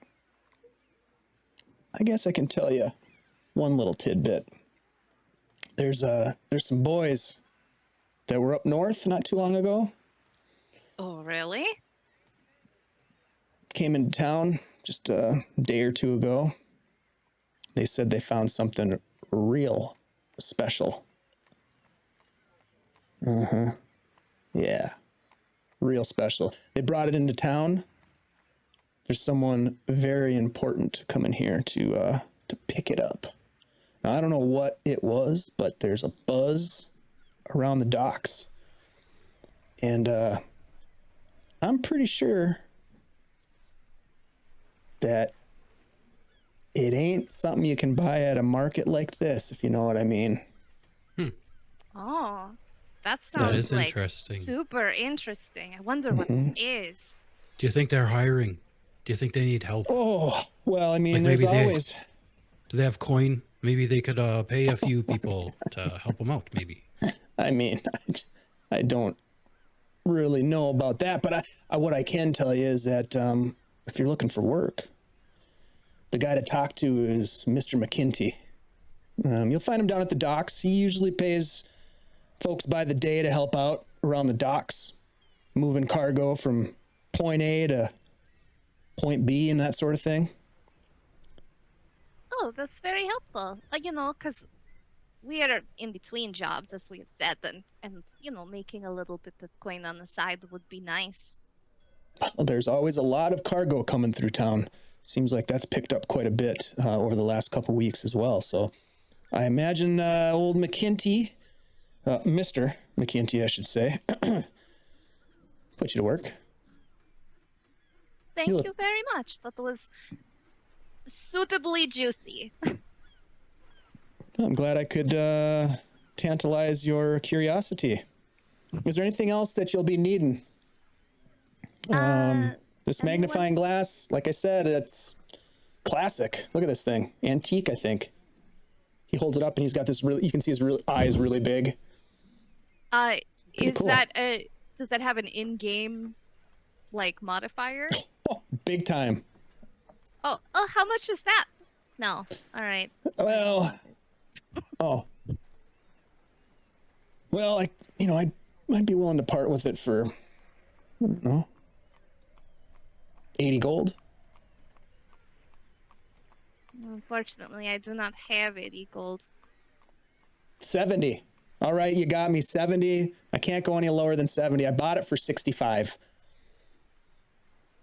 guess I can tell you one little tidbit. There's some boys that were up north not too long ago. Oh, really? Came into town just a day or two ago. They said they found something real special. Yeah. Real special. They brought it into town. There's someone very important coming here to pick it up. Now, I don't know what it was, but there's a buzz around the docks. And I'm pretty sure that it ain't something you can buy at a market like this, if you know what I mean. Oh, that That sounds is like interesting. super interesting. I wonder what it is. Do you think they're hiring? Do you think they need help? Oh, well, I mean, Like there's maybe they- always... Do they have coin? Maybe they could pay a few people to help them out, maybe. I mean, I don't really know about that, but what I can tell you is that if you're looking for work, the guy to talk to is Mr. McKinty. You'll find him down at the docks. He usually pays folks by the day to help out around the docks, moving cargo from point A to point B and that sort of thing. Oh, that's very helpful. You know, because we are in between jobs, as we have said, and you know, making a little bit of coin on the side would be nice. Well, there's always a lot of cargo coming through town. Seems like that's picked up quite a bit over the last couple weeks as well. So I imagine old McKinty, Mr. McKinty, I should say, put you to work. Thank look- you very much. That was suitably juicy. I'm glad I could tantalize your curiosity. Is there anything else that you'll be needing? This magnifying glass, like I said, it's classic. Look at this thing. Antique, I think. He holds it up and he's got this really, you can see his eyes really big. Is cool. that does that have an in-game like modifier? Oh, big time. Oh, how much is that? No. All right. Well, I might be willing to part with it for, I don't know, 80 gold. Unfortunately, I do not have 80 gold. 70. All right, you got me 70. I can't go any lower than 70. I bought it for 65.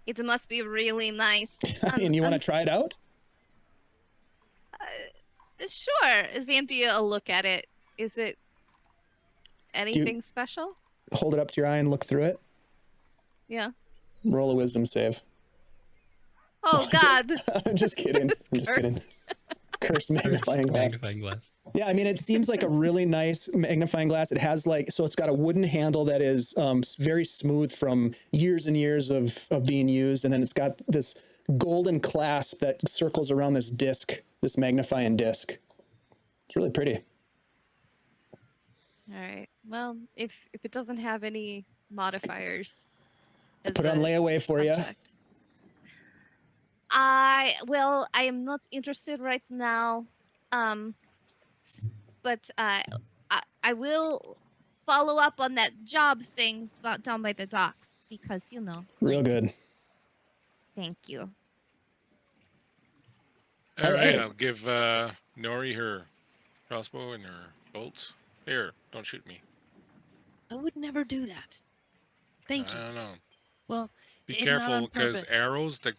It must be really nice. I mean, you want to try it out? Sure. Xanthia, a look at it. Is it anything special? Hold it up to your eye and look through it. Yeah. Roll a wisdom save. Oh God. I'm just kidding. I'm just kidding. Cursed magnifying glass. Magnifying glass. Yeah, I mean, it seems like a really nice magnifying glass. It has so it's got a wooden handle that is very smooth from years and years of being used. And then it's got this golden clasp that circles around this disc, this magnifying disc. It's really pretty. All right. Well, if it doesn't have any modifiers, as Put it on a layaway for you. subject. I am not interested right now. But I will follow up on that job thing down by the docks because Real good. Thank you. All right, right. I'll give Nori her crossbow and her bolts. Here, don't shoot me. I would never do that. Thank I you. don't know. Well, Be it's not on careful because purpose. arrows that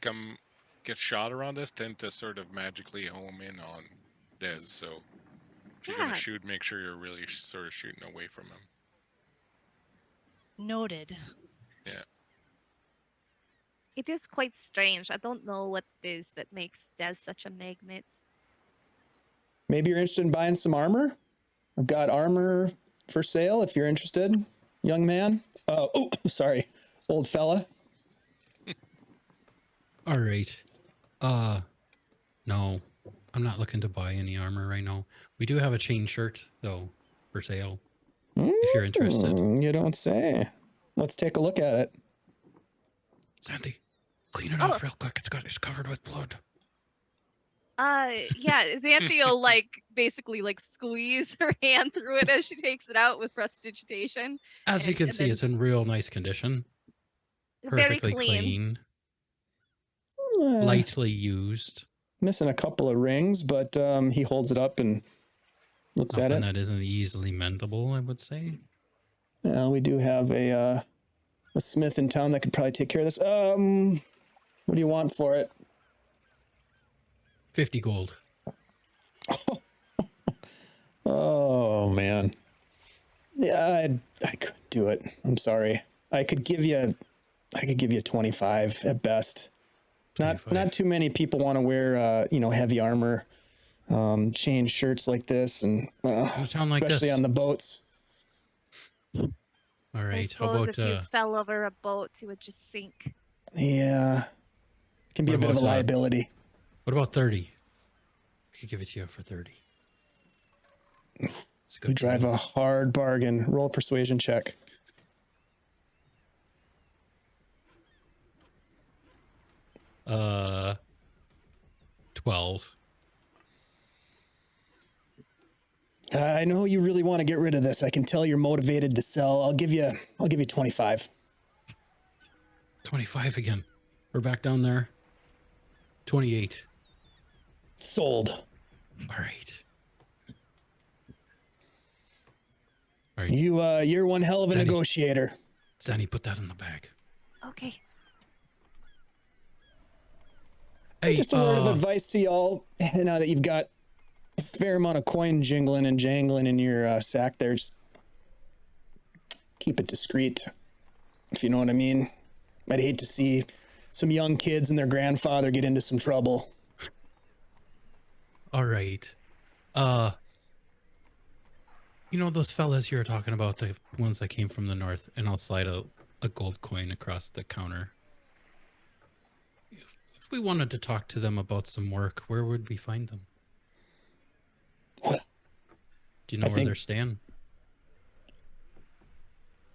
get shot around us tend to sort of magically home in on Dez. So If you're Yeah. gonna shoot, make sure you're really sort of shooting away from him. Noted. It is quite strange. I don't know what it is that makes Des such a magnet. Maybe you're interested in buying some armor? I've got armor for sale if you're interested, young man. Oh, sorry, old fella. All right. No, I'm not looking to buy any armor right now. We do have a chain shirt though for sale. If you're interested. You don't say. Let's take a look at it. Sandy, clean it off real quick. It's covered with blood. Yeah, Xanthi will basically squeeze her hand through it as she takes it out with prestidigitation. As you can and see, then- it's in real nice condition. Very Perfectly clean. Lightly used. Missing a couple of rings, but he holds it up and looks at Nothing it. that isn't easily mendable, I would say. Yeah, we do have a smith in town that could probably take care of this. What do you want for it? 50 gold. Oh man. Yeah, I couldn't do it. I'm sorry. I could give you 25 at best. 25. Not too many people want to wear heavy armor, chain shirts like this, and In a town like especially this. on the boats. All I right. How suppose about if you fell over a boat, you would just sink. Yeah, can be What a bit of a about, liability. what about 30? I could give it to you for 30. It's a We good drive deal. a hard bargain. Roll a persuasion check. Uh, 12. I know you really want to get rid of this. I can tell you're motivated to sell. I'll give you 25. 25 again. We're back down there. 28. Sold. All right. All right. You're one hell of a Danny. negotiator. Zanny, put that in the bag. Okay. Hey, Just a word of advice to y'all. Now that you've got a fair amount of coin jingling and jangling in your sack there, just keep it discreet, if you know what I mean. I'd hate to see some young kids and their grandfather get into some trouble. all right. Those fellas you were talking about, the ones that came from the north, and I'll slide a gold coin across the counter. If we wanted to talk to them about some work, where would we find them? Well, Do you know I where think- they're staying?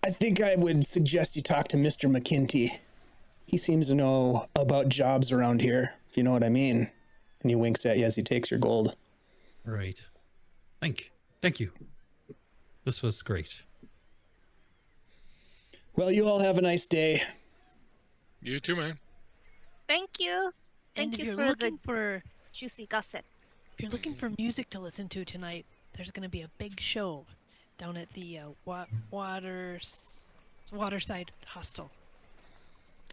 I think I would suggest you talk to Mr. McKinty. He seems to know about jobs around here, if you know what I mean. And he winks at you as he takes your gold. All right. Thank you. This was great. Well, you all have a nice day. You too, man. Thank you. And Thank if you you're for looking the for juicy gossip. if you're looking for music to listen to tonight, there's going to be a big show down at the Waterside Hostel.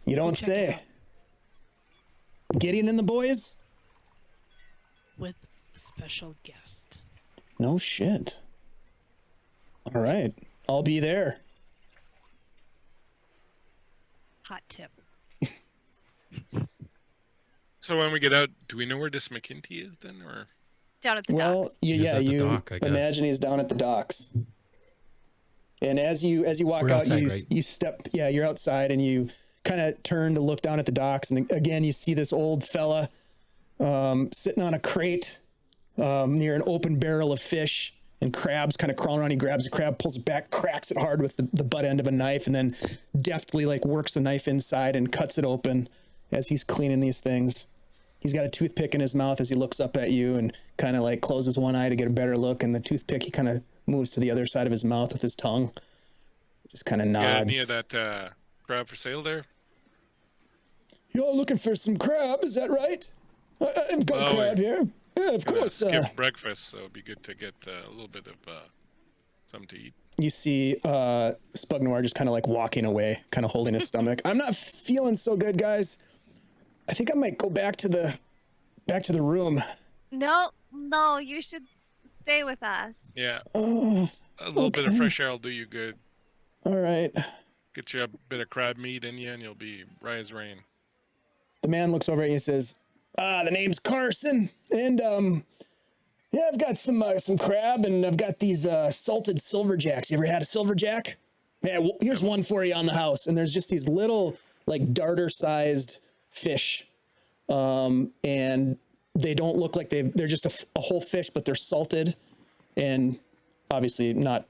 You don't check it say. Gideon and the boys? With a special guest. No shit. All right. I'll be there. Hot tip. So when we get out, do we know where this McKinty is then, or? Down at the Well, docks. He was yeah, at the you dock, I guess. imagine he's down at the docks. And as you walk We're out, outside, you right? you step, yeah, you're outside, and you kind of turn to look down at the docks, and again you see this old fella sitting on a crate near an open barrel of fish and crabs kind of crawling around. He grabs a crab, pulls it back, cracks it hard with the butt end of a knife, and then deftly works the knife inside and cuts it open as he's cleaning these things. He's got a toothpick in his mouth as he looks up at you and kind of closes one eye to get a better look, and the toothpick he kind of moves to the other side of his mouth with his tongue. Just kind of Yeah, nods. any of that crab for sale there? Y'all looking for some crab, is that right? I've got Well, crab here. Yeah, of Gonna course. skip breakfast, so it'd be good to get a little bit of something to eat. You see Spug Noir just kind of walking away, kind of holding his stomach. I'm not feeling so good, guys. I think I might go back to the room. No, you should stay with us. Yeah, Oh, a little bit of okay. fresh air will do you good. All right. Get you a bit of crab meat in you, and you'll be right as rain. The man looks over at you and says, the name's Carson. And, yeah, I've got some crab, and I've got these salted silverjacks. You ever had a silverjack? Yeah, here's one for you on the house. And there's just these little, like, darter-sized fish. And they don't look like they're just a whole fish, but they're salted and obviously not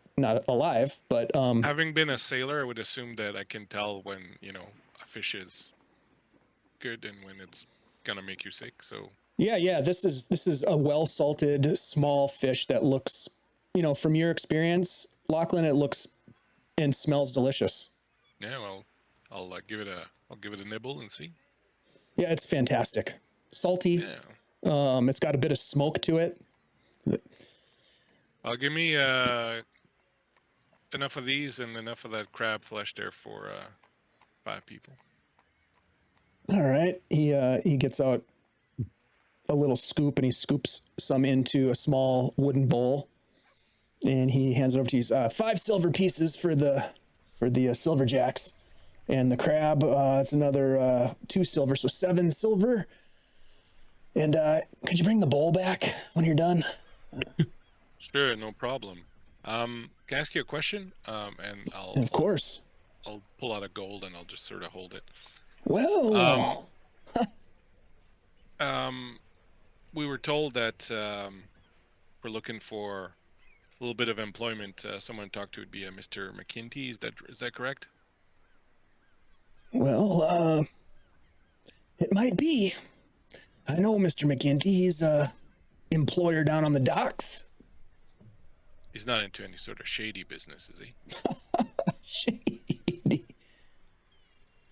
alive. But Having been a sailor, I would assume that I can tell when, a fish is good and when it's gonna make you sick. So yeah, this is a well-salted small fish that looks, from your experience, Lachlan, it looks and smells delicious. yeah, well, I'll give it a nibble and see. Yeah, it's fantastic. Salty. Yeah. It's got a bit of smoke to it. I'll give me enough of these and enough of that crab flesh there for 5 people. All right. He gets out a little scoop and he scoops some into a small wooden bowl, and he hands it over to you. 5 silver pieces for the silverjacks, and the crab. It's another 2 silver, so 7 silver. And could you bring the bowl back when you're done? Sure, no problem. Can I ask you a question? And Of course. I'll pull out a gold and I'll just sort of hold it. Well. We were told that we're looking for a little bit of employment. Someone to talk to would be a Mr. McKinty. Is that correct? Well, it might be. I know Mr. McKinty. He's a employer down on the docks. He's not into any sort of shady business, is he? Shady.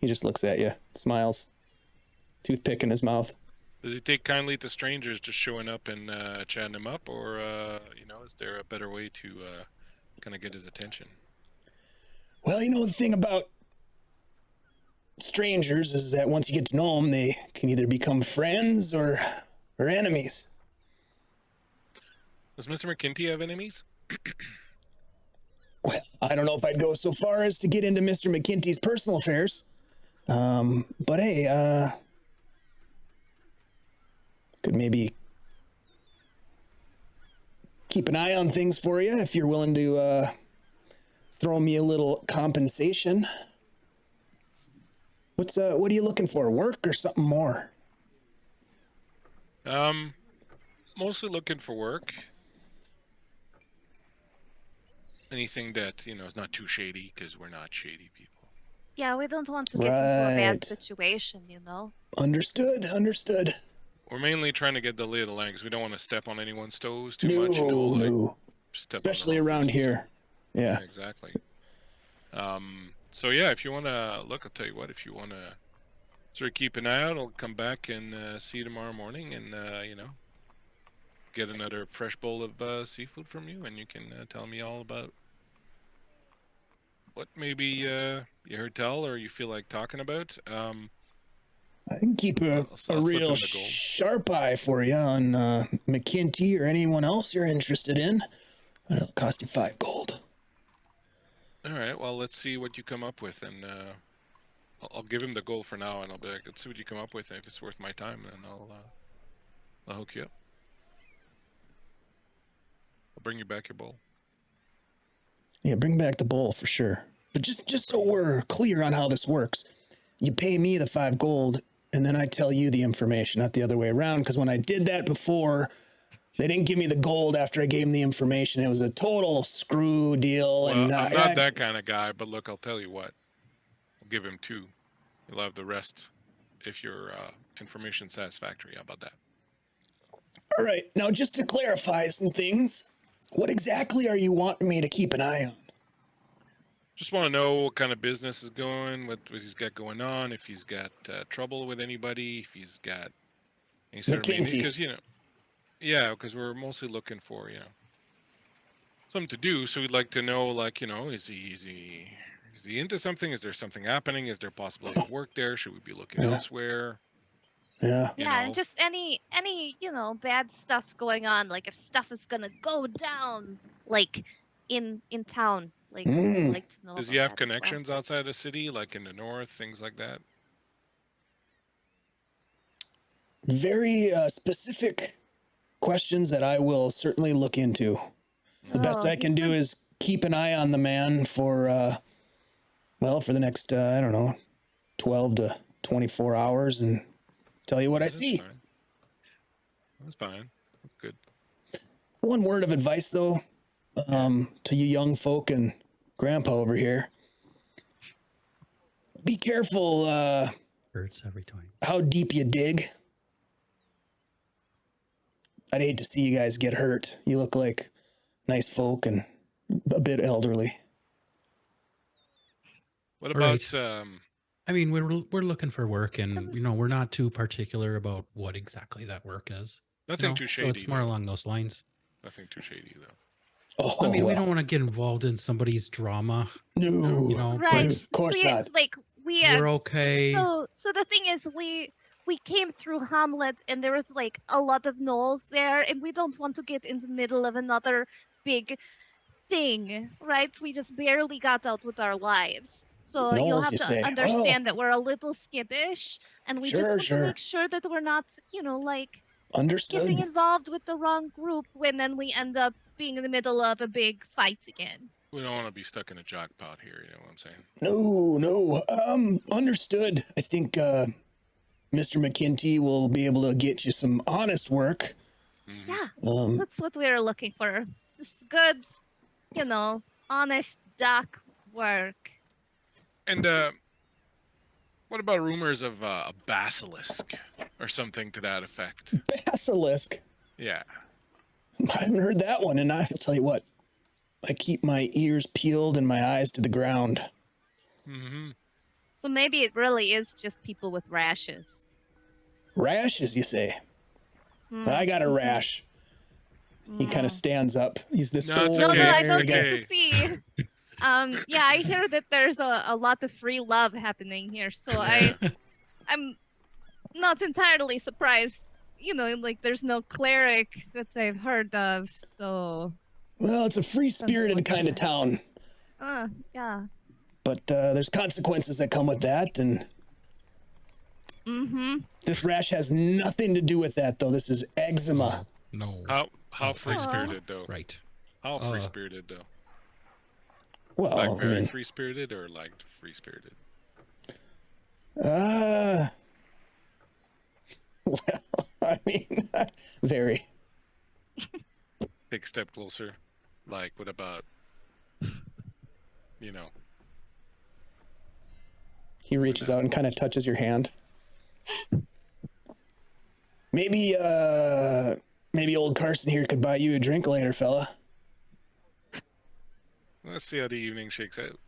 He just looks at you, smiles, toothpick in his mouth. Does he take kindly to strangers just showing up and chatting him up, or is there a better way to kind of get his attention? Well, the thing about strangers is that once you get to know them, they can either become friends or enemies. Does Mr. McKinty have enemies? Well, I don't know if I'd go so far as to get into Mr. McKinty's personal affairs. But hey, could maybe keep an eye on things for you if you're willing to throw me a little compensation. What are you looking for? Work or something more? Mostly looking for work. Anything that, is not too shady, because we're not shady people. Yeah, we don't want to get into a bad Right. situation, Understood. We're mainly trying to get the lay of the land, because we don't want to step on anyone's toes too No, much. no. Step on the Especially wrong around person's- here. Yeah. Exactly. So yeah, if you want to look, I'll tell you what. If you want to sort of keep an eye out, I'll come back and see you tomorrow morning, and get another fresh bowl of seafood from you, and you can tell me all about what maybe you heard tell or you feel like talking about. I can keep a I'll slip in real the gold. sharp eye for you on McKinty or anyone else you're interested in. It'll cost you 5 gold. All right, well, let's see what you come up with, and I'll give him the gold for now, and I'll be like, let's see what you come up with, and if it's worth my time, then I'll hook you up. I'll bring you back your bowl. Yeah, bring back the bowl for sure. But just so we're clear on how this works, you pay me the 5 gold, and then I tell you the information, not the other way around. Because when I did that before, they didn't give me the gold after I gave them the information. It was a total screw deal. Well, And I'm not that kind of guy, but look, I'll tell you what. I'll give him 2. You'll have the rest if your information's satisfactory. How about that? All right, now just to clarify some things, what exactly are you wanting me to keep an eye on? Just want to know what kind of business is going, what he's got going on, if he's got trouble with anybody, if he's got any sort of McKinty. because yeah, because we're mostly looking for something to do. So we'd like to know, like, is he into something? Is there something happening? Is there possibility of work there? Should we be looking Yeah. elsewhere? Yeah. You Yeah, know? and just any bad stuff going on, like if stuff is gonna go down, like in town, like Mm. I'd like to know. Does about he have that as well. connections outside the city, like in the north, things like that? Very specific questions that I will certainly look into. The best Oh, I can he's do good. is keep an eye on the man for, for the next, I don't know, 12 to 24 hours and tell you what I That's see. fine. That's fine. That's good. One word of advice, though, to you young folk and grandpa over here. Be careful Hurts every time. how deep you dig. I'd hate to see you guys get hurt. You look like nice folk and a bit elderly. What All about right. I mean, we're looking for work, and we're not too particular about what exactly that work is. nothing too shady? So it's more though. along those lines. Nothing too shady though. Oh, I mean, we well, don't want to get involved in somebody's drama. no, Right. of course See, not. like we We're okay. So the thing is, we came through Hamlet, and there was like a lot of gnolls there, and we don't want to get in the middle of another big thing, right? We just barely got out with our lives. So you'll Gnolls, have you to say? understand that we're a little skittish, and we just want Sure. to make sure that we're not, like Understood. getting involved with the wrong group when then we end up being in the middle of a big fight again. We don't want to be stuck in a jackpot here. You know what I'm saying? No. Understood. I think Mr. McKinty will be able to get you some honest work. Mm-hmm. Yeah, that's what we were looking for. Just good, honest dock work. And what about rumors of a basilisk or something to that effect? Basilisk. Yeah. I haven't heard that one, and I'll tell you what. I keep my ears peeled and my eyes to the ground. Mm-hmm. So maybe it really is just people with rashes. Rashes, you say? I got a rash. He kind of stands up. He's this No, it's old okay. I don't hairy guy. get to see. Yeah, I hear that there's a lot of free love happening here, so I'm not entirely surprised. Like there's no cleric that I've heard of, so. Well, it's a free-spirited kind of town, Yeah. but there's consequences that come with that, and this rash has nothing to do with that, though. This is eczema. No. How free-spirited though? Right. How free-spirited though? Well, Like I very mean, free-spirited or like free-spirited? well, I mean, very. Take a step closer. Like what about He reaches out and kind of touches your hand. Maybe old Carson here could buy you a drink later, fella. Let's see how the evening shakes out.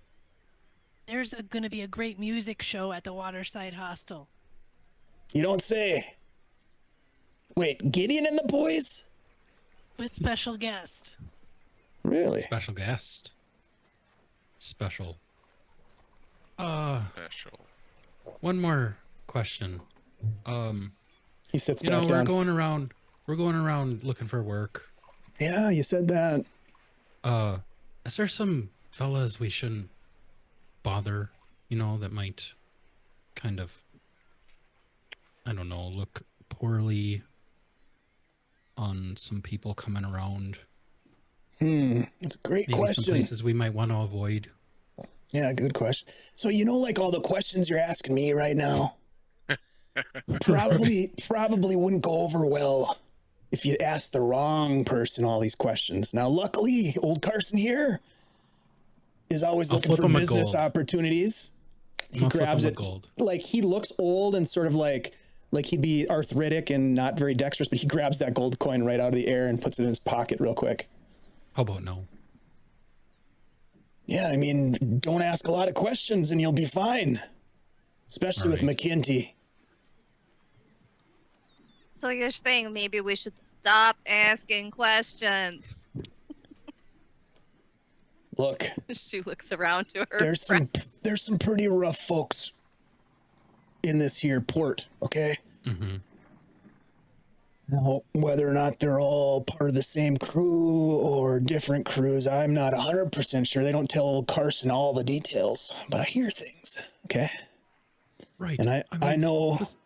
There's going to be a great music show at the Waterside Hostel. You don't say. Wait, Gideon and the boys? With special guest. Really? Special guest. Special. Special. One more question. He sits You back know, down. we're going around looking for work. Yeah, you said that. Is there some fellas we shouldn't bother, that might kind of, I don't know, look poorly on some people coming around? That's a great Maybe question. some places we might want to avoid. Yeah, good question. So like all the questions you're asking me right now, probably wouldn't go over well if you asked the wrong person all these questions. Now, luckily, old Carson here is always I'll looking flip for him a business gold. opportunities. He I'll flip grabs him a it. gold. Like he looks old and sort of like he'd be arthritic and not very dexterous, but he grabs that gold coin right out of the air and puts it in his pocket real quick. How about no? Yeah, I mean, don't ask a lot of questions and you'll be fine. Especially with Right. McKinty. So you're saying maybe we should stop asking questions? Look, She looks around to her. there's some pretty rough folks in this here port, okay? Mm-hmm. Now, whether or not they're all part of the same crew or different crews, I'm not 100% sure. They don't tell old Carson all the details, but I hear things, okay? Right. And I mean, know this-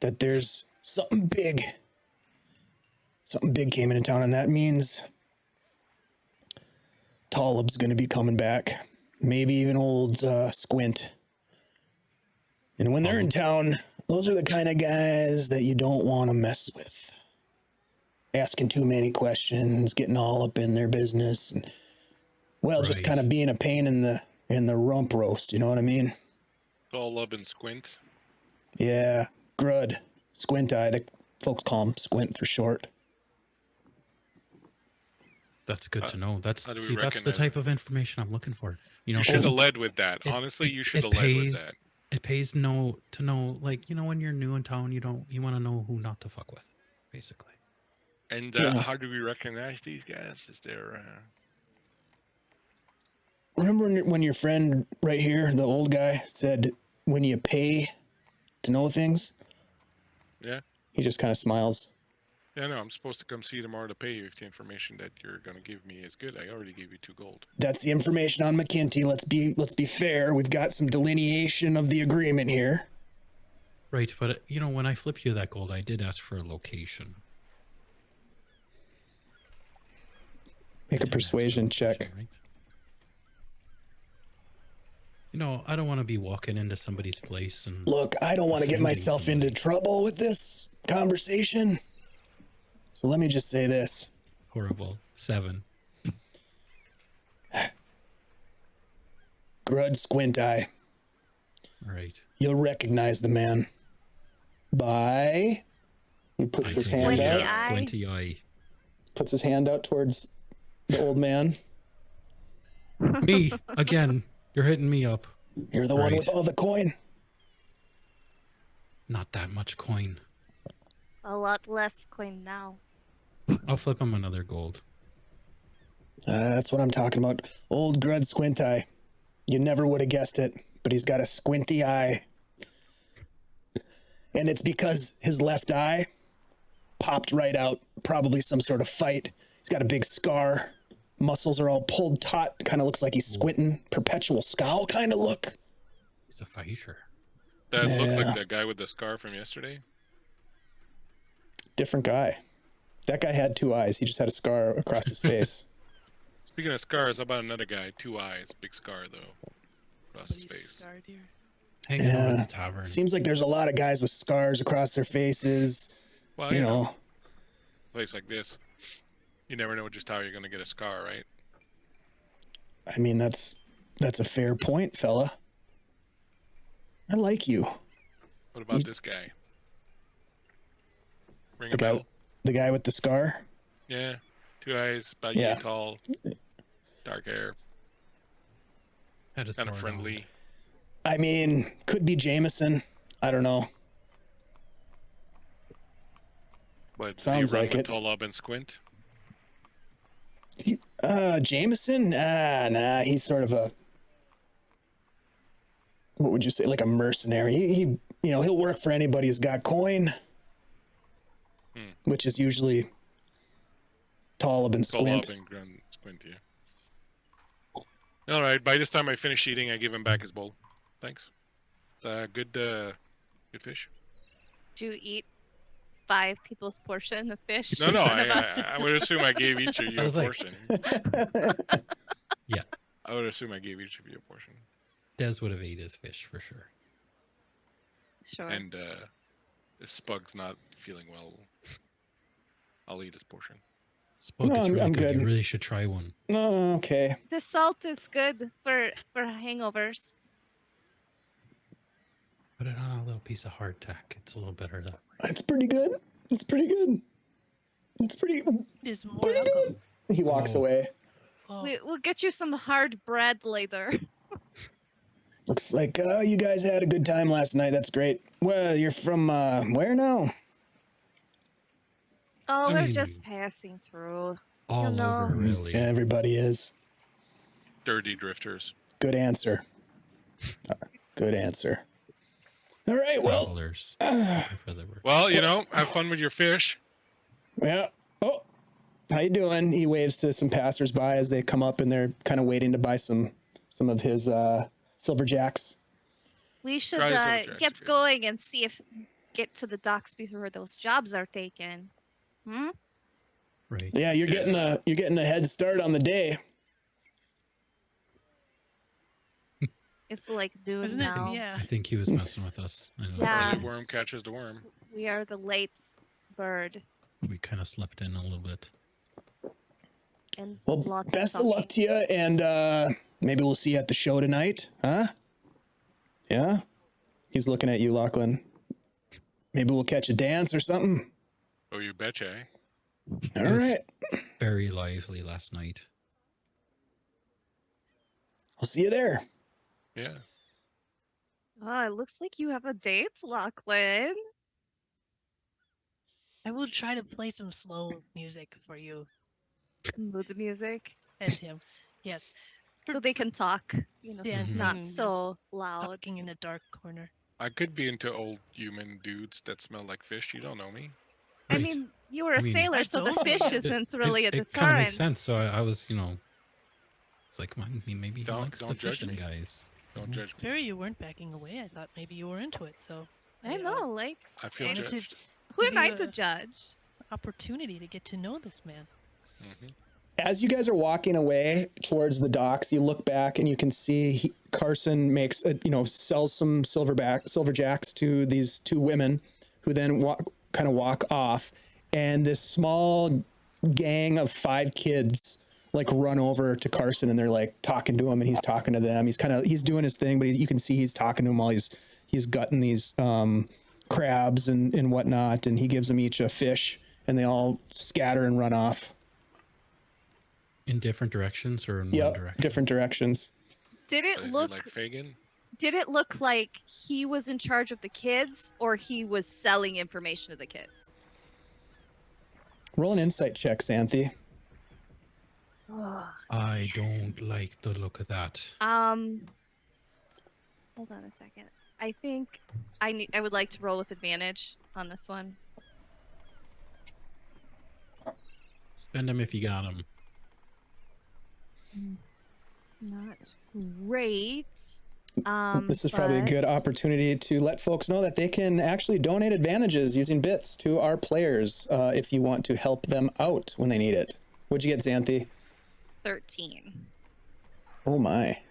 that there's something big came into town, and that means Nulb's going to be coming back. Maybe even old Squint. And when they're in town, those are the kind of guys that you don't want to mess with. Asking too many questions, getting all up in their business, and just Right. kind of being a pain in the rump roast. You know what I mean? All up and squint. Yeah, Grud, Squint Eye. The folks call him Squint for short. That's good to know. That's how do we that's the recognize type it? of information I'm looking for. You know, You should have 'cause led with that. it- Honestly, it- you should have it led with pays- that. It pays to know, like, you know, when you're new in town, you want to know who not to fuck with, basically. And Yeah. how do we recognize these guys? Is there? Remember when your friend right here, the old guy, said when you pay to know things? Yeah. He just kind of smiles. Yeah, no, I'm supposed to come see you tomorrow to pay you if the information that you're going to give me is good. I already gave you 2 gold. That's the information on McKinty. Let's be fair. We've got some delineation of the agreement here. Right, but you know, when I flipped you that gold, I did ask for a location. Make I a did ask for persuasion check. location, right? You know, I don't want to be walking into somebody's place and Look, I don't want to get offending myself into somebody. trouble with this conversation. So let me just say this. Horrible. 7. Grud Squint Eye. All right. You'll recognize the man by... He puts his hand Squinty out. eye. Squinty eye. Puts his hand out towards the old man. Me again. You're hitting me up. You're the one Right. with all the coin. Not that much coin. A lot less coin now. I'll flip him another gold. That's what I'm talking about. Old Grud Squint Eye. You never would have guessed it, but he's got a squinty eye. And it's because his left eye popped right out. Probably some sort of fight. He's got a big scar. Muscles are all pulled taut. Kind of looks like he's squinting. Perpetual scowl kind of look. He's a fighter. That looks Yeah. like the guy with the scar from yesterday. Different guy. That guy had 2 eyes. He just had a scar across his face. Speaking of scars, how about another guy? 2 eyes, big scar though, across his But he's face. scarred here. Hanging out Yeah. at the tavern. Seems like there's a lot of guys with scars across their faces. Well, You know, a place like this, you never know just how you're going to get a scar, right? I mean, that's a fair point, fella. I like you. What about this guy? Ring The a guy, bell? the guy with the scar. Yeah, 2 eyes, about Yeah. you tall, dark hair, Had a kind of sword on. friendly. I mean, could be Jameson. I don't know. But Sounds does he run like with it. Tall Up and Squint? Jameson? Nah. He's sort of a, what would you say, like a mercenary. He he'll work for anybody who's got coin, which is usually Tall and Tall Up Squint. and Squint, yeah. All right, by this time I finish eating, I give him back his bowl. Thanks. It's a good fish. Do you eat 5 people's portion of fish? No, in no, front of us? I would assume I gave each of you I a was like- portion. Yeah. I would assume I gave each of you a portion. Des would have ate his fish for sure. Sure. And if Spug's not feeling well, I'll eat his portion. Spug No, is really I'm good. good. You really should try one. Oh, okay. The salt is good for hangovers. Put it on a little piece of hardtack. It's a little better that way. It's pretty good. It's pretty good. It's pretty. There's more alcohol. He walks Oh. away. Oh, We'll get you some hard bread later. Looks like you guys had a good time last night. That's great. Well, you're from where now? Oh, I we're mean- just passing through. All know. over, really. Everybody is. Dirty drifters. Good answer. Good answer. All right, well, Travelers. For the word. Well, have fun with your fish. yeah. Oh, how you doing? He waves to some passersby as they come up, and they're kind of waiting to buy some of his silver jacks. We should Try the silver jacks get again. going and see if get to the docks before those jobs are taken. Hmm? Right. Yeah, you're getting a head start on the day. It's like noon Isn't it? now. Yeah. I think he was messing with us. I know. Yeah. The worm catches the worm. We are the late bird. We kind of slept in a little bit. And Well, lots best of talking. luck to you, and maybe we'll see you at the show tonight, huh? Yeah? He's looking at you, Lachlan. Maybe we'll catch a dance or something. Oh, you betcha. Eh? All Yes. right. Very lively last night. I'll see you there. Yeah. Oh, it looks like you have a date, Lachlan. I will try to play some slow music for you Mood music. and him. Yes. So they can talk. So it's Dancing not and so loud. Talking in a dark corner. I could be into old human dudes that smell like fish. You don't know me. I Right. mean, you were a I mean- sailor, I so the don't. fish isn't really a it kind of deterrent. makes sense. So I was, it's like, well, maybe he Don't- likes the don't judge fishing me. guys. Don't Mhm. judge me. Very, you weren't backing away. I thought maybe you were into it. So I know, like, I feel And to judged. who am give I you to a judge? opportunity to get to know this man. Hmm. As you guys are walking away towards the docks, you look back and you can see Carson makes sells some silver jacks to these two women, who then walk off, and this small gang of 5 kids like run over to Carson, and they're like talking to him, and he's talking to them. He's doing his thing, but you can see he's talking to them while he's gutting these crabs and whatnot, and he gives them each a fish, and they all scatter and run off. In different directions or in one Yep, direction? different directions. Did But it is look it like Fagin? did it look like he was in charge of the kids or he was selling information to the kids? Roll an insight check, Xanthi. I don't like the look of that. Hold on a second. I think I would like to roll with advantage on this one. Spend them if you got them. Not great. This is probably a good but- opportunity to let folks know that they can actually donate advantages using bits to our players if you want to help them out when they need it. What'd you get, Xanthi? 13. Oh my.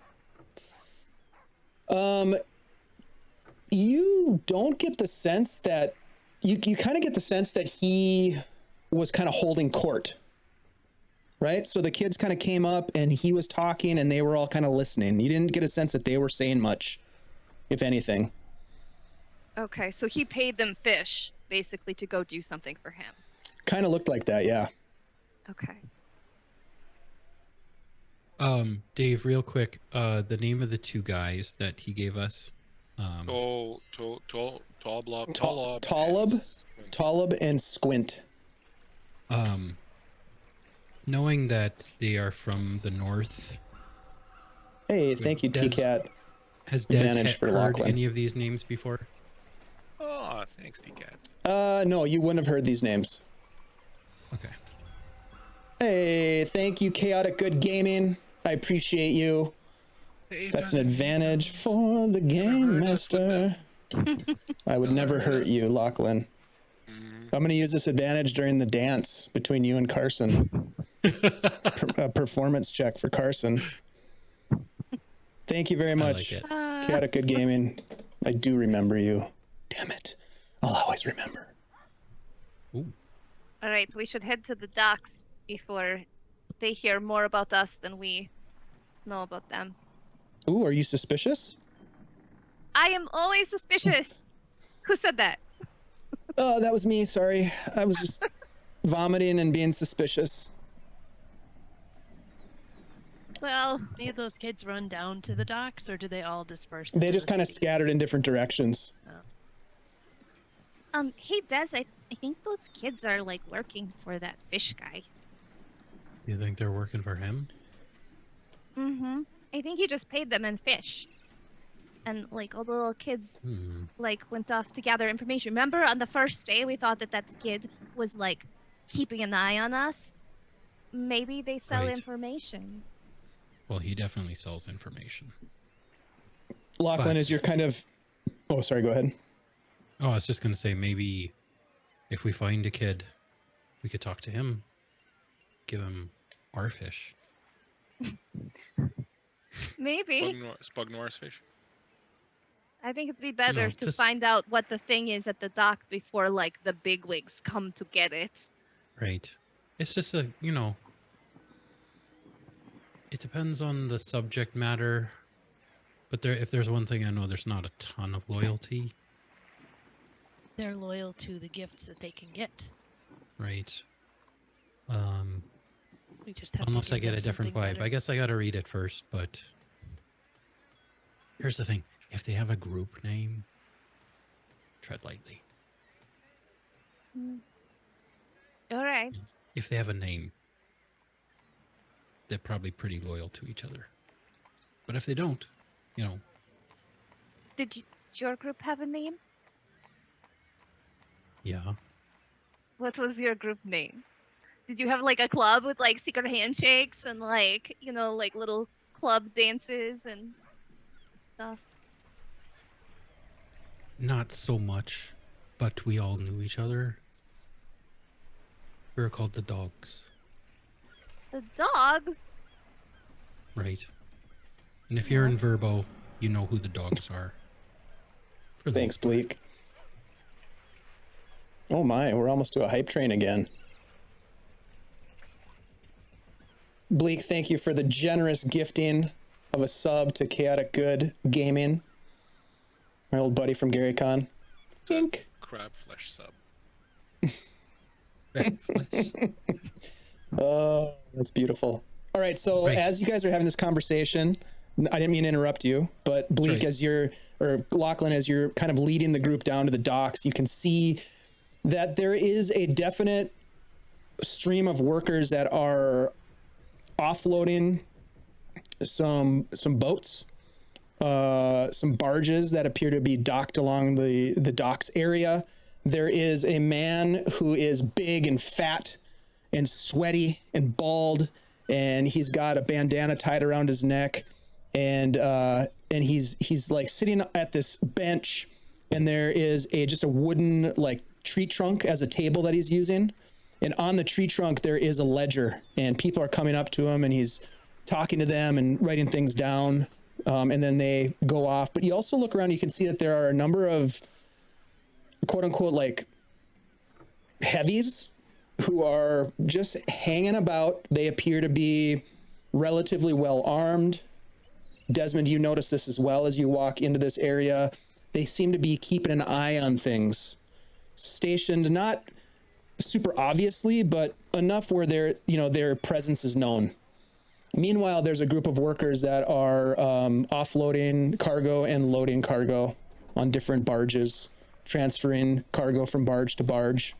You don't get the sense that you kind of get the sense that he was kind of holding court. Right? So the kids kind of came up and he was talking and they were all kind of listening. You didn't get a sense that they were saying much, if anything. Okay, so he paid them fish basically to go do something for him. Kind of looked like that, yeah. Okay. Dave, real quick, the name of the 2 guys that he gave us. Tolub and Squint. Knowing that they are from the north, Hey, thank you, Des- TCAT. has Des Advantage for heard Lachlan. any of these names before? Oh, thanks, DCAT. No, you wouldn't have heard these names. Okay. Hey, thank you, Chaotic Good Gaming. I appreciate you. That's an advantage for the game master. I would never hurt you, Lachlan. I'm going to use this advantage during the dance between you and Carson. A performance check for Carson. Thank you very I much, like it. Chaotic Good Gaming. I do remember you. Damn it. I'll always remember. Ooh. All right, we should head to the docks before they hear more about us than we know about them. Ooh, are you suspicious? I am always suspicious. Who said that? Oh, that was me. Sorry. I was just vomiting and being suspicious. Well, Any of those kids run down to the docks, or do they all disperse? They into just the kind of sea? scattered in different directions. hey Des, I think those kids are like working for that fish guy. You think they're working for him? Mm-hmm. I think he just paid them in fish. and like all the little kids Hmm. like went off to gather information. Remember on the first day we thought that kid was like keeping an eye on us? Maybe they sell Right. information. Well, he definitely sells information. Lachlan, But- is your kind of... Oh, sorry, go ahead. Oh, I was just going to say, maybe if we find a kid, we could talk to him, give him our fish. Maybe. Spug Noir's fish. I think it'd be better to just- find out what the thing is at the dock before like the bigwigs come to get it. Right. It's just a, it depends on the subject matter. But if there's one thing I know, there's not a ton of loyalty. They're loyal to the gifts that they can get. Right. We just have to Unless I give get them a different something vibe. better. I guess I got to read it first, but here's the thing. If they have a group name, tread lightly. All right. If they have a name, they're probably pretty loyal to each other. But if they don't, Did your group have a name? yeah. What was your group name? Did you have like a club with like secret handshakes and like, like little club dances and stuff? Not so much, but we all knew each other. We were called the Dogs, The dogs? right? And if you're in Verbo, you know who the Dogs are. For the Thanks, most part. Bleak. Oh my, we're almost to a hype train again. Bleak, thank you for the generous gifting of a sub to Chaotic Good Gaming. My old buddy from Gary Con. Dink. Crab flesh sub. Red flesh. Oh, that's beautiful. All right, so Right. as you guys are having this conversation, I didn't mean to interrupt you, but Bleak, right. or Lachlan, as you're kind of leading the group down to the docks, you can see that there is a definite stream of workers that are offloading some boats, some barges that appear to be docked along the docks area. There is a man who is big and fat and sweaty and bald, and he's got a bandana tied around his neck, and he's like sitting at this bench, and there is just a wooden like tree trunk as a table that he's using, and on the tree trunk there is a ledger, and people are coming up to him, and he's talking to them and writing things down, and then they go off. But you also look around, you can see that there are a number of quote unquote like heavies who are just hanging about. They appear to be relatively well armed. Desmond, you notice this as well as you walk into this area. They seem to be keeping an eye on things, stationed not super obviously, but enough where their presence is known. Meanwhile, there's a group of workers that are offloading cargo and loading cargo on different barges, transferring cargo from barge to barge.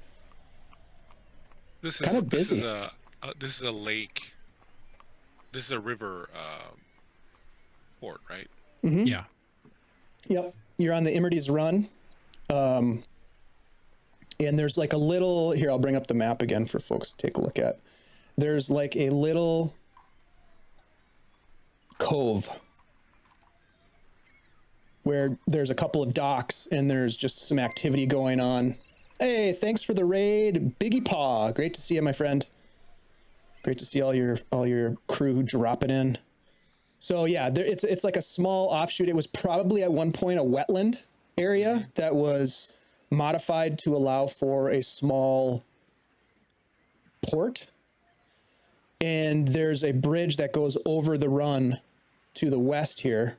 This is Kinda busy. This is a lake. This is a river port, right? Mm-hmm. Yeah. Yep. You're on the Immerdes Run. And there's like a little, here, I'll bring up the map again for folks to take a look at. There's like a little cove where there's a couple of docks and there's just some activity going on. Hey, thanks for the raid, Biggie Paw. Great to see you, my friend. Great to see all your crew dropping in. So yeah, it's like a small offshoot. It was probably at one point a wetland area that was modified to allow for a small port. And there's a bridge that goes over the run to the west here,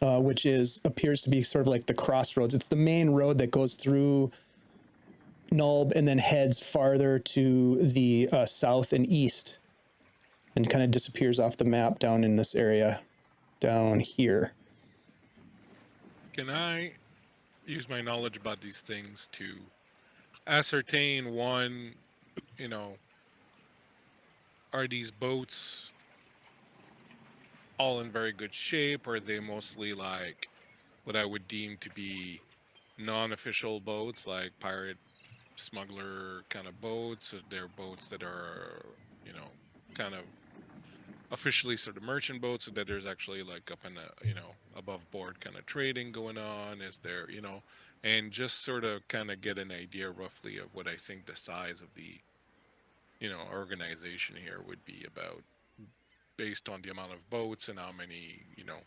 which appears to be sort of like the crossroads. It's the main road that goes through Nulb and then heads farther to the south and east and kind of disappears off the map down in this area down here. Can I use my knowledge about these things to ascertain one, are these boats all in very good shape, or are they mostly like what I would deem to be non-official boats, like pirate, smuggler kind of boats? They're boats that are, you know, kind of officially sort of merchant boats, so that there's actually like up in the, you know, above board kind of trading going on. Is there, you know, and just sort of kind of get an idea roughly of what I think the size of the, you know, organization here would be about, based on the amount of boats and how many, you know,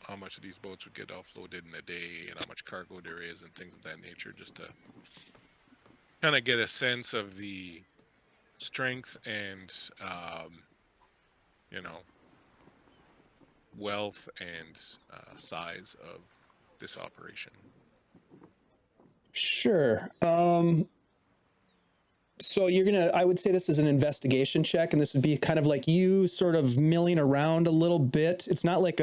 how much of these boats would get offloaded in a day and how much cargo there is and things of that nature, just to kind of get a sense of the strength and, you know, wealth and size of this operation. Sure. So you're gonna, I would say this is an investigation check, and this would be kind of like you sort of milling around a little bit. It's not like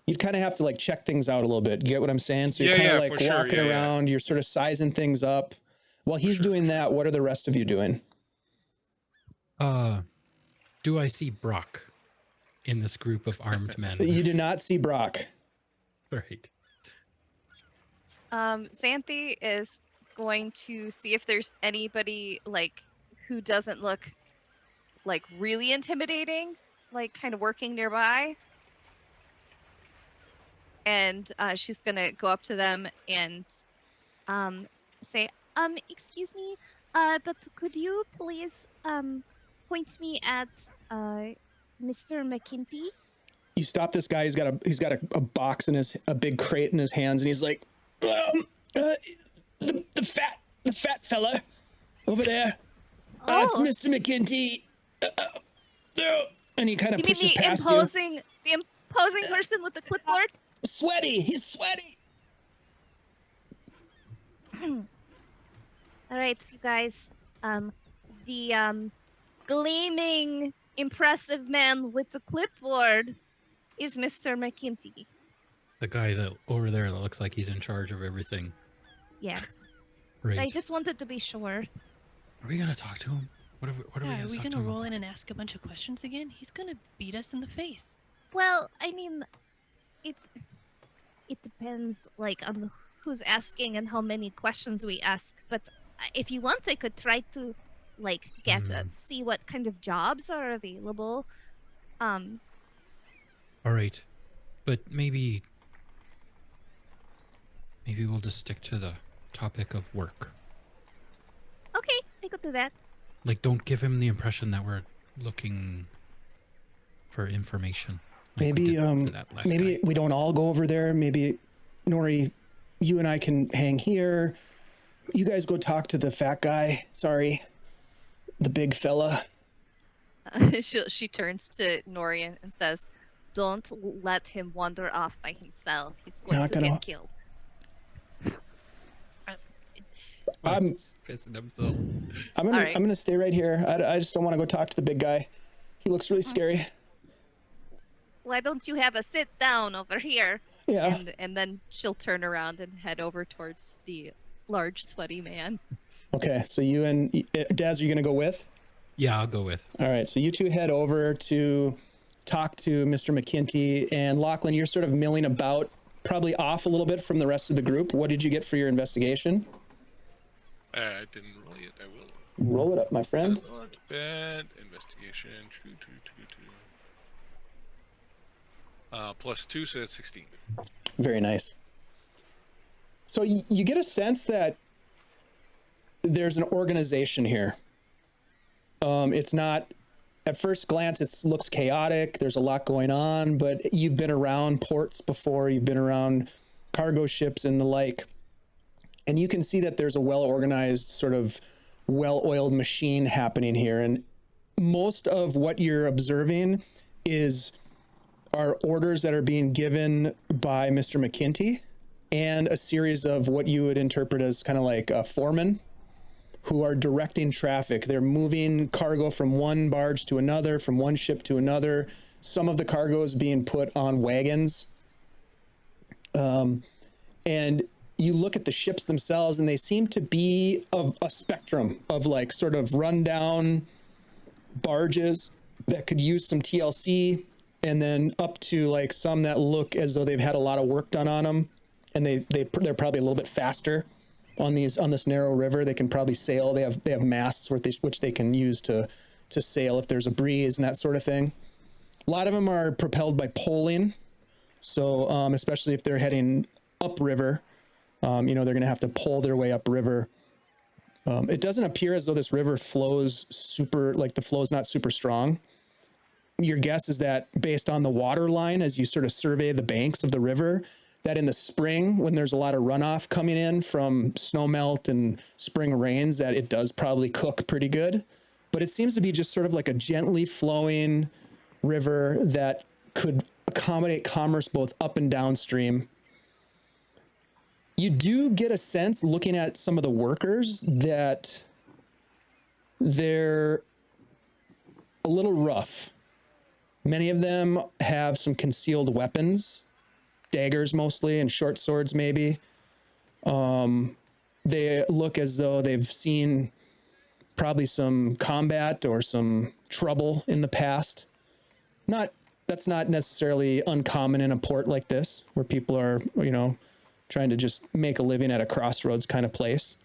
you'd kind of have to like check things out a little bit. You get what I'm saying? So you're kind of like walking around, you're sort of sizing things up. While he's doing that, what are the rest of you doing? Do I see Brock in this group of armed men? You do not see Brock. Right. Xanthi is going to see if there's anybody like who doesn't look like really intimidating, like kind of working nearby. And she's gonna go up to them and say, excuse me, but could you please point me at Mr. McKinty? You stop this guy. He's got a box in a big crate in his hands, and he's like, the fat fella over there. It's Mr. McKinty. And he kind of pushes past you. The imposing person with the clipboard? Sweaty. He's sweaty. All right, you guys. The gleaming, impressive man with the clipboard is Mr. McKinty. The guy that over there that looks like he's in charge of everything. Yes. Right. I just wanted to be sure. Are we gonna talk to him? What are we gonna roll in and ask a bunch of questions again? He's gonna beat us in the face. Well, I mean, it depends, like, on who's asking and how many questions we ask. But if you want, I could try to, like, get see what kind of jobs are available. All right, but maybe we'll just stick to the topic of work. Okay, I could do that. Like, don't give him the impression that we're looking for information. Like maybe we don't all go over there. Maybe, Nori, you and I can hang here. You guys go talk to the fat guy. Sorry, the big fella. She turns to Nori and says, "Don't let him wander off by himself. He's going to get killed." I'm gonna stay right here. I just don't want to go talk to the big guy. He looks really scary. Why don't you have a sit down over here? Yeah. And then she'll turn around and head over towards the large, sweaty man. Okay, so you and Daz, are you gonna go with? Yeah, I'll go with. All right, so you two head over to talk to Mr. McKinty, and Lachlan, you're sort of milling about, probably off a little bit from the rest of the group. What did you get for your investigation? I didn't roll it. I will. Roll it up, my friend. Not bad. Investigation. True. +2, so that's 16. Very nice. So you get a sense that there's an organization here. It's not, at first glance, it looks chaotic. There's a lot going on, but you've been around ports before. You've been around cargo ships and the like. And you can see that there's a well-organized, sort of well-oiled machine happening here. And most of what you're observing are orders that are being given by Mr. McKinty and a series of what you would interpret as kind of like foremen who are directing traffic. They're moving cargo from one barge to another, from one ship to another. Some of the cargo is being put on wagons. And you look at the ships themselves, and they seem to be of a spectrum of like sort of rundown barges that could use some TLC, and then up to like some that look as though they've had a lot of work done on them, and they're probably a little bit faster on this narrow river. They can probably sail. They have masts which they can use to sail if there's a breeze and that sort of thing. A lot of them are propelled by poling, so especially if they're heading upriver, they're going to have to pole their way upriver. It doesn't appear as though this river flows the flow is not super strong. Your guess is that based on the water line, as you sort of survey the banks of the river, that in the spring, when there's a lot of runoff coming in from snowmelt and spring rains, that it does probably cook pretty good. But it seems to be just sort of like a gently flowing river that could accommodate commerce both up and downstream. You do get a sense, looking at some of the workers, that they're a little rough. Many of them have some concealed weapons, daggers mostly, and short swords maybe. They look as though they've seen probably some combat or some trouble in the past. That's not necessarily uncommon in a port like this, where people are, trying to just make a living at a crossroads kind of place.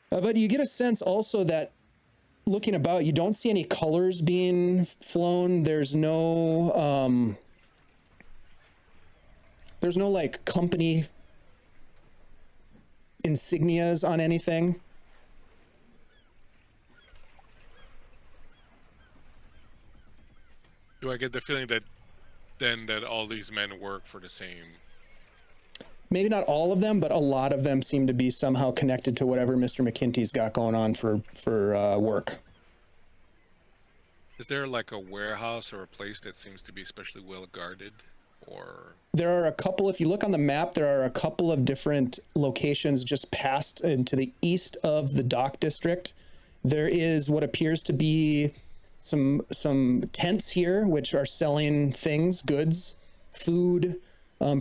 But you get a sense also that looking about, you don't see any colors being flown. There's no like company insignias on anything. Do I get the feeling that all these men work for the same? Maybe not all of them, but a lot of them seem to be somehow connected to whatever Mr. McKinty's got going on for work. Is there like a warehouse or a place that seems to be especially well guarded? Or there are a couple, if you look on the map, there are a couple of different locations just past and to the east of the dock district. There is what appears to be some tents here, which are selling things, goods, food,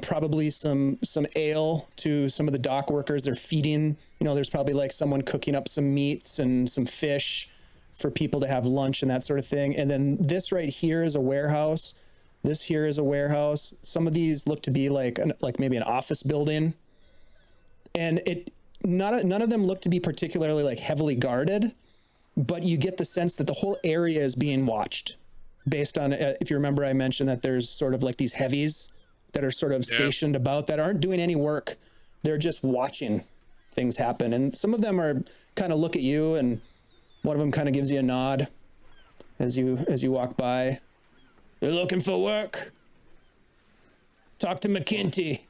probably some ale to some of the dock workers. They're feeding, there's probably like someone cooking up some meats and some fish for people to have lunch and that sort of thing. And then this right here is a warehouse. This here is a warehouse. Some of these look to be like maybe an office building. And none of them look to be particularly like heavily guarded, but you get the sense that the whole area is being watched based on, if you remember, I mentioned that there's sort of like these heavies that are sort of stationed about that aren't doing any work. They're just watching things happen. And some of them are kind of look at you, and one of them kind of gives you a nod as you walk by. You're looking for work? Talk to McKinty.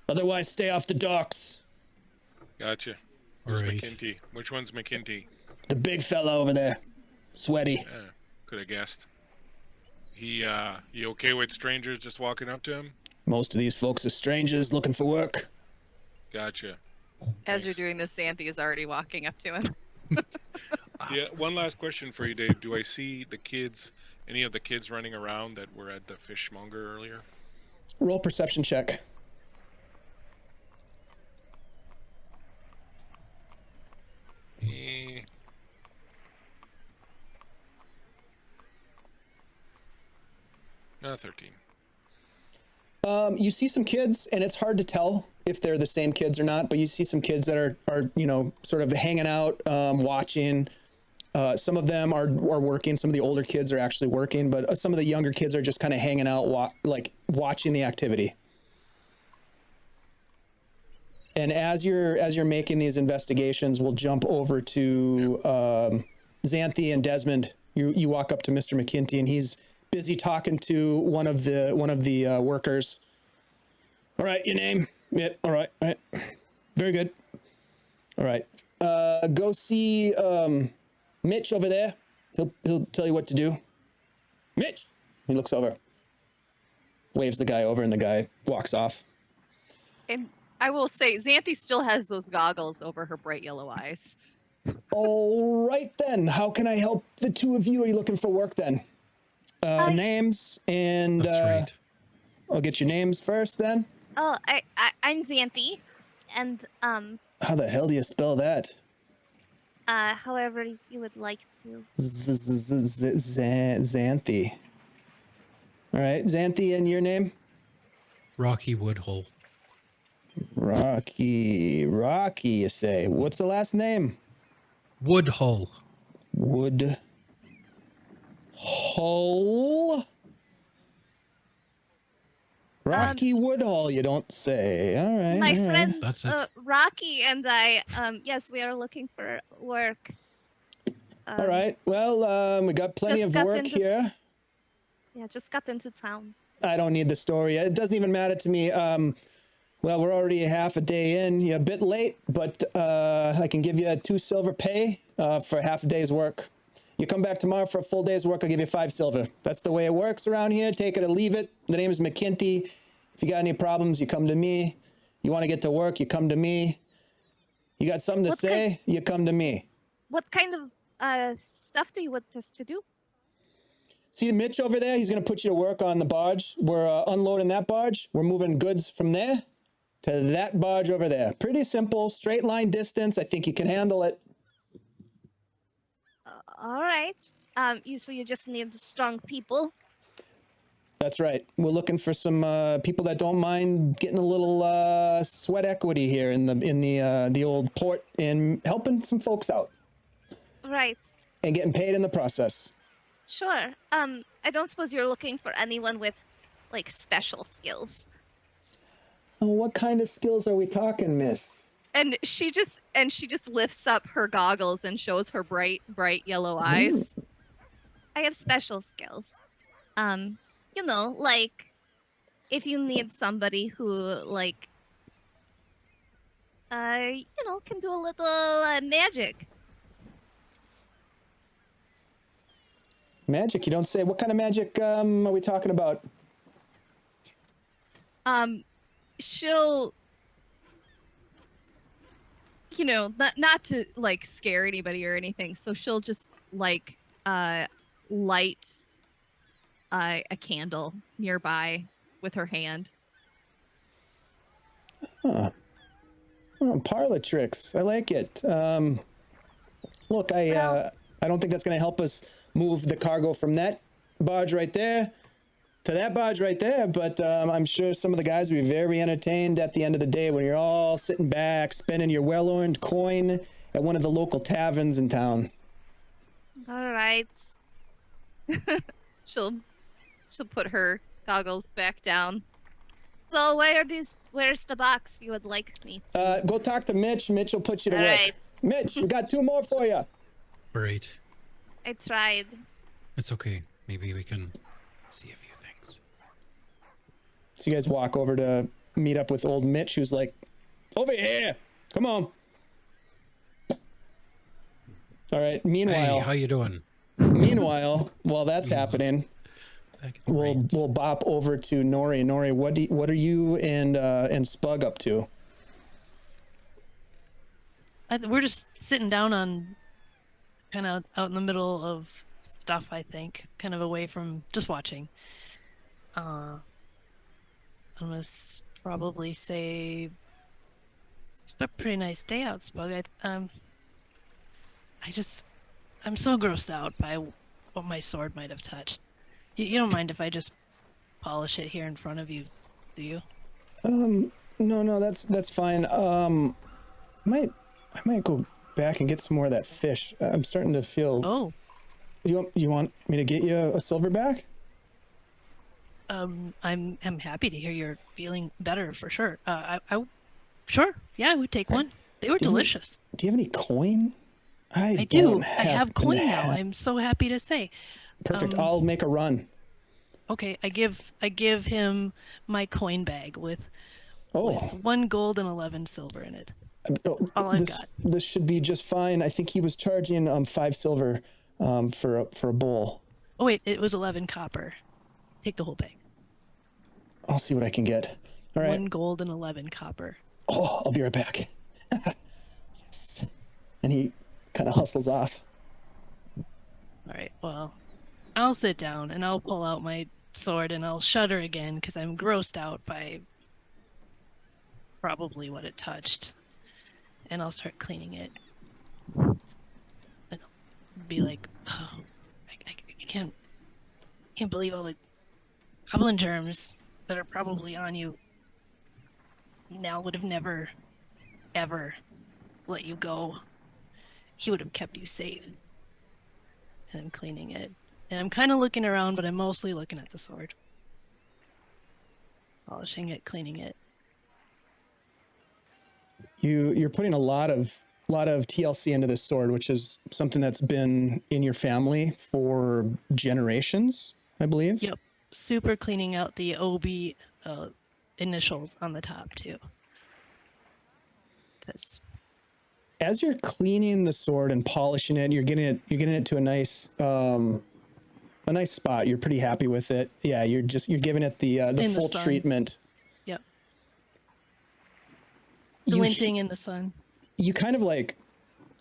Otherwise, stay off the docks. Gotcha. Where's Right. McKinty? Which one's McKinty? The big fella over there. Sweaty. Yeah, could have guessed. He okay with strangers just walking up to him? Most of these folks are strangers looking for work. Gotcha. As you're doing this, Xanthi is already walking up to him. Yeah, one last question for you, Dave. Do I see any of the kids running around that were at the fishmonger earlier? Roll perception check. No, 13. You see some kids, and it's hard to tell if they're the same kids or not, but you see some kids that are sort of hanging out, watching. Some of them are working. Some of the older kids are actually working, but some of the younger kids are just kind of hanging out, watching the activity. And as you're making these investigations, we'll jump over to Xanthi and Desmond. You walk up to Mr. McKinty, and he's busy talking to one of the workers. All right, your name? Yep. All right. Very good. All right. Go see Mitch over there. He'll tell you what to do. Mitch. He looks over, waves the guy over, and the guy walks off. And I will say, Xanthi still has those goggles over her bright yellow eyes. All right then. How can I help the two of you? Are you looking for work then? Names and That's right. I'll get your names first then. Oh, I'm Xanthi, and How the hell do you spell that? however you would like to. Xanthi. All right, Xanthi, and your name? Rocky Woodhull. Rocky, you say. What's the last name? Woodhull. Woodhull. Rocky Woodhull, you don't say. All right. My all right. friend That's it. Rocky and I, yes, we are looking for work. All right. Well, we got plenty just of got work into- here. Yeah, just got into town. I don't need the story. It doesn't even matter to me. Well, we're already half a day in. You're a bit late, but I can give you 2 silver pay for half a day's work. You come back tomorrow for a full day's work, I'll give you 5 silver. That's the way it works around here. Take it or leave it. The name is McKinty. If you got any problems, you come to me. You want to get to work, you come to me. You got something to What say, you come to me. What kind of stuff do you want us to do? See Mitch over there? He's going to put you to work on the barge. We're unloading that barge. We're moving goods from there to that barge over there. Pretty simple, straight line distance. I think you can handle it. All right. So you just need strong people. That's right. We're looking for some people that don't mind getting a little sweat equity here in the old port and helping some folks out Right. and getting paid in the process. Sure. I don't suppose you're looking for anyone with like special skills. Oh, what kind of skills are we talking, miss? And she just lifts up her goggles and shows her bright yellow eyes. I have special skills. Like if you need somebody who like can do a little magic. Magic? You don't say. What kind of magic are we talking about? She'll not to like scare anybody or anything, so she'll just like light a candle nearby with her hand. Huh. Oh, parlor tricks. I like it. Look, I don't think that's going to help us move the cargo from that barge right there to that barge right there, but I'm sure some of the guys will be very entertained at the end of the day when you're all sitting back, spending your well-earned coin at one of the local taverns in town. All right. She'll put her goggles back down. So where's the box you would like me to? Go talk to Mitch. Mitch will put you to All work. right. Mitch, we got 2 more for you. Great. I tried. It's okay. Maybe we can see a few things. So you guys walk over to meet up with old Mitch, who's like, over here, come on. All right, meanwhile. Hey, how you doing? Meanwhile, while that's happening, we'll bop over to Nori. Nori, what are you and Spug up to? We're just sitting down on kind of out in the middle of stuff, I think, kind of away from just watching. I'm gonna probably say it's a pretty nice day out, Spug. I'm so grossed out by what my sword might have touched. You don't mind if I just polish it here in front of you, do you? No, that's fine. I might go back and get some more of that fish. I'm starting to feel. Oh. You want me to get you a silver back? I'm happy to hear you're feeling better for sure. Sure, yeah, I would take one. They were delicious. Do you have any coin? I do. I have coin now. I'm so happy to say. Perfect. I'll make a run. Okay, I give him my coin bag with 1 gold and 11 silver in it. All I've got. This should be just fine. I think he was charging 5 silver for a bowl. Oh wait, it was 11 copper. Take the whole bag. I'll see what I can get. All right. 1 gold and 11 copper. Oh, I'll be right back. Yes. And he kind of hustles off. All right, well, I'll sit down and I'll pull out my sword and I'll shudder again because I'm grossed out by probably what it touched. And I'll start cleaning it. be like, oh, I can't believe all the goblin germs that are probably on you. Nal would have never, ever let you go. He would have kept you safe. And I'm cleaning it. And I'm kind of looking around, but I'm mostly looking at the sword. Polishing it, cleaning it. You're putting a lot of TLC into this sword, which is something that's been in your family for generations, I believe. Yep. Super cleaning out the OB initials on the top too. Because as you're cleaning the sword and polishing it, you're getting it to a nice spot. You're pretty happy with it. Yeah, you're giving it the full treatment. Yep. Glinting in the sun. You kind of like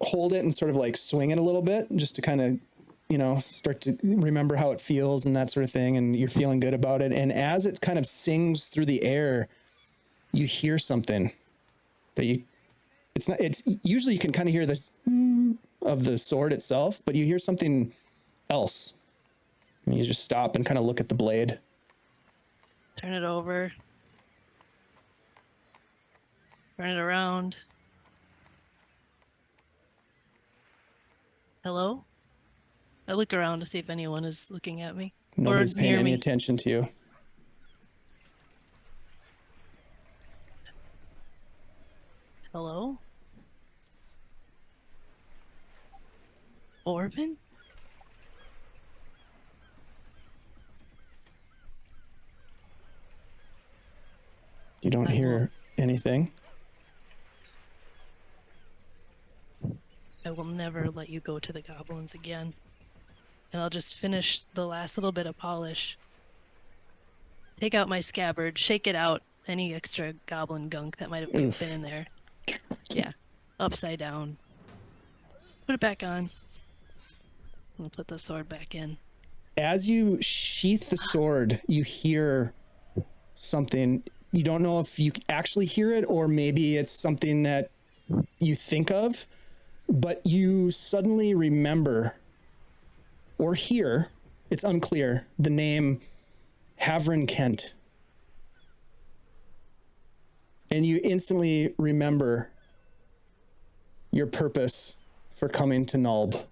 hold it and sort of like swing it a little bit just to kind of, start to remember how it feels and that sort of thing. And you're feeling good about it. And as it kind of sings through the air, you hear something that it's usually you can kind of hear the of the sword itself, but you hear something else. And you just stop and kind of look at the blade. Turn it over. Turn it around. Hello? I look around to see if anyone is looking at me. Nobody's paying any me. attention to you. Hello? Orphan? You don't hear anything. I will never let you go to the goblins again. And I'll just finish the last little bit of polish. Take out my scabbard, shake it out, any extra goblin gunk that might have been in there. Yeah, upside down. Put it back on. And put the sword back in. As you sheath the sword, you hear something. You don't know if you actually hear it or maybe it's something that you think of, but you suddenly remember or hear, it's unclear, the name Havrin Kent. And you instantly remember your purpose for coming to Nulb.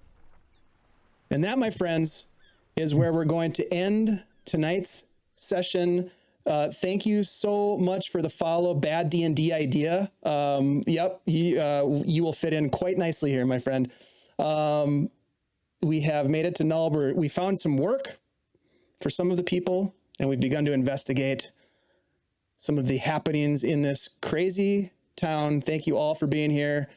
And that, my friends, is where we're going to end tonight's session. Thank you so much for the follow. Bad D&D idea. Yep, you will fit in quite nicely here, my friend. We have made it to Nulb. We found some work for some of the people, and we've begun to investigate some of the happenings in this crazy town. Thank you all for being here.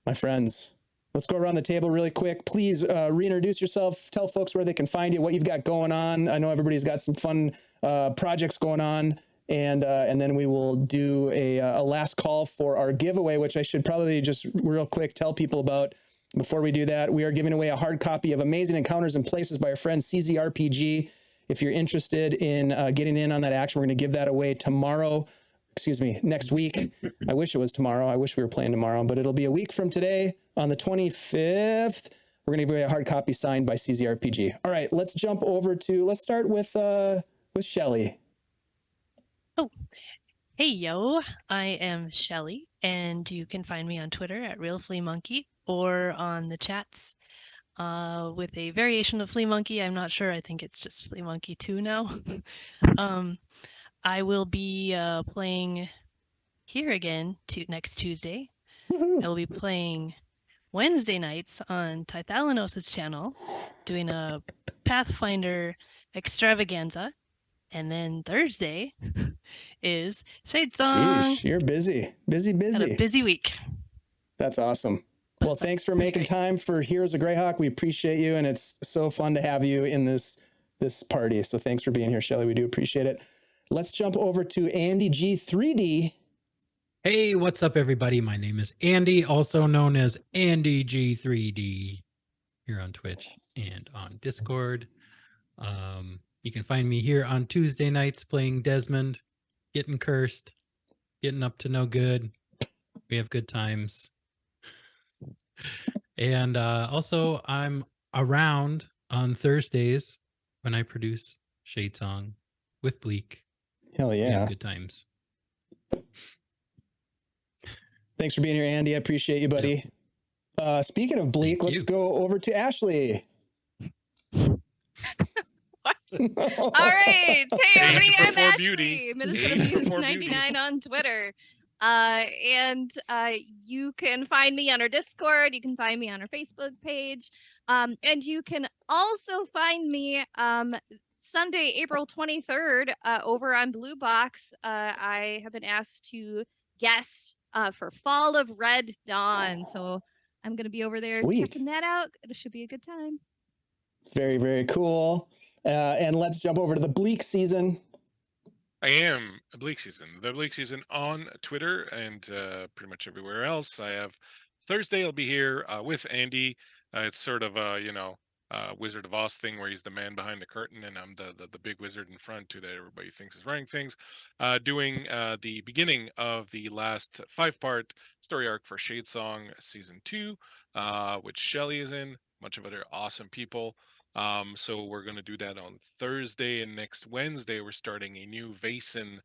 My friends, let's go around the table really quick. Please reintroduce yourself. Tell folks where they can find you, what you've got going on. I know everybody's got some fun projects going on. And then we will do a last call for our giveaway, which I should probably just real quick tell people about. Before we do that, we are giving away a hard copy of Amazing Encounters and Places by our friend CZRPG. If you're interested in getting in on that action, we're going to give that away next week. I wish it was tomorrow. I wish we were playing tomorrow, but it'll be a week from today on the 25th. We're going to give away a hard copy signed by CZRPG. All right, let's start with Shelly. Oh, hey, yo. I am Shelly, and you can find me on Twitter at RealFleaMonkey or on the chats with a variation of Flea Monkey. I'm not sure. I think it's just Flea Monkey 2 now. I will be playing here again next Tuesday. Woohoo. I will be playing Wednesday nights on Tithalanos' channel, doing a Pathfinder extravaganza. And then Thursday is Shade Song. Sheesh, you're busy. Had a busy week. That's awesome. Well, thanks for making time for Heroes of Greyhawk. We appreciate you, and it's so fun to have you in this party. So thanks for being here, Shelly. We do appreciate it. Let's jump over to Andy G3D. Hey, what's up, everybody? My name is Andy, also known as Andy G3D, here on Twitch and on Discord. You can find me here on Tuesday nights playing Desmond, getting cursed, getting up to no good. We have good times. And also, I'm around on Thursdays when I produce Shade Song with Bleak. Hell We yeah. have good times. Thanks for being here, Andy. I appreciate you, buddy. Speaking of Bleak, Thank let's you. go over to Ashley. What? All right. Hey, everybody. Age I'm before Ashley, beauty. Minnesota Age Muse before 99 on Twitter. And you can find me on our Discord. You can find me on our Facebook page. And you can also find me Sunday, April 23rd, over on Blue Box. I have been asked to guest for Fall of Red Dawn. So I'm going to be over there Sweet. checking that out. It should be a good time. Very, very cool. And let's jump over to the Bleak season. I am a Bleak Season. The Bleak Season on Twitter and pretty much everywhere else. I have Thursday. I'll be here with Andy. It's sort of a Wizard of Oz thing where he's the man behind the curtain and I'm the big wizard in front too that everybody thinks is running things. Doing the beginning of the last 5-part story arc for Shade Song Season 2, which Shelley is in. A bunch of other awesome people. So we're going to do that on Thursday, and next Wednesday we're starting a new Vaesen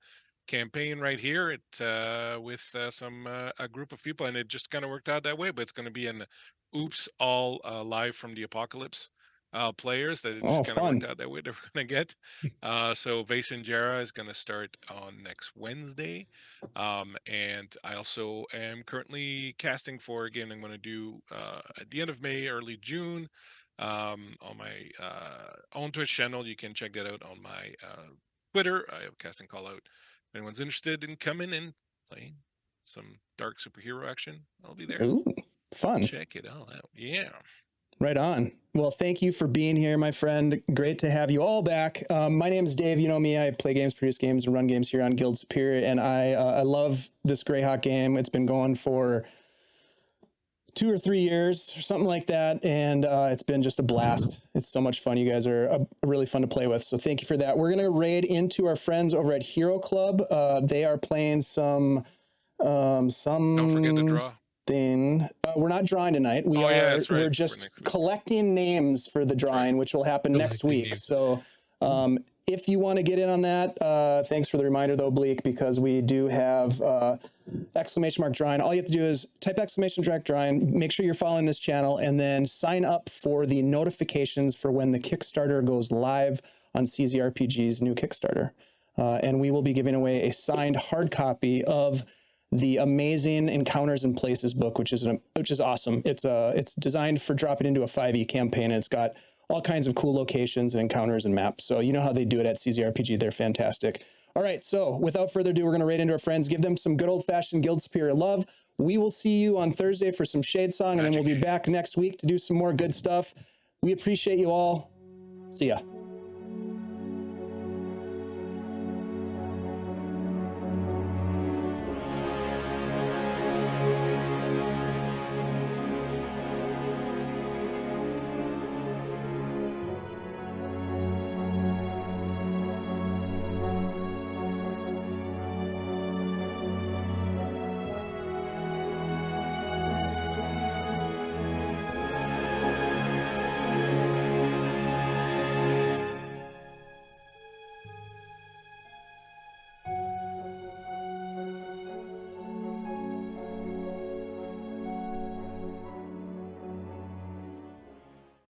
campaign right here at with a group of people, and it just kind of worked out that way. But it's going to be an Oops All Live from the Apocalypse players that it just kind of fun. worked out that way that we're going to get. So Vaesen Jara is going to start on next Wednesday, and I also am currently casting for a game I'm going to do at the end of May, early June. On my own Twitch channel. You can check that out on my Twitter. I have a casting call out. If anyone's interested in coming and playing some dark superhero action, I'll be there. Ooh, fun. Check it all out. Yeah. Right on. Well, thank you for being here, my friend. Great to have you all back. My name is Dave. You know me. I play games, produce games, and run games here on Guild Superior, and I love this Greyhawk game. It's been going for 2 or 3 years or something like that, and it's been just a blast. It's so much fun. You guys are really fun to play with, so thank you for that. We're gonna raid into our friends over at Hero Club. They are playing some Don't forget to draw. thing. We're not drawing tonight. That's right. We're For just next week. collecting names for the drawing, which will happen next Collecting week. names. So if you want to get in on that, thanks for the reminder though, Bleak, because we do have exclamation mark drawing. All you have to do is type exclamation mark drawing, make sure you're following this channel, and then sign up for the notifications for when the Kickstarter goes live on CZRPG's new Kickstarter. And we will be giving away a signed hard copy of the amazing Encounters and Places book, which is awesome. It's designed for dropping into a 5e campaign, and it's got all kinds of cool locations and encounters and maps. So you know how they do it at CZRPG. They're fantastic. All right, so without further ado, we're going to raid into our friends, give them some good old-fashioned Guild Superior love. We will see you on Thursday for some Shade Song, and then we'll be back next week to do some more good stuff. We appreciate you all. See ya.